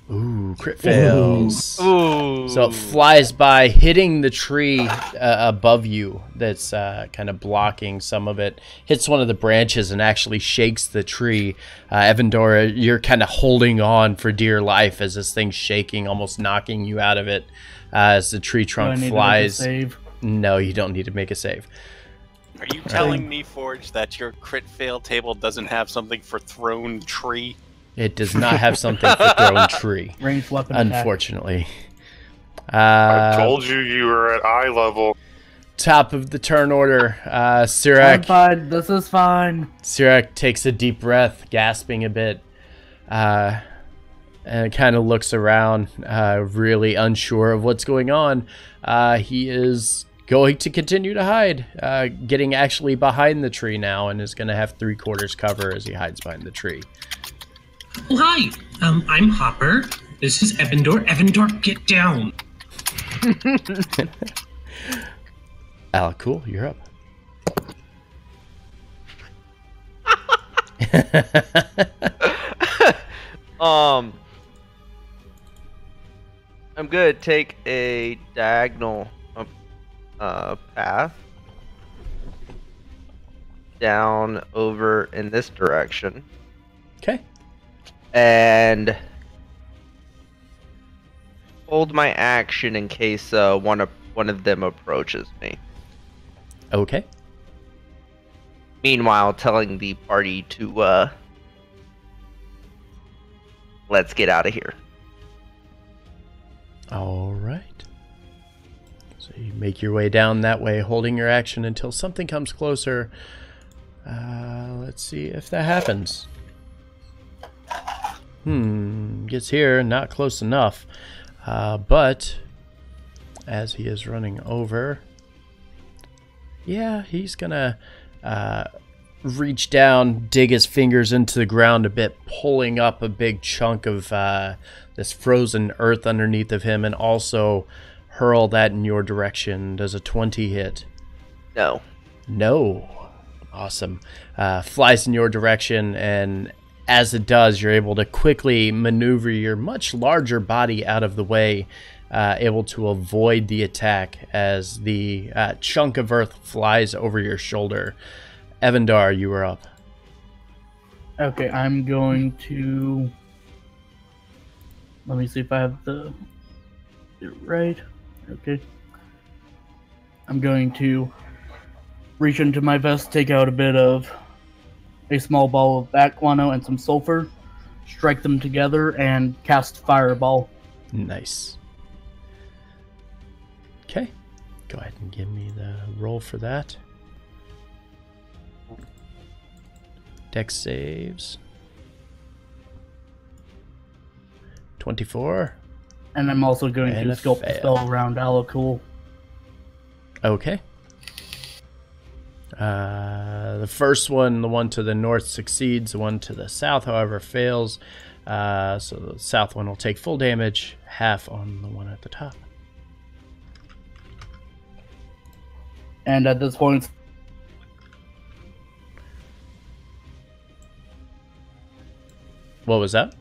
Ooh, crit fails. Ooh. So it flies by, hitting the tree above you that's kind of blocking some of it. Hits one of the branches and actually shakes the tree. Evandora, you're kind of holding on for dear life as this thing's shaking, almost knocking you out of it as the tree trunk flies. No, you don't need to make a save. Are you telling me, Forge, that your crit fail table doesn't have something for thrown tree? It does not have something for thrown tree, Ranged weapon unfortunately. I told you were at eye level. Top of the turn order, I'm Sirak. fine. This is fine. Sirak takes a deep breath, gasping a bit, and kind of looks around, really unsure of what's going on. He is going to continue to hide, getting actually behind the tree now, and is going to have 3/4 cover as he hides behind the tree. Oh, hi. I'm Hopper. This is Evandor. Evandor, get down. Cool. You're up. I'm gonna take a diagonal path down over in this direction. Okay. and hold my action in case one of them approaches me. Okay. Meanwhile, telling the party to let's get out of here. All right. So you make your way down that way, holding your action until something comes closer. Let's see if that happens. Gets here, not close enough. But as he is running over, yeah, he's gonna reach down, dig his fingers into the ground a bit, pulling up a big chunk of this frozen earth underneath of him, and also hurl that in your direction. Does a 20 hit? No. No. Awesome. Flies in your direction, and as it does, you're able to quickly maneuver your much larger body out of the way, able to avoid the attack as the chunk of earth flies over your shoulder. Evandar, you are up. Okay, I'm going to... Let me see if I have the... it right. Okay. I'm going to reach into my vest, take out a bit of a small ball of bat guano and some sulfur, strike them together, and cast Fireball. Nice. Okay. Go ahead and give me the roll for that. Dex saves. 24. And I'm also going And to a sculpt the fail. spell around Alacool. Okay. The first one, the one to the north, succeeds. The one to the south, however, fails. So the south one will take full damage, half on the one at the top. And at this point, What was that?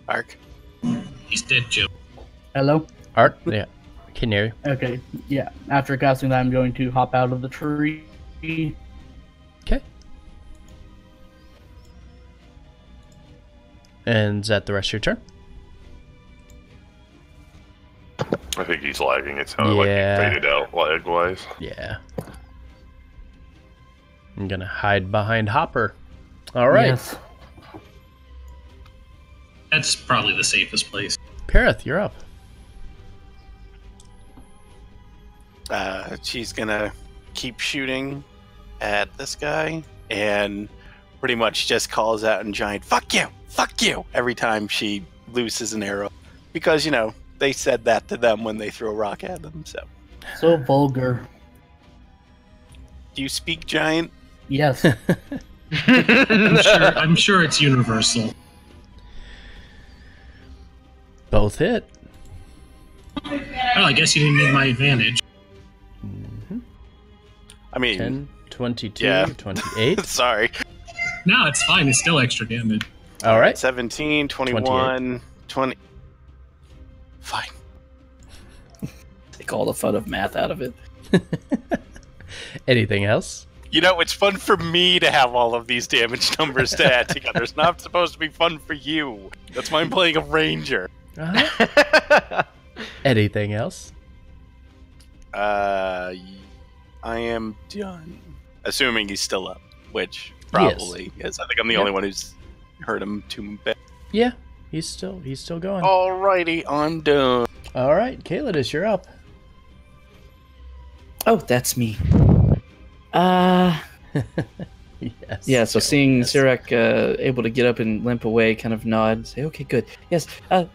Ark. He's dead, Joe. hello? Art? Yeah. Can hear you. Okay, yeah. After casting that, I'm going to hop out of the tree. Okay. And is that the rest of your turn? I think he's lagging. It sounded Yeah. like he faded out lag-wise. Yeah. I'm gonna hide behind Hopper. All right. Yes. That's probably the safest place. Perith, you're up. She's gonna keep shooting at this guy and pretty much just calls out in giant fuck you every time she looses an arrow, because they said that to them when they threw a rock at them. So vulgar. Do you speak giant? Yes. I'm sure it's universal. Both hit. Well, I guess you didn't need my advantage. I mean, 10, 22, Yeah. 28. sorry. No, it's fine. It's still extra damage. All right. 17, 21, 20. Fine. Take all the fun of math out of it. Anything else? It's fun for me to have all of these damage numbers to add together. It's not supposed to be fun for you. That's why I'm playing a ranger. Uh-huh. Anything else? I am done. Assuming he's still up, which probably is. I think I'm the only one who's heard him too bad. Yeah, he's still going. Alrighty, I'm done. All right, Caelidus, you're up. Oh, that's me. Yes. Yeah, so seeing yes. Sirach able to get up and limp away, kind of nod and say, okay, good. Yes,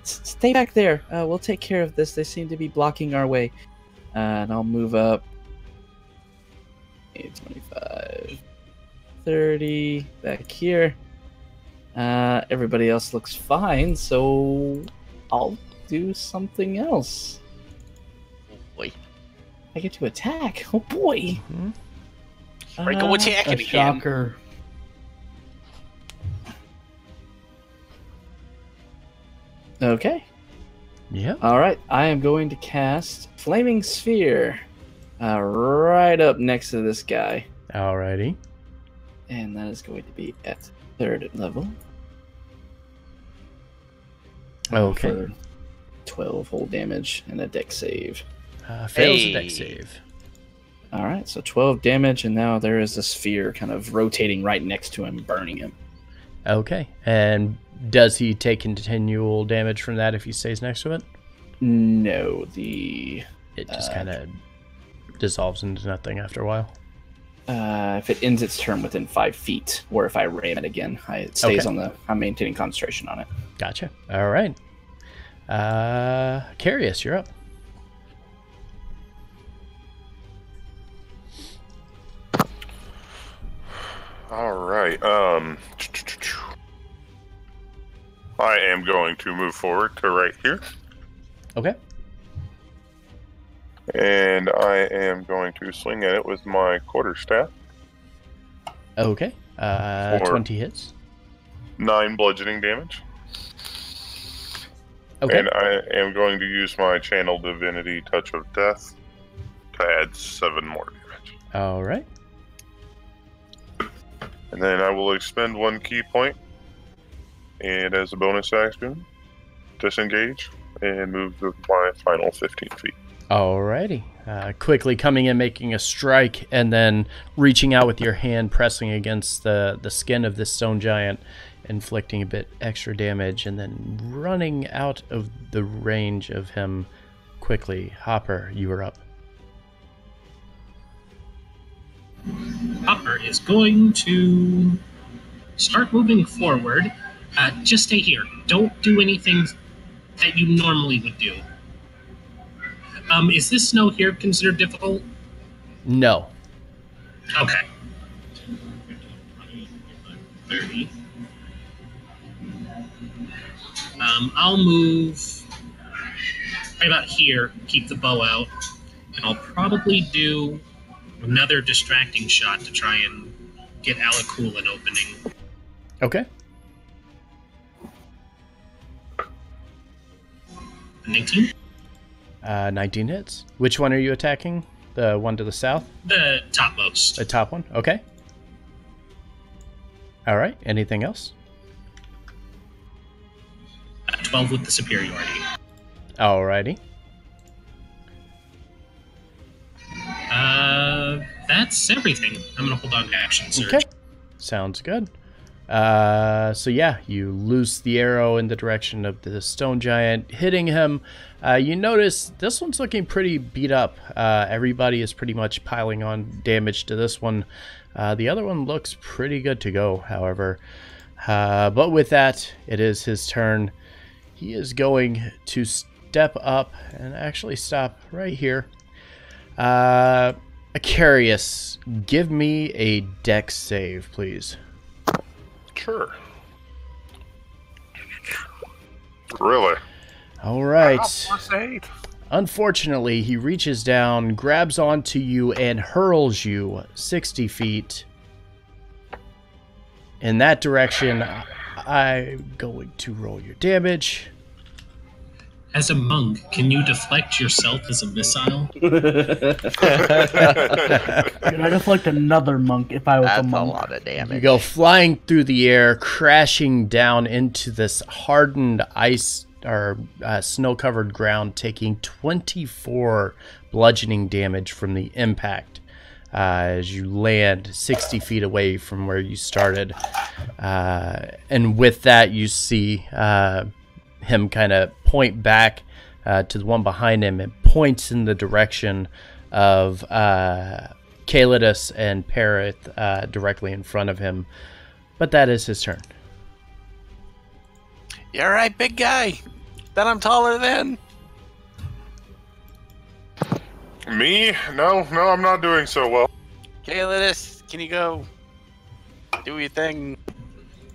stay back there. We'll take care of this. They seem to be blocking our way. And I'll move up. 25, 30, back here. Everybody else looks fine, so I'll do something else. Oh boy. I get to attack. Oh boy. Mhm. Right, go attack A it again. shocker. Okay. Yeah. All right. I am going to cast Flaming Sphere right up next to this guy. Alrighty. And that is going to be at 3rd level. Okay. For 12 whole damage and a dex save. Fails a dex save. All right, so 12 damage, and now there is a sphere kind of rotating right next to him, burning him. Okay. And does he take continual damage from that if he stays next to it? No, it just kind of dissolves into nothing after a while. If it ends its turn within 5 feet, or if I ram it again, it stays on the. I'm maintaining concentration on it. Gotcha. All right. Carius, you're up. All right. I am going to move forward to right here. Okay. And I am going to swing at it with my quarterstaff. Okay. 20 hits. 9 bludgeoning damage. Okay. And I am going to use my Channel Divinity Touch of Death to add 7 more damage. All right. And then I will expend 1 key point, and as a bonus action, disengage and move to my final 15 feet. Alrighty. Quickly coming in, making a strike, and then reaching out with your hand, pressing against the skin of this stone giant, inflicting a bit extra damage, and then running out of the range of him quickly. Hopper, you are up. Hopper is going to start moving forward. Just stay here. Don't do anything that you normally would do. Is this snow here considered difficult? No. Okay. 30. I'll move right about here, keep the bow out, and I'll probably do another distracting shot to try and get Alakul an opening. Okay. 19? 19 hits. Which one are you attacking? The one to the south? The topmost. The top one? Okay. All right. Anything else? 12 with the superiority. Alrighty. That's everything. I'm gonna hold on to action surge. Okay. Sounds good. So yeah, you loose the arrow in the direction of the stone giant, hitting him. You notice this one's looking pretty beat up. Everybody is pretty much piling on damage to this one. The other one looks pretty good to go, however. But with that, it is his turn. He is going to step up and actually stop right here. Acarius, give me a dex save, please. Sure. Really? All right. +8. Unfortunately, he reaches down, grabs onto you, and hurls you 60 feet in that direction. I'm going to roll your damage. As a monk, can you deflect yourself as a missile? Could I deflect another monk if I was a That's a monk? lot of damage. You go flying through the air, crashing down into this hardened ice or snow-covered ground, taking 24 bludgeoning damage from the impact as you land 60 feet away from where you started. And with that, you see him kind of point back to the one behind him and points in the direction of Calidus and Parith directly in front of him. But that is his turn. You all right, big guy? That I'm taller than? Me? No, I'm not doing so well. Calidus, can you go do your thing?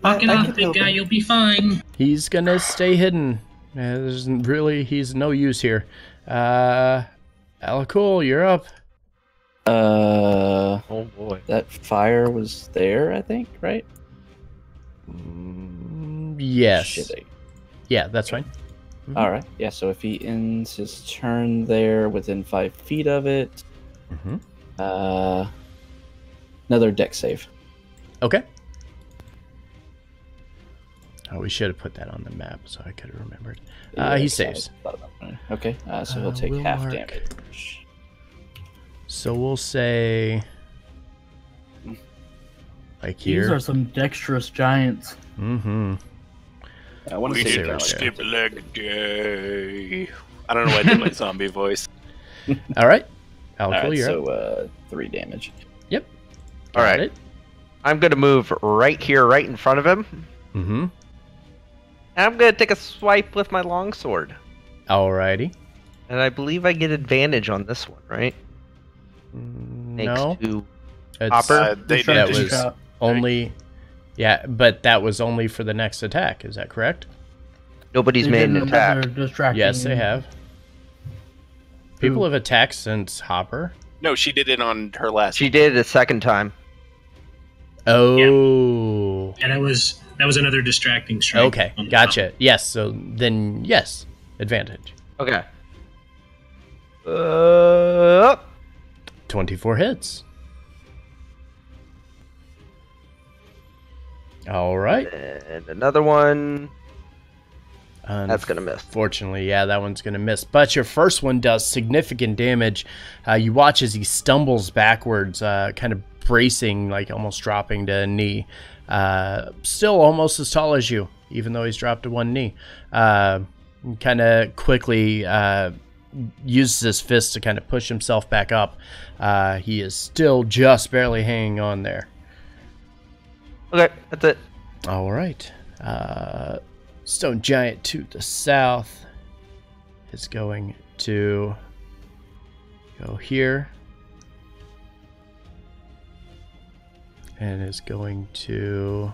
Walk it I off, can big help guy, him. you'll be fine. He's gonna stay hidden. He's no use here. Alakul, you're up. Oh boy. That fire was there, I think, right? Yes. Shit. Yeah, that's fine. All right. Yeah. So if he ends his turn there within 5 feet of it, Mm-hmm. another dex save. Okay. Oh, we should have put that on the map so I could have remembered. He saves. Okay, so he'll take we'll half mark. damage. So we'll say, like These here. are some dexterous giants. Mm-hmm. I want to We say didn't right skip a leg day. I don't know why I did my zombie voice. All right. All Alcohol, right, you're up. so 3 damage. Yep. All right. Got it. I'm gonna move right here, right in front of him. Mm-hmm. And I'm gonna take a swipe with my longsword. Alrighty. And I believe I get advantage on this one, right? No. Thanks to It's, Hopper. They Just trying that to did. was figure out- only... Yeah, but that was only for the next attack. Is that correct? Nobody's They made did an attack. another distracting- Yes, they have. People Who? have attacked since Hopper. No, she did it on her last. She did it a second time. Oh. And that was another distracting strike. Okay, on the gotcha. Yes, so then, yes, advantage. Okay. 24 hits. All right. And another one. That's gonna miss. Fortunately, yeah, that one's gonna miss. But your first one does significant damage. You watch as he stumbles backwards, kind of bracing, like almost dropping to a knee. Still almost as tall as you, even though he's dropped to one knee. Kind of quickly uses his fist to kind of push himself back up. He is still just barely hanging on there. Okay, that's it. All right. Stone Giant to the south is going to go here. And is going to...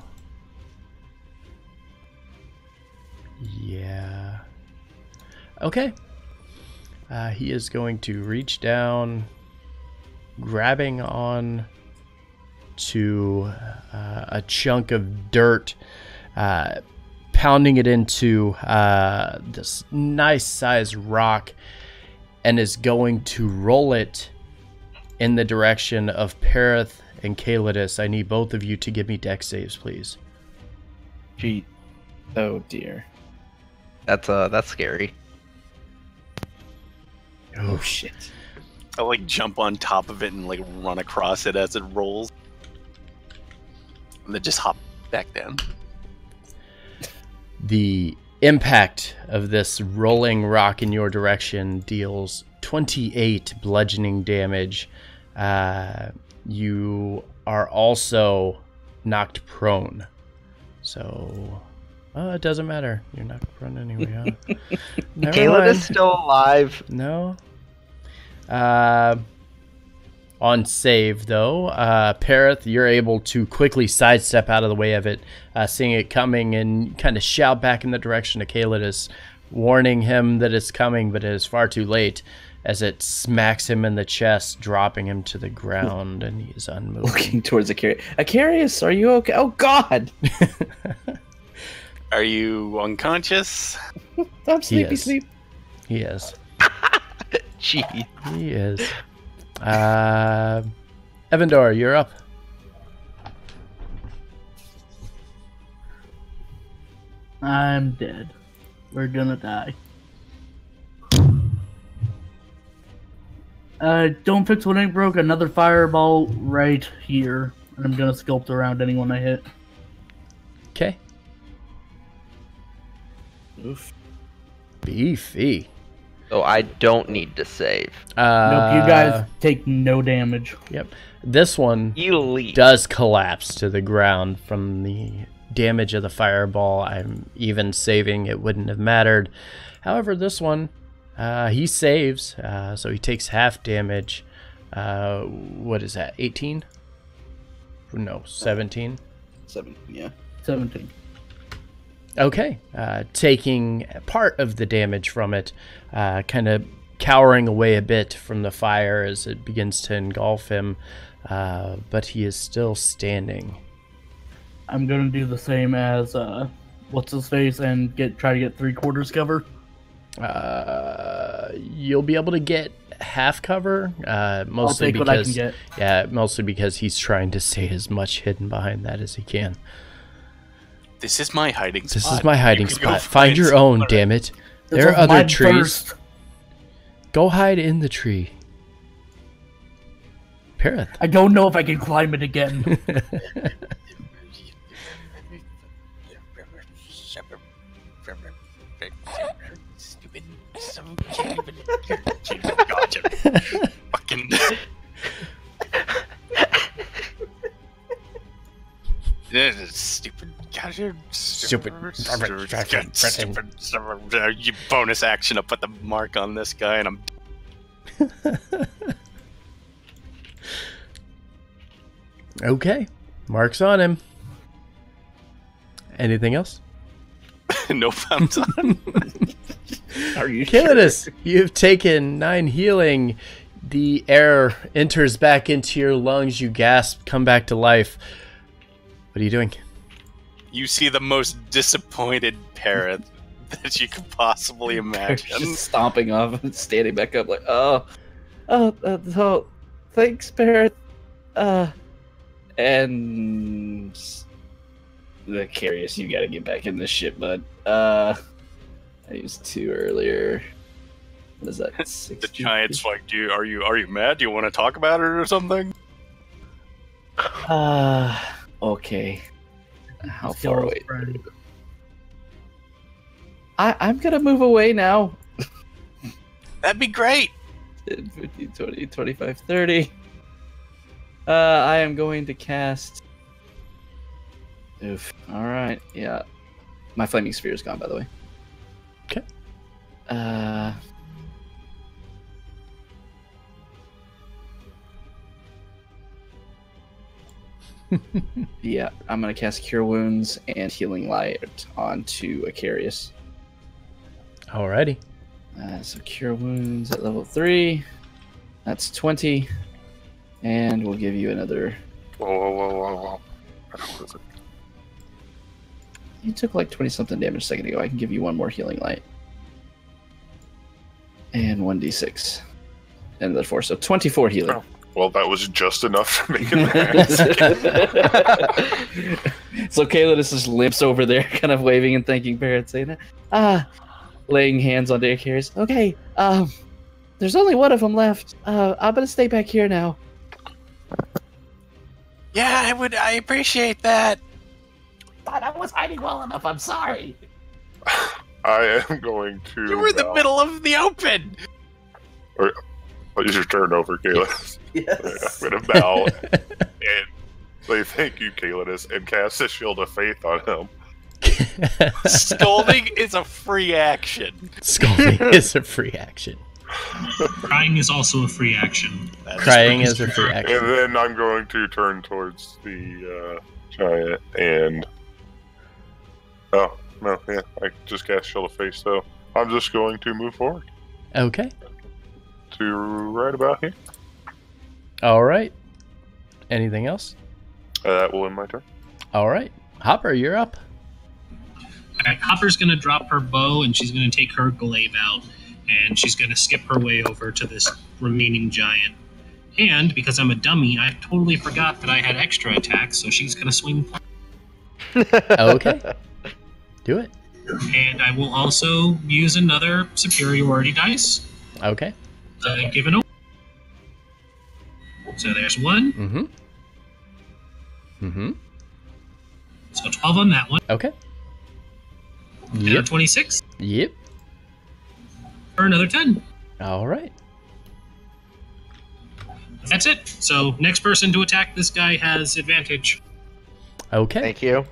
Yeah. Okay. He is going to reach down, grabbing on to a chunk of dirt, pounding it into this nice sized rock, and is going to roll it in the direction of Perith and Calidus. I need both of you to give me dex saves, please. Gee. Oh dear. That's scary. Oh shit. I like jump on top of it and like run across it as it rolls, and then just hop back down. The impact of this rolling rock in your direction deals 28 bludgeoning damage. You are also knocked prone. So, it doesn't matter. You're knocked prone anyway, huh? Never Caleb mind. is still alive. No. On save, though, Perith, you're able to quickly sidestep out of the way of it, seeing it coming, and kind of shout back in the direction of Calidus, warning him that it's coming, but it is far too late, as it smacks him in the chest, dropping him to the ground, and he is unmoving. Looking towards Acarius. Acarius, are you okay? Oh god! Are you unconscious? I'm sleepy Yes. sleep. He is. Gee. He is. Evandor, you're up. I'm dead. We're gonna die. Don't fix what ain't broke. Another fireball right here. And I'm gonna sculpt around anyone I hit. Okay. Oof. Beefy. So I don't need to save. Nope, you guys take no damage. Yep. This one Elite. does collapse to the ground from the damage of the fireball. I'm even saving, it wouldn't have mattered. However, this one, he saves, so he takes half damage. What is that, 18? No, 17. 7, yeah. 17. Okay, taking part of the damage from it, kind of cowering away a bit from the fire as it begins to engulf him, but he is still standing. I'm gonna do the same as what's his face and try to get 3/4 cover. You'll be able to get half cover, I'll mostly take what I can because get. mostly because he's trying to stay as much hidden behind that as he can. This is my hiding spot. This is my hiding You can go spot. Find your own, somewhere. damn it. This There are is other my trees. burst. Go hide in the tree. Parrot. I don't know if I can climb it again. Stupid. Gotcha. Fucking. This is stupid. Gotcha. Stupid. You bonus action to put the mark on this guy, and I'm. Okay. Mark's on him. Anything else? Nope, I'm done. Are you Calidus, you've taken 9 healing. The air enters back into your lungs. You gasp, come back to life. What are you doing? You see the most disappointed parrot that you could possibly imagine. Just stomping off and standing back up like, oh, thanks, Parrot. And the Curious, you gotta get back in this shit, bud. I used 2 earlier. What is that? The 60? giant's like, are you mad? Do you want to talk about it or something? Okay. How Let's far go, away? friend. I'm gonna move away now. That'd be great. 10, 15, 20, 25, 30. I am going to cast. Oof. Alright, yeah. My flaming sphere is gone, by the way. Okay. Yeah, I'm gonna cast Cure Wounds and Healing Light onto Acarius. Alrighty. So Cure Wounds at level 3. That's 20. And we'll give you another. Whoa. What is it? You took like 20 something damage a second ago. I can give you 1 more Healing Light. And 1d6. And the 4. So 24 healing. Oh. Well, that was just enough for making that. So Calidus just limps over there, kind of waving and thanking Barrett, saying, laying hands on Acarius. Okay, there's only 1 of them left. I'm gonna stay back here now. Yeah, I appreciate that. Thought I was hiding well enough. I'm sorry. I am going to. You were in the middle of the open. What is your turn over, Calidus? Yes. I'm going to bow and say thank you, Calidus, and cast a Shield of Faith on him. Scolding is a free action. Scolding is a free action. Crying is also a free action. Crying is a free action. And then I'm going to turn towards the giant and. Oh, no, yeah, I just cast Shield of Faith, so I'm just going to move forward Okay. to right about here. All right. Anything else? That will end my turn. All right. Hopper, you're up. Okay, Hopper's going to drop her bow and she's going to take her glaive out and she's going to skip her way over to this remaining giant. And because I'm a dummy, I totally forgot that I had extra attacks, so she's going to swing. Okay. Do it. And I will also use another superiority dice. Okay. Given a. So there's 1. Mm-hmm. Mm-hmm. So 12 on that one. Okay. And Yep. 26 Yep. for another 10. All right. That's it. So next person to attack this guy has advantage. Okay. Thank you.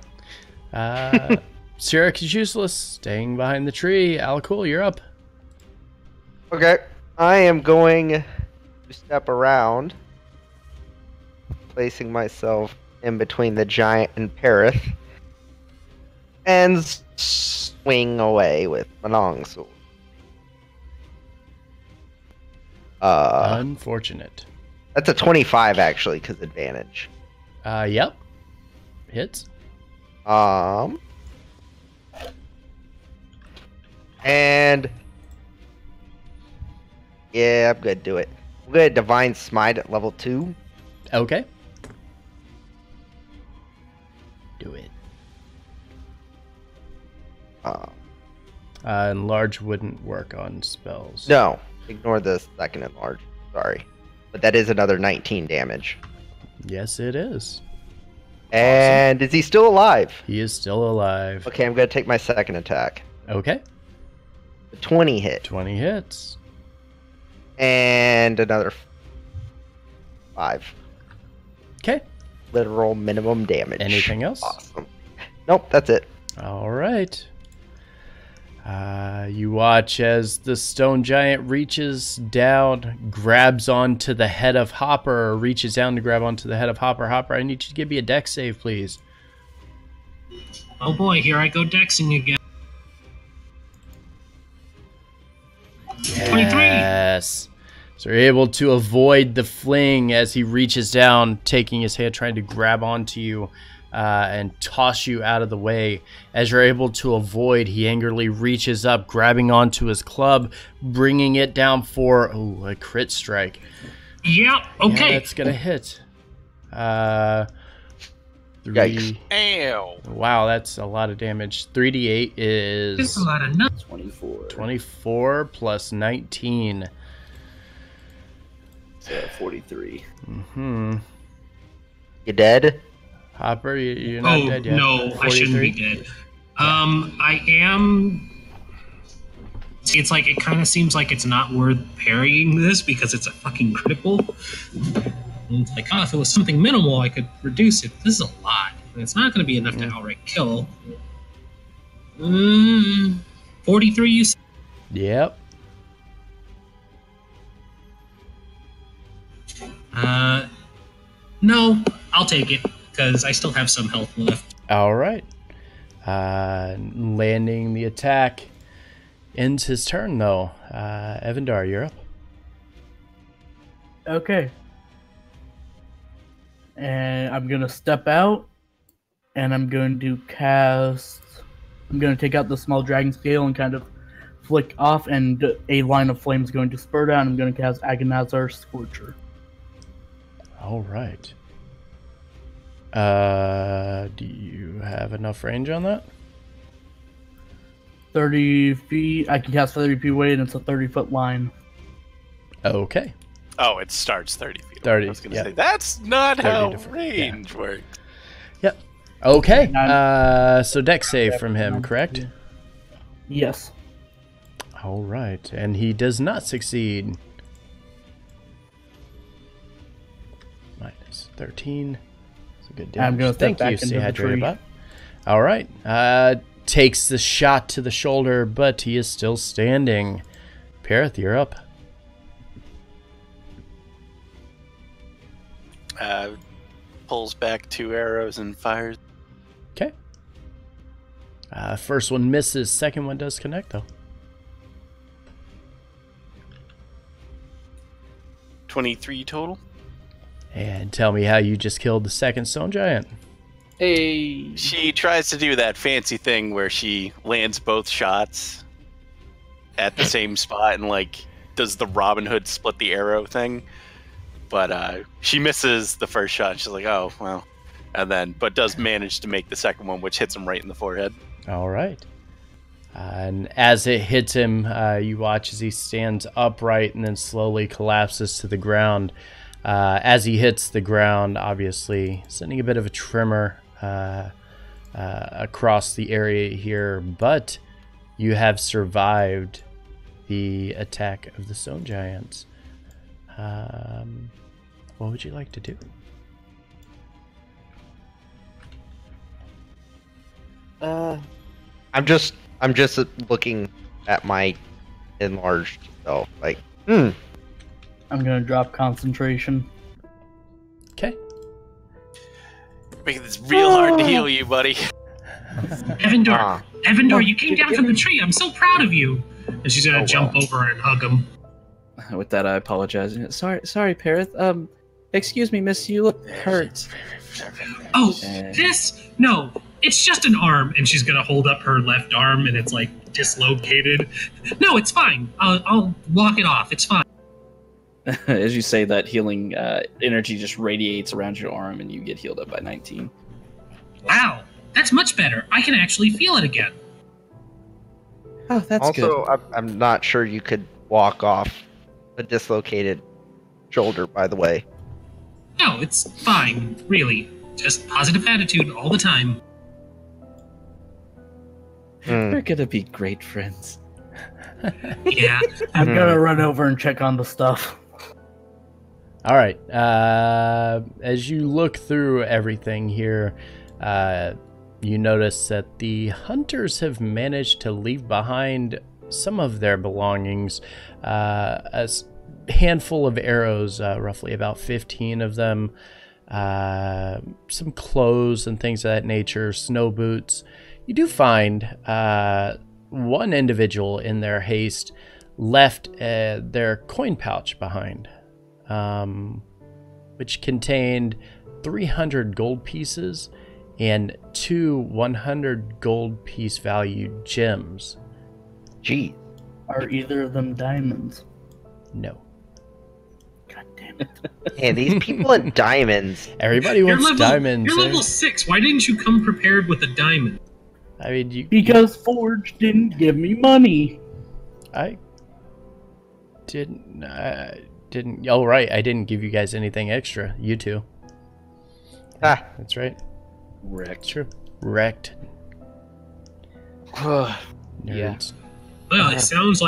Sirik is useless. Staying behind the tree. Alcool, you're up. Okay. I am going to step around, placing myself in between the giant and Parith, and swing away with my longsword. Unfortunate. That's a 25 actually, because advantage. Yep. Hits. And Yeah, I'm gonna do it. I'm gonna Divine Smite at level 2. Okay. Do it. Enlarge wouldn't work on spells. No, ignore the second enlarge. Sorry. But that is another 19 damage. Yes, it is. And is he still alive? He is still alive. Okay, I'm gonna take my second attack. Okay. The 20 hit. 20 hits. And another 5. Okay. Literal minimum damage. Anything else? Awesome. Nope, that's it. All right. You watch as the stone giant reaches down, grabs onto the head of Hopper, or reaches down to grab onto the head of Hopper. Hopper, I need you to give me a dex save, please. Oh boy, here I go dexing again. 23. Yes. So you're able to avoid the fling as he reaches down, taking his hand, trying to grab onto you and toss you out of the way. As you're able to avoid, he angrily reaches up, grabbing onto his club, bringing it down for a crit strike. Yeah, okay. Yeah, that's going to hit. 3. Yikes. Ow. Wow, that's a lot of damage. 3d8 This is is a lot of nuts. 24. 24 plus 19. So 43. Mm-hmm. You dead? Hopper, you're not dead yet. No, I shouldn't be 43? dead. I am. See, it's like it kind of seems like it's not worth parrying this because it's a fucking critical. And it's like, oh, if it was something minimal, I could reduce it. This is a lot. And it's not going to be enough to outright kill. 43, you said? Yep. No, I'll take it because I still have some health left. All right. Landing the attack ends his turn, though. Evandar, you're up. Okay. And I'm going to step out, and I'm going to cast... I'm going to take out the small dragon scale and kind of flick off, and a line of flame is going to spurt out, and I'm going to cast Agonazar Scorcher. All right. Do you have enough range on that? 30 feet. I can cast 30 feet away, and it's a 30-foot line. Okay. Oh, it starts 30 feet. 30, I was going to yeah. say, that's not 30 how different, range works. Yep. Okay. Nine. So dex save from him, correct? Yes. All right. And he does not succeed. Minus 13. That's a good damage. I'm gonna step Thank back you, into the Seahadra tree. Butt. All right. Takes the shot to the shoulder, but he is still standing. Perith, you're up. Pulls back 2 arrows and fires. Okay. First one misses. Second one does connect, though. 23 total. And tell me how you just killed the second stone giant. Hey. She tries to do that fancy thing where she lands both shots at the same spot and like does the Robin Hood split the arrow thing. But she misses the first shot. She's like, oh, well. And then, but does manage to make the second one, which hits him right in the forehead. All right. And as it hits him, you watch as he stands upright and then slowly collapses to the ground. As he hits the ground, obviously sending a bit of a tremor across the area here, but you have survived the attack of the stone giants. What would you like to do? I'm just looking at my enlarged self, like, I'm gonna drop concentration. Okay. Making this real hard to heal you, buddy. Evandar, Evandar, you came down from the tree. I'm so proud of you. And she's gonna jump over and hug him. With that, I apologize. Sorry, Perith. Excuse me, miss, you look hurt. Oh, this? No, it's just an arm. And she's gonna hold up her left arm, and it's like dislocated. No, it's fine. I'll walk it off. It's fine. As you say that, healing energy just radiates around your arm, and you get healed up by 19. Wow, that's much better. I can actually feel it again. Oh, that's good. Also, I'm not sure you could walk off a dislocated shoulder, by the way. No, it's fine, really. Just positive attitude all the time. We're gonna be great friends. Yeah. I'm gonna run over and check on the stuff. All right. As you look through everything here, you notice that the hunters have managed to leave behind some of their belongings. A handful of arrows, roughly about 15 of them. Some clothes and things of that nature, snow boots. You do find one individual in their haste left their coin pouch behind, which contained 300 gold pieces and 2 100 gold piece value gems. Gee. Are either of them diamonds? No. God damn it. Yeah, these people in diamonds. Everybody wants diamonds. You're level 6. Why didn't you come prepared with a diamond? I mean, Because Forge didn't give me money. I didn't. Oh, right. I didn't give you guys anything extra. You two. Ah. That's right. Wrecked. True. Wrecked. Yeah. Nerds. Well, it sounds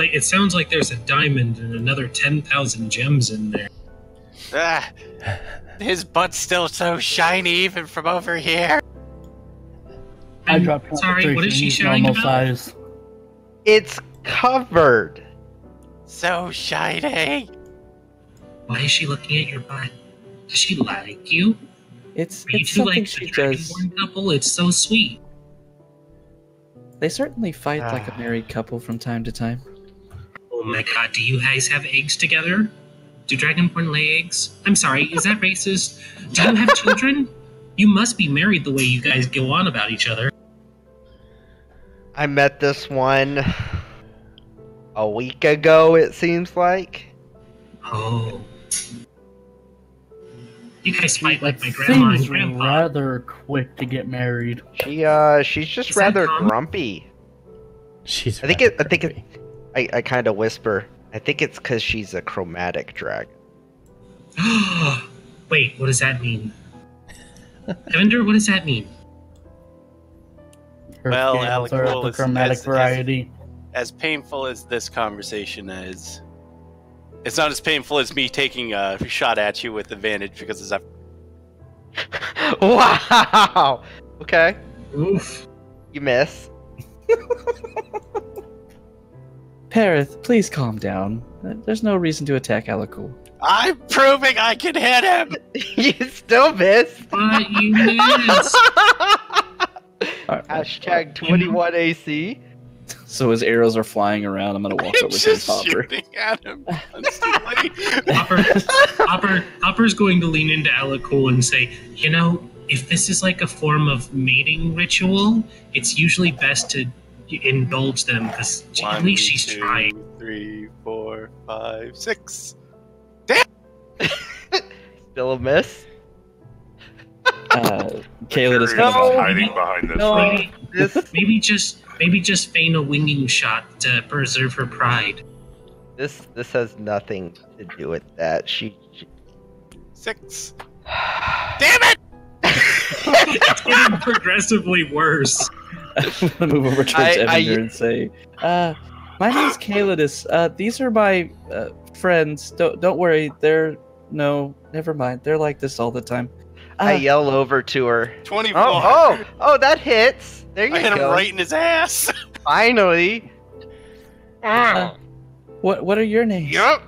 like there's a diamond and another 10,000 gems in there. Ah, his butt's still so shiny even from over here. I dropped Sorry, what is she shouting normal about? size. It's covered. So shiny. Why is she looking at your butt? Does she like you? It's Are you two something like she the does. Dragonborn couple? It's so sweet. They certainly fight like a married couple from time to time. Oh my god, do you guys have eggs together? Do Dragonborn lay eggs? I'm sorry, is that racist? Do you have children? You must be married the way you guys go on about each other. I met this one a week ago, it seems like. Oh. You guys fight like That my grandma and seems grandpa. rather quick to get married. She's just Is that rather common? grumpy. She's. I think rather it. I think grumpy. it. I kind of whisper. I think it's because she's a chromatic dragon. Wait, what does that mean? Evander, what does that mean? Her Well, scales Alec, are well, the it's- chromatic as- variety. As painful as this conversation is, it's not as painful as me taking a shot at you with advantage because it's a... Wow. Okay. Oof. You miss. Perith, please calm down. There's no reason to attack Alakul. I'm proving I can hit him! You still miss. But you missed. Hashtag 21 AC. So his arrows are flying around. I'm gonna walk I'm over to his just hopper. shooting at him constantly. Hopper's going to lean into Alakul and say, you know, if this is like a form of mating ritual, it's usually best to indulge them, because at least she's trying. 3, 4, 5, 6. Still a miss. Caleb is Fury gonna. is hiding behind this No. rock. Maybe just feign a winging shot to preserve her pride. This has nothing to do with that. She 6. Damn it! It's getting progressively worse. I'm gonna move over towards Evander and say, "My name's Calidus. These are my friends. Don't worry. Never mind. They're like this all the time." I yell over to her. 24. Oh, that hits. There you I hit him go. right in his ass. Finally. What are your names? Yup.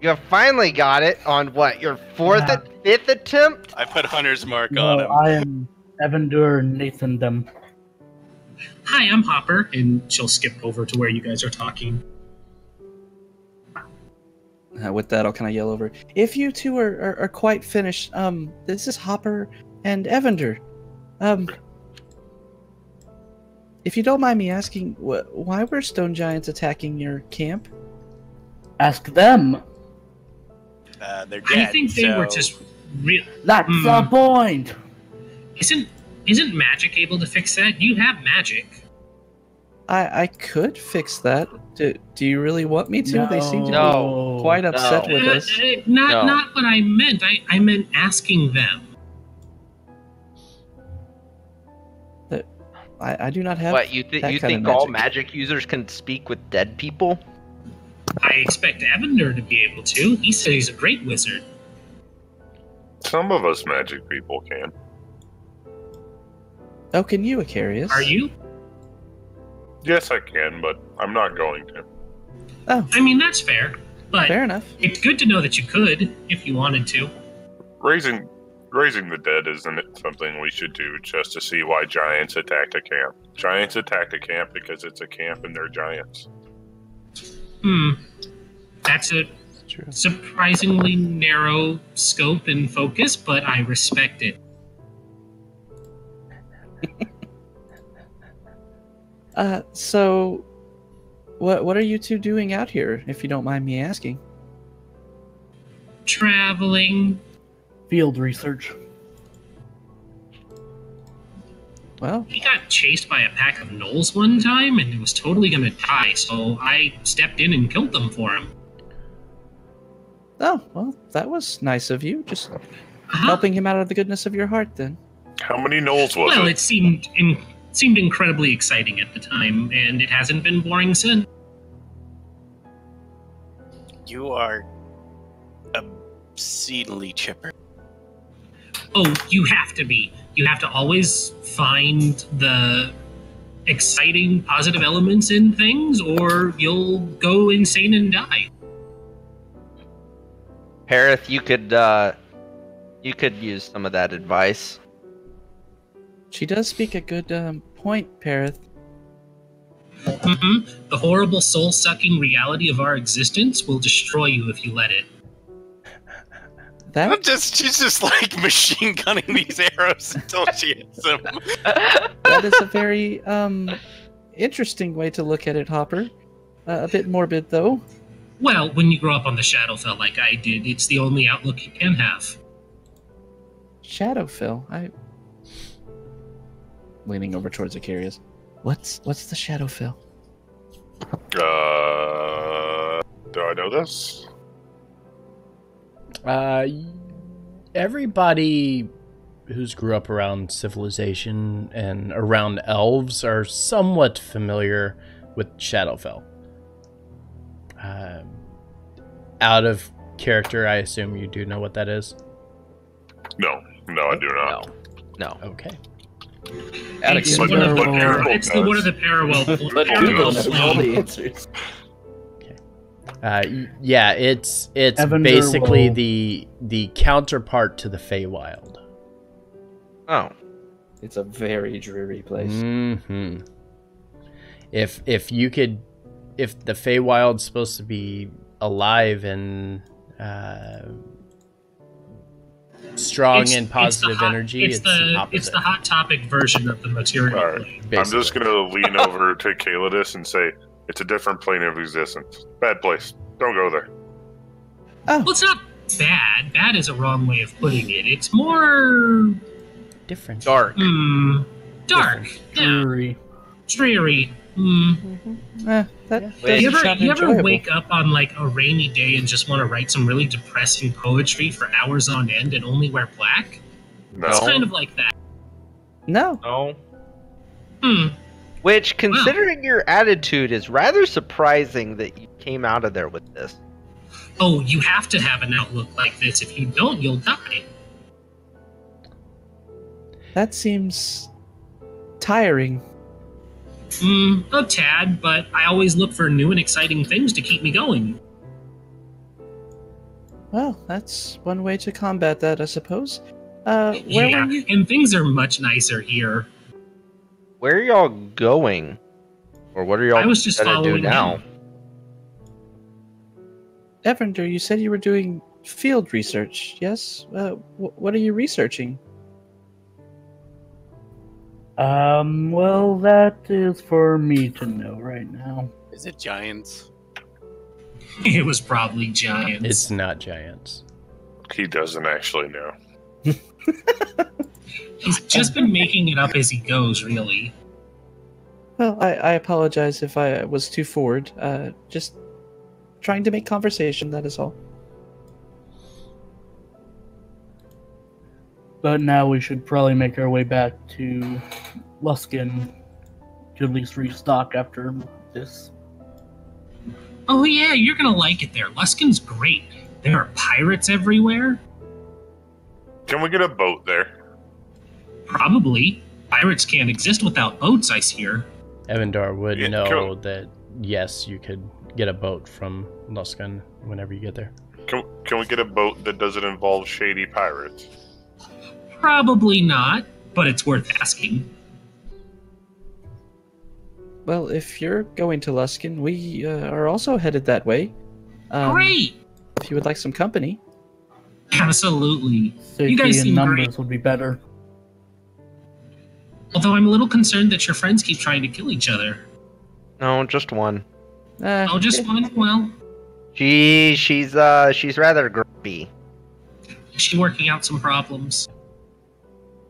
You finally got it on what, your fifth attempt? I put Hunter's mark on No, him. I am Evander Nathandom. Hi, I'm Hopper, and she'll skip over to where you guys are talking. With that, I'll kind of yell over. If you two are quite finished, this is Hopper and Evander. If you don't mind me asking, why were stone giants attacking your camp? Ask them. they're dead. I think they were so- just real. That's the point. Isn't magic able to fix that? You have magic. I could fix that. Do you really want me to? They seem to No. be quite upset No. with us. Not what I meant. I meant asking them. I do not have. What you that kind of think all magic. magic users can speak with dead people? I expect Evander to be able to. He said he's a great wizard. Some of us magic people can. Oh, can you, Acarius? Are you? Yes, I can, but I'm not going to. Oh, I mean, that's fair. But fair enough. it's good to know that you could, if you wanted to. Raising the dead isn't something we should do just to see why giants attacked a camp. Giants attack a camp because it's a camp and they're giants. That's a True. surprisingly narrow scope and focus, but I respect it. So, what are you two doing out here, if you don't mind me asking? Traveling. Field research. Well, He got chased by a pack of gnolls one time, and he was totally gonna die, so I stepped in and killed them for him. oh, well, that was nice of you. Just Uh-huh. helping him out of the goodness of your heart, then. How many gnolls was Well, it? it seemed incredibly exciting at the time, and it hasn't been boring since. You are obscenely chipper. Oh, you have to be. You have to always find the exciting, positive elements in things, or you'll go insane and die. Harith, you could use some of that advice. She does speak a good point, Parith. The horrible, soul-sucking reality of our existence will destroy you if you let it. She's just like machine gunning these arrows until she hits them. That is a very interesting way to look at it, Hopper. A bit morbid, though. Well, when you grow up on the Shadowfell like I did, it's the only outlook you can have. Shadowfell. Leaning over towards Acarius. What's the Shadowfell? Do I know this? Everybody who's grew up around civilization and around elves are somewhat familiar with Shadowfell. Out of character, I assume you do know what that is? No, I do not. No. Okay. It's But- one of the but para- Google it's the one of the parallel Google parallel knows all the plane. answers. Yeah, it's Evander basically will- the counterpart to the Feywild. Oh. It's a very dreary place. Hmm. If the Feywild's supposed to be alive and strong It's- and it's the positive hot- energy, it's the opposite. It's the hot topic version of the material All right. plane. I'm just going to lean over to Calidus and say, it's a different plane of existence. Bad place. Don't go there. Well, it's not bad. Bad is a wrong way of putting it. It's more different. Dark. dark. Yeah, Dreary. dreary. That Wait. You doesn't sound ever enjoyable. wake up on like a rainy day and just want to write some really depressing poetry for hours on end and only wear black? No. It's kind of like that. No. No. Which, considering your attitude, is rather surprising that you came out of there with this. Oh, you have to have an outlook like this. If you don't, you'll die. That seems tiring. A tad, but I always look for new and exciting things to keep me going. Well, that's one way to combat that, I suppose. Where Yeah, were you? and things are much nicer here. Where are y'all going? Or what are y'all I was just gonna do following now? him. Evander, you said you were doing field research, yes? What are you researching? Well, that is for me to know right now. Is it giants? It was probably giants. It's not giants. He doesn't actually know. He's just been making it up as he goes, really. Well, I apologize if I was too forward. Just trying to make conversation, that is all. But now we should probably make our way back to Luskin to at least restock after this. Oh yeah, you're gonna like it there. Luskin's great. There are pirates everywhere. Can we get a boat there? Probably. Pirates can't exist without boats, I hear. Evandar would Yeah, know cool. that, yes, you could get a boat from Luskan whenever you get there. Can we get a boat that doesn't involve shady pirates? Probably not, but it's worth asking. Well, if you're going to Luskin, we are also headed that way. Great! If you would like some company. Absolutely. Safety You guys in seem numbers great. would be better. Although I'm a little concerned that your friends keep trying to kill each other. No, just one. Oh, just one? Well, She's rather grumpy. is she working out some problems?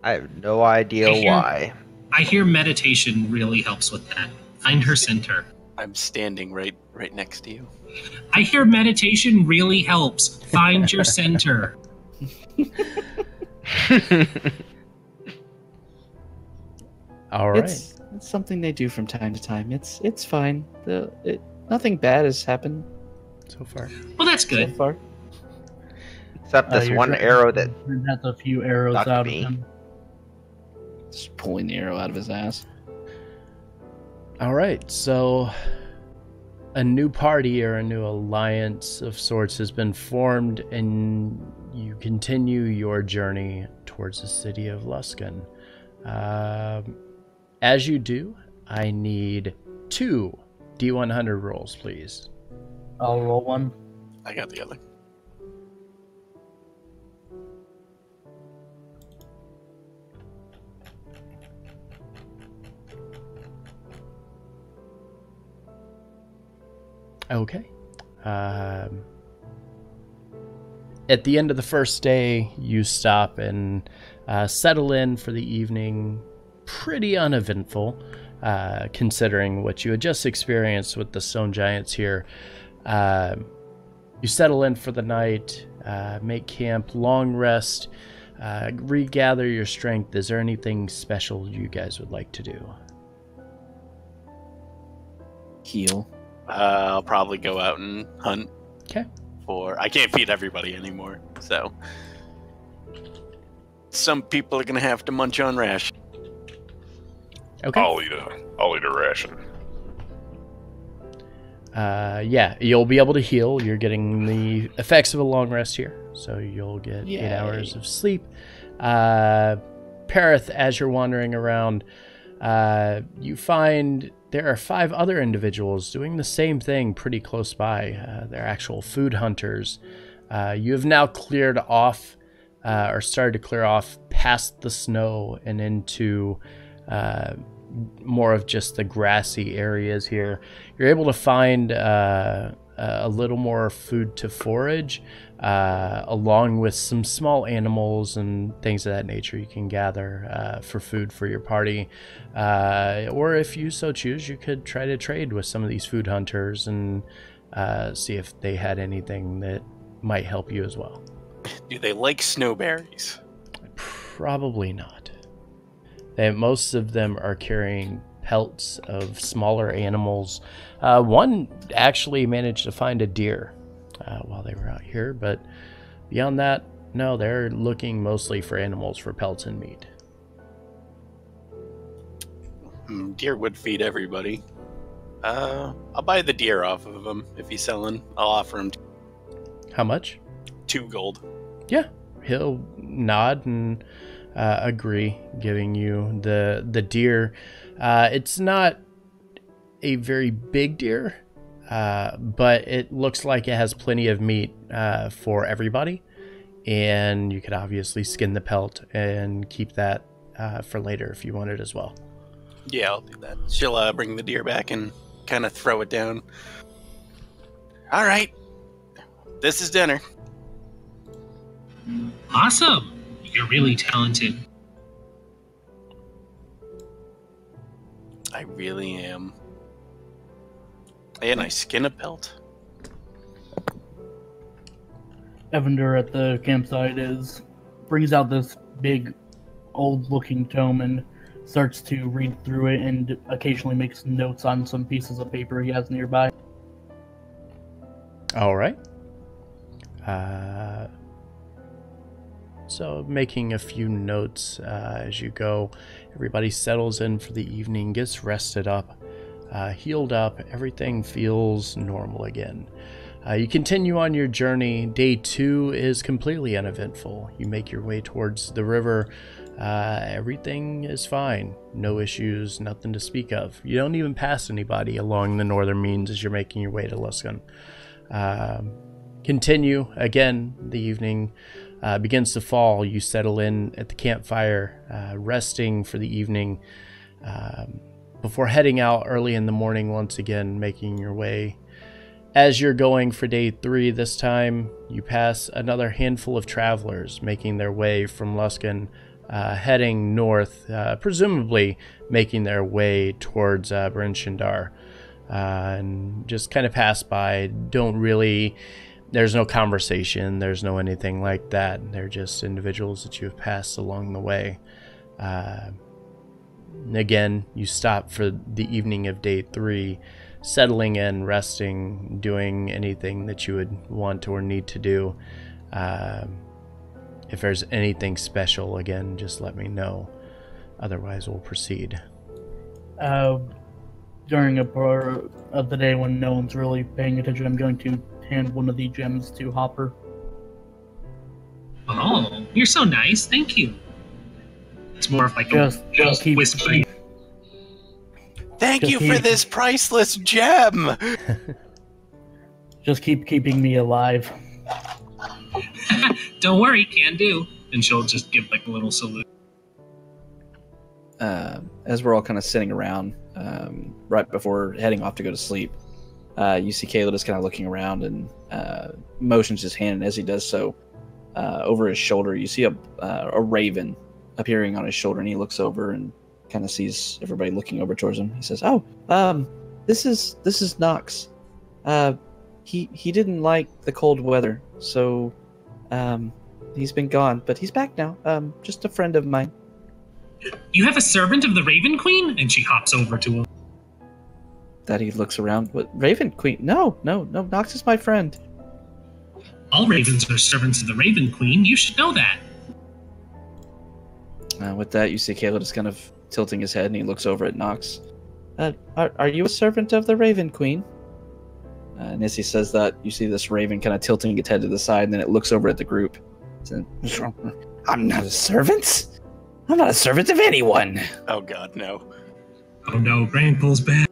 I have no idea I hear- why. I hear meditation really helps with that. Find her center. I'm standing right next to you. I hear meditation really helps. Find your center. All right. It's something they do from time to time. It's fine. Nothing bad has happened So far. Well, that's so good. far. Except this Your one friend arrow that has a few arrows stuck out me. of him. Just pulling the arrow out of his ass. All right. So a new party or a new alliance of sorts has been formed, and you continue your journey towards the city of Luskan. As you do, I need 2 D100 rolls, please. I'll roll one. I got the other. Okay. At the end of the first day, you stop and settle in for the evening. Pretty uneventful, considering what you had just experienced with the stone giants here. You settle in for the night, make camp, long rest, regather your strength. Is there anything special you guys would like to do? Heal. I'll probably go out and hunt. Okay. I can't feed everybody anymore, so some people are gonna have to munch on ration. Okay. I'll eat a ration. Yeah, you'll be able to heal. You're getting the effects of a long rest here, so you'll get Yay. 8 hours of sleep. Perith, as you're wandering around, you find there are 5 other individuals doing the same thing pretty close by. They're actual food hunters. You have now cleared off, or started to clear off past the snow and into more of just the grassy areas here. You're able to find a little more food to forage, along with some small animals and things of that nature you can gather for food for your party. Or if you so choose, you could try to trade with some of these food hunters and see if they had anything that might help you as well. Do they like snowberries? Probably not. Most of them are carrying pelts of smaller animals. One actually managed to find a deer while they were out here, but beyond that, no, they're looking mostly for animals for pelts and meat. Deer would feed everybody. I'll buy the deer off of him if he's selling. I'll offer him How much? 2 gold. Yeah, he'll nod and agree, giving you the deer. It's not a very big deer, but it looks like it has plenty of meat for everybody, and you could obviously skin the pelt and keep that for later if you want it as well. Yeah, I'll do that. She'll bring the deer back and kind of throw it down. All right, this is dinner. Awesome. You're really talented. I really am. And I skin a pelt. Evander at the campsite brings out this big, old-looking tome and starts to read through it, and occasionally makes notes on some pieces of paper he has nearby. All right. So making a few notes as you go. Everybody settles in for the evening, gets rested up, healed up. Everything feels normal again. You continue on your journey. Day 2 is completely uneventful. You make your way towards the river. Everything is fine. No issues, nothing to speak of. You don't even pass anybody along the northern means as you're making your way to Luskan. Continue. Again, the evening begins to fall. You settle in at the campfire, resting for the evening before heading out early in the morning once again, making your way. As you're going for day 3 this time, you pass another handful of travelers making their way from Luskan, heading north, presumably making their way towards Bryn Shindar, and just kind of pass by. Don't really, there's no conversation, there's no anything like that. They're just individuals that you have passed along the way. Again, you stop for the evening of day 3, settling in, resting, doing anything that you would want or need to do. If there's anything special, again, just let me know. Otherwise, we'll proceed. During a part of the day when no one's really paying attention, I'm going to hand one of the gems to Hopper. Oh, you're so nice. Thank you. It's more of like Just keep whispering. Thank you for this priceless gem! Just keep keeping me alive. Don't worry, can do. And she'll just give like a little salute. As we're all kind of sitting around, right before heading off to go to sleep, you see Caleb just kind of looking around and motions his hand, and as he does so, over his shoulder, you see a raven appearing on his shoulder, and he looks over and kind of sees everybody looking over towards him. He says, "Oh, this is Nox. He didn't like the cold weather, so he's been gone, but he's back now. Just a friend of mine." You have a servant of the Raven Queen? And she hops over to him. That he looks around. What, Raven Queen? No. Nox is my friend. All ravens are servants of the Raven Queen. You should know that. With that, you see Caleb just kind of tilting his head, and he looks over at Nox. Are you a servant of the Raven Queen? And as he says that, you see this raven kind of tilting its head to the side, and then it looks over at the group. I'm not a servant. I'm not a servant of anyone. Oh god, no. Oh no, Grandpa's back.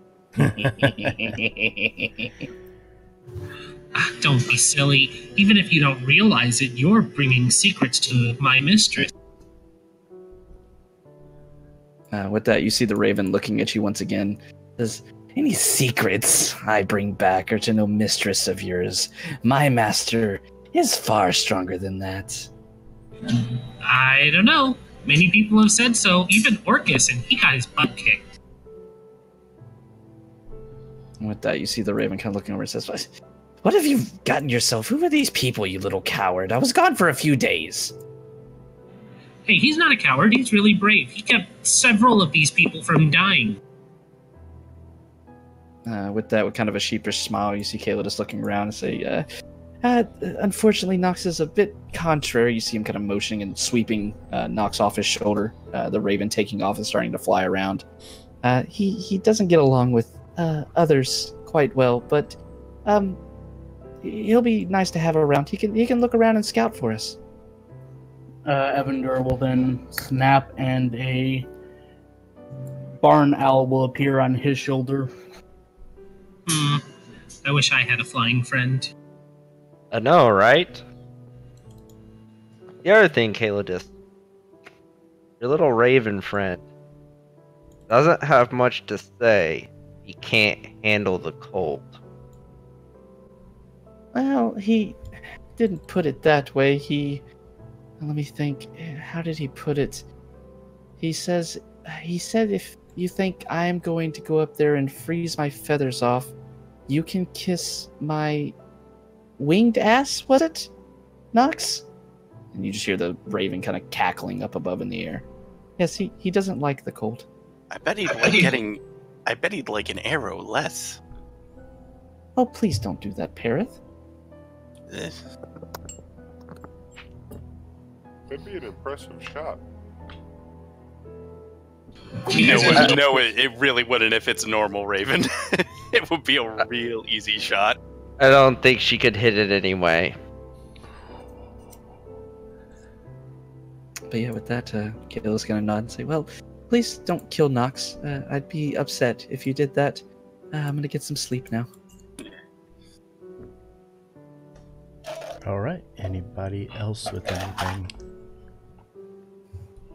Don't be silly. Even if you don't realize it, you're bringing secrets to my mistress. With that, you see the raven looking at you once again. Says, "Any secrets I bring back are to no mistress of yours. My master is far stronger than that." I don't know. Many people have said so, even Orcus, and he got his butt kicked. With that, you see the raven kind of looking over and says, "What have you gotten yourself? Who are these people, you little coward? I was gone for a few days." Hey, he's not a coward. He's really brave. He kept several of these people from dying. With that, with kind of a sheepish smile, you see Kayla just looking around and say, unfortunately, Nox is a bit contrary." You see him kind of motioning and sweeping Nox off his shoulder, the raven taking off and starting to fly around. He doesn't get along with others quite well, but he'll be nice to have around. He can look around and scout for us. Evander will then snap, and a barn owl will appear on his shoulder. I wish I had a flying friend. I know, right? The other thing, Calidus, your little raven friend doesn't have much to say. He can't handle the cold. Well, he didn't put it that way. Let me think. How did he put it? He said if you think I am going to go up there and freeze my feathers off, you can kiss my winged ass, was it? Nox? And you just hear the raven kind of cackling up above in the air. Yes, he doesn't like the cold. I bet he'd like an arrow less. Oh, please don't do that, Parith. Eh. Could be an impressive shot. No, it really wouldn't if it's normal Raven. It would be a real easy shot. I don't think she could hit it anyway. But yeah, with that, Kayla's gonna nod and say, well, please don't kill Nox. I'd be upset if you did that. I'm gonna get some sleep now. All right. Anybody else with anything?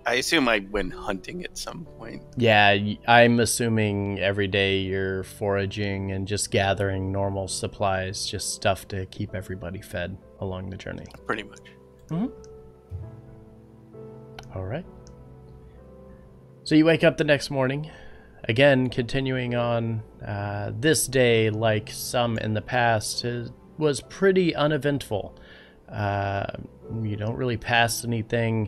I assume I went hunting at some point. Yeah, I'm assuming every day you're foraging and just gathering normal supplies, just stuff to keep everybody fed along the journey. Pretty much. Mm-hmm. All right. So you wake up the next morning, again continuing on. This day, like some in the past, was pretty uneventful. You don't really pass anything.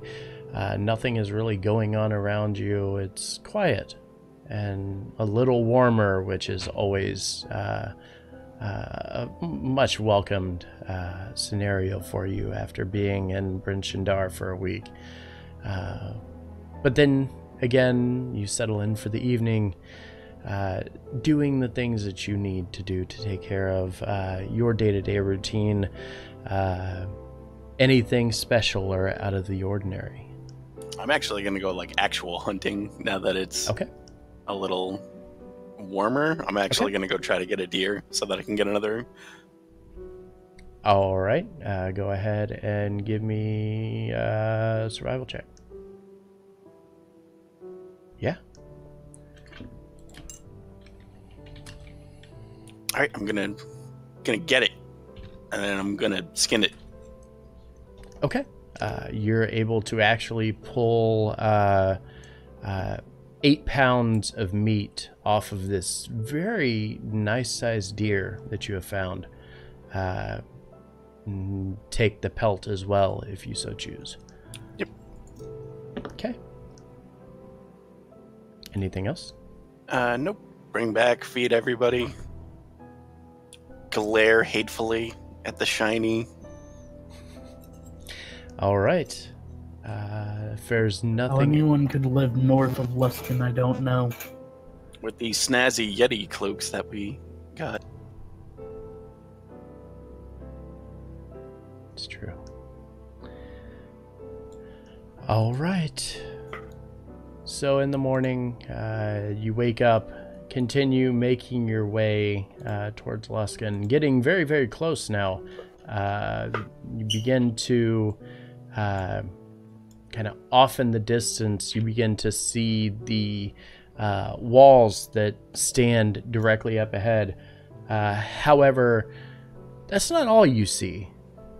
Nothing is really going on around you. It's quiet and a little warmer, which is always a much welcomed scenario for you after being in Bryn Shindar for a week. But then again, you settle in for the evening, doing the things that you need to do to take care of your day-to-day routine. Anything special or out of the ordinary? I'm actually going to go like actual hunting now that it's a little warmer. I'm actually going to go try to get a deer so that I can get another. All right. Go ahead and give me a survival check. Yeah. All right. I'm gonna get it, and then I'm gonna skin it. Okay. You're able to actually pull 8 pounds of meat off of this very nice-sized deer that you have found. Take the pelt as well, if you so choose. Yep. Okay. Anything else? Nope. Bring back, feed everybody. Glare hatefully at the shiny. All right. If there's How nothing... anyone could live north of Luskin, I don't know. With these snazzy Yeti cloaks that we got. It's true. All right. So in the morning, you wake up, continue making your way towards Luskin, getting very, very close now. You begin to kind of off in the distance, you begin to see the walls that stand directly up ahead. However, that's not all you see.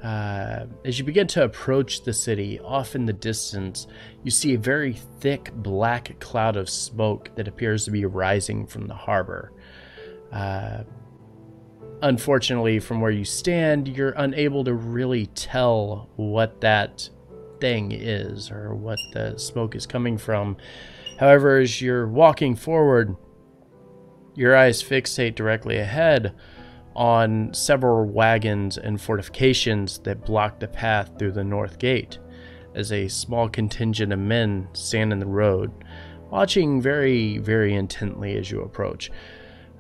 As you begin to approach the city, off in the distance, you see a very thick black cloud of smoke that appears to be rising from the harbor. Unfortunately, from where you stand, you're unable to really tell what that thing is or what the smoke is coming from. However, as you're walking forward, your eyes fixate directly ahead on several wagons and fortifications that block the path through the north gate, as a small contingent of men stand in the road, watching very, very intently as you approach.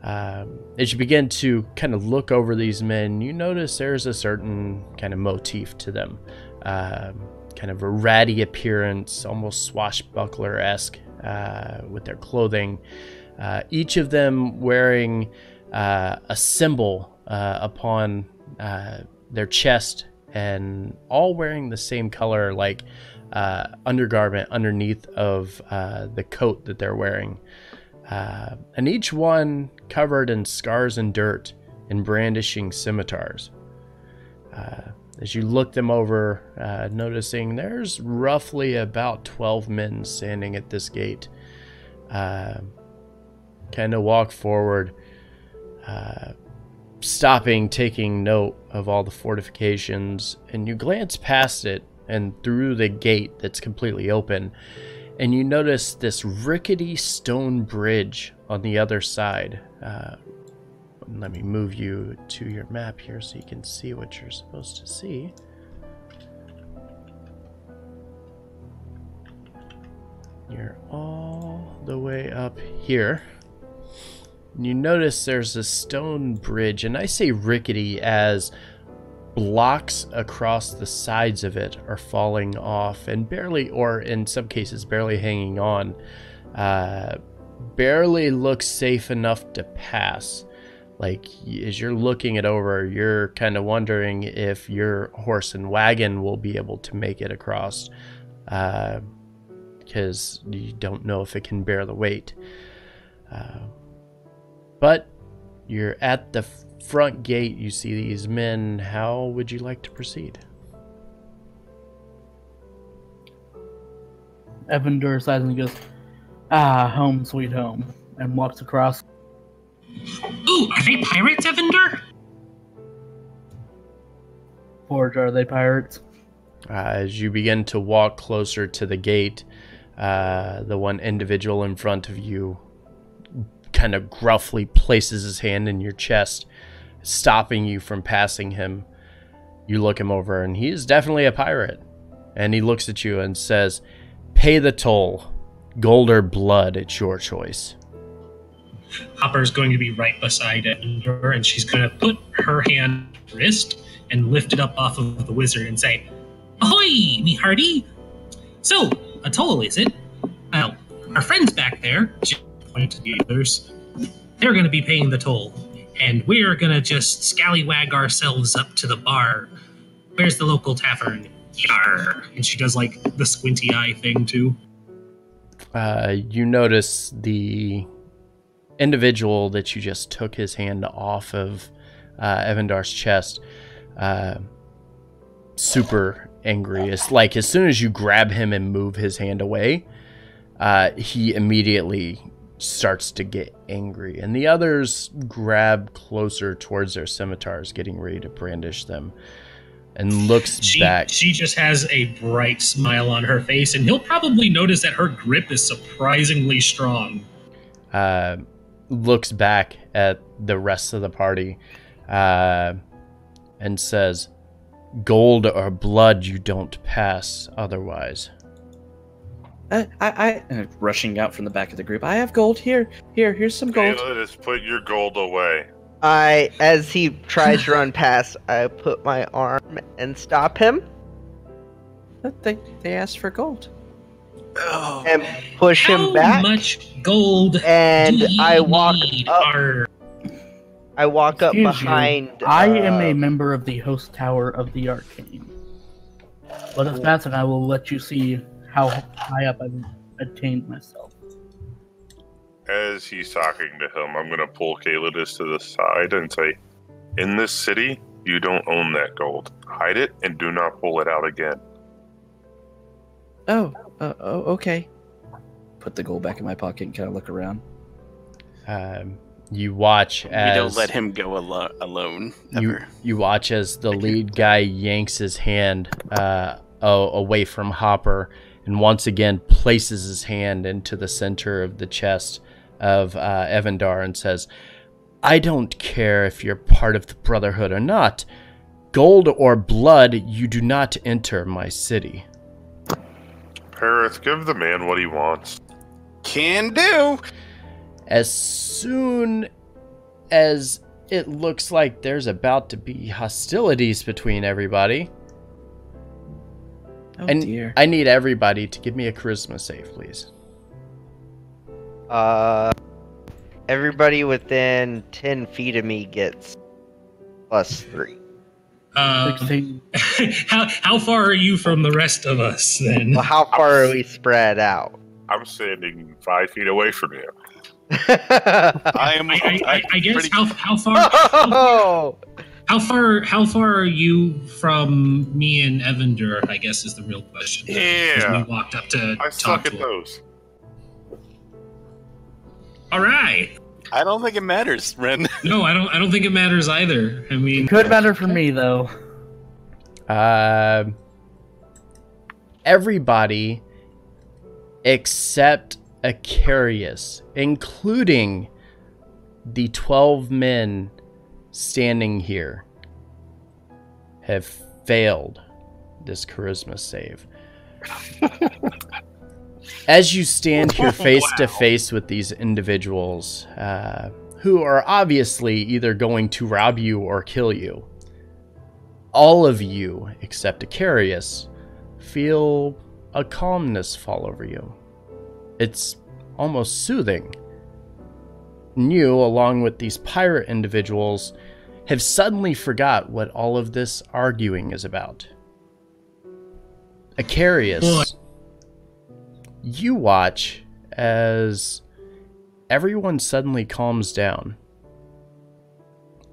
As you begin to kind of look over these men, you notice there's a certain kind of motif to them. Kind of a ratty appearance, almost swashbuckler-esque with their clothing. Each of them wearing a symbol upon their chest, and all wearing the same color, like undergarment underneath of the coat that they're wearing. And each one covered in scars and dirt and brandishing scimitars. as you look them over, noticing there's roughly about 12 men standing at this gate. Kind of walk forward, stopping, taking note of all the fortifications, and you glance past it and through the gate that's completely open, and you notice this rickety stone bridge on the other side. Let me move you to your map here so you can see what you're supposed to see. You're all the way up here. You notice there's a stone bridge, and I say rickety as blocks across the sides of it are falling off and barely, or in some cases barely hanging on. Barely looks safe enough to pass. Like, as you're looking it over, you're kind of wondering if your horse and wagon will be able to make it across, because you don't know if it can bear the weight. But you're at the front gate, you see these men. How would you like to proceed? Evander sighs and goes, "Ah, home sweet home," and walks across. Ooh, are they pirates, Evander? Forge, are they pirates? As you begin to walk closer to the gate, the one individual in front of you kind of gruffly places his hand in your chest, stopping you from passing him. You look him over, and he is definitely a pirate. And he looks at you and says, "Pay the toll. Gold or blood, it's your choice." Hopper's going to be right beside Evander, and she's going to put her hand on his wrist and lift it up off of the wizard and say, "Ahoy, me hearty! So, a toll, is it? Well, our friends back there," she pointed to the others, "they're going to be paying the toll, and we're going to just scallywag ourselves up to the bar. Where's the local tavern? Yar!" And she does, like, the squinty eye thing, too. You notice the individual that you just took his hand off of Evandar's chest, super angry. It's like as soon as you grab him and move his hand away, he immediately starts to get angry, and the others grab closer towards their scimitars, getting ready to brandish them, and looks back. She just has a bright smile on her face, and he'll probably notice that her grip is surprisingly strong. Looks back at the rest of the party, and says, "Gold or blood, you don't pass otherwise." Rushing out from the back of the group. I have gold here. Here's some gold. Caleb, just put your gold away. As he tries to run past, I put my arm and stop him. They asked for gold. Oh, and push him back. How much gold and do you I walk need? up. I walk up Excuse behind. you. I am a member of the host tower of the Arcane. Let us pass, and I will let you see how high up I've attained myself. As he's talking to him, I'm going to pull Calidus to the side and say, "In this city, you don't own that gold. Hide it and do not pull it out again." Okay. Put the gold back in my pocket and kind of look around. You watch as... We don't let him go alone, ever. You watch as the lead guy yanks his hand away from Hopper, and once again places his hand into the center of the chest of Evandar and says, "I don't care if you're part of the Brotherhood or not. Gold or blood, you do not enter my city." Perith, give the man what he wants. Can do. As soon as it looks like there's about to be hostilities between everybody, Oh and dear. I need everybody to give me a charisma save, please. Everybody within 10 feet of me gets +3. 16. How far are you from the rest of us, then? Well, how far are we spread out? I'm standing 5 feet away from you. I I guess pretty- how far? Oh! How far are you from me and Evander, I guess is the real question. Yeah. Because we walked up to I talk suck to at him. those. All right. I don't think it matters, Ren. No, I don't think it matters either. I mean, It could matter for me, though. Everybody except Acarius, including the 12 men standing here, have failed this charisma save. As you stand here face to face with these individuals, who are obviously either going to rob you or kill you, all of you, except Acarius, feel a calmness fall over you. It's almost soothing. And you, along with these pirate individuals, have suddenly forgot what all of this arguing is about. Acarius, you watch as everyone suddenly calms down.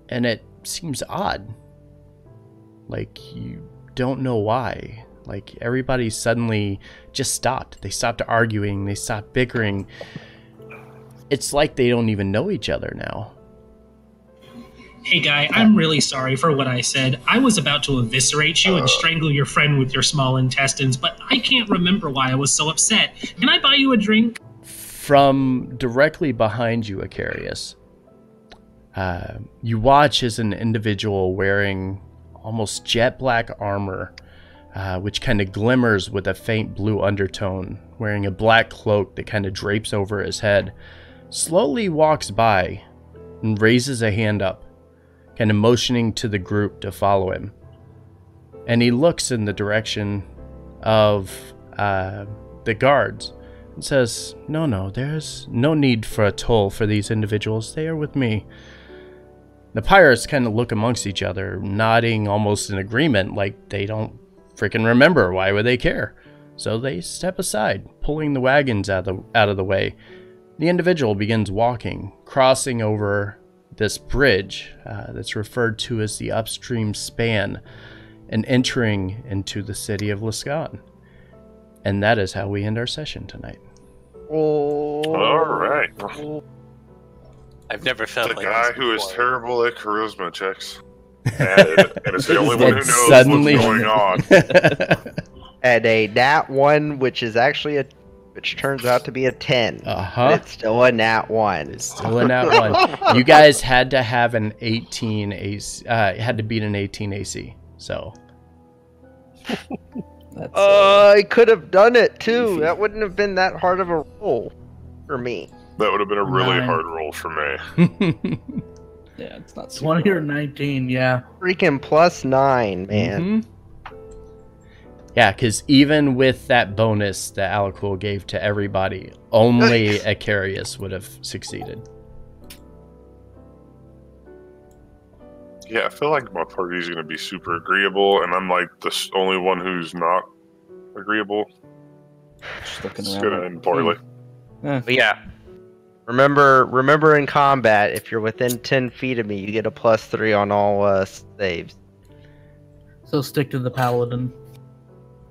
And it seems odd. Like, you don't know why. Like, everybody suddenly just stopped. They stopped arguing. They stopped bickering. It's like they don't even know each other now. hey guy, I'm really sorry for what I said. I was about to eviscerate you and strangle your friend with your small intestines, but I can't remember why I was so upset. Can I buy you a drink? From directly behind you, Acarius, you watch as an individual wearing almost jet black armor, which kind of glimmers with a faint blue undertone, wearing a black cloak that kind of drapes over his head, slowly walks by and raises a hand up, kind of motioning to the group to follow him. And he looks in the direction of the guards and says, No, there's no need for a toll for these individuals. They are with me. The pirates kind of look amongst each other, nodding almost in agreement, like they don't freaking remember. Why would they care? So they step aside, pulling the wagons out of the way. The individual begins walking, crossing over this bridge that's referred to as the upstream span, and entering into the city of Liscan. And that is how we end our session tonight. All right. I've never felt The like guy this who is before. terrible at charisma checks. And it's the only one who It's knows suddenly- what's going on. And a nat 1, which is actually which turns out to be a 10. But it's still a nat 1. It's still in that one. You guys had to have an 18 AC. Had to beat an 18 AC. So That's, I could have done it too. That wouldn't have been that hard of a roll for me. That would have been a really 9. hard roll for me. yeah, it's not 20 or 19, yeah. Freaking plus 9, man. Mhm. Yeah, because even with that bonus that Alakul gave to everybody, only Acarius would have succeeded. Yeah, I feel like my party's going to be super agreeable, and I'm like the only one who's not agreeable. Just looking It's around. going to end poorly. But yeah. Remember in combat, if you're within 10 feet of me, you get a plus 3 on all saves. So stick to the paladin.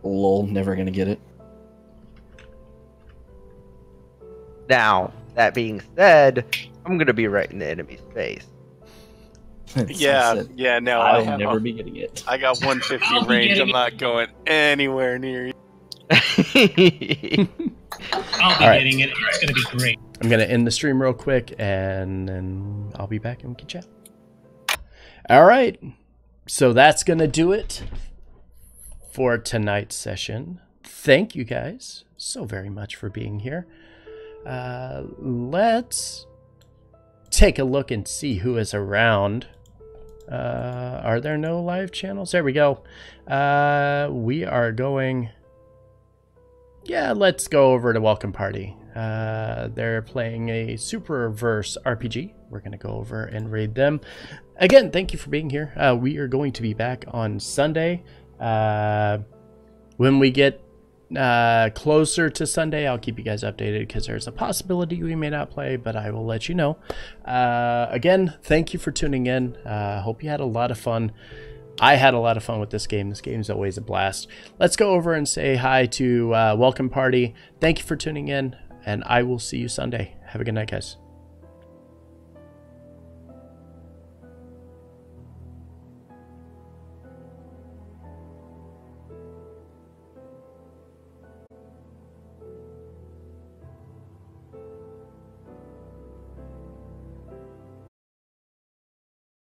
Lol, never gonna get it. Now, that being said, I'm gonna be right in the enemy's face. Yeah, no, I I'll have never a, be getting it. I got 150 I'll be range. getting I'm it. not going anywhere near you. I'll be Alright. getting it. It's going to be great. I'm going to end the stream real quick, and then I'll be back and we can chat. All right. So that's going to do it for tonight's session. Thank you guys so very much for being here. Let's take a look and see who is around. Are there no live channels? There we go. We are going... Yeah, let's go over to Welcome Party. They're playing a Superverse RPG. We're going to go over and raid them. Again, thank you for being here. We are going to be back on Sunday. When we get closer to Sunday, I'll keep you guys updated because there's a possibility we may not play, but I will let you know. Again, thank you for tuning in. Hope you had a lot of fun. I had a lot of fun with this game. This game's always a blast. Let's go over and say hi to Welcome Party. Thank you for tuning in, and I will see you Sunday. Have a good night, guys.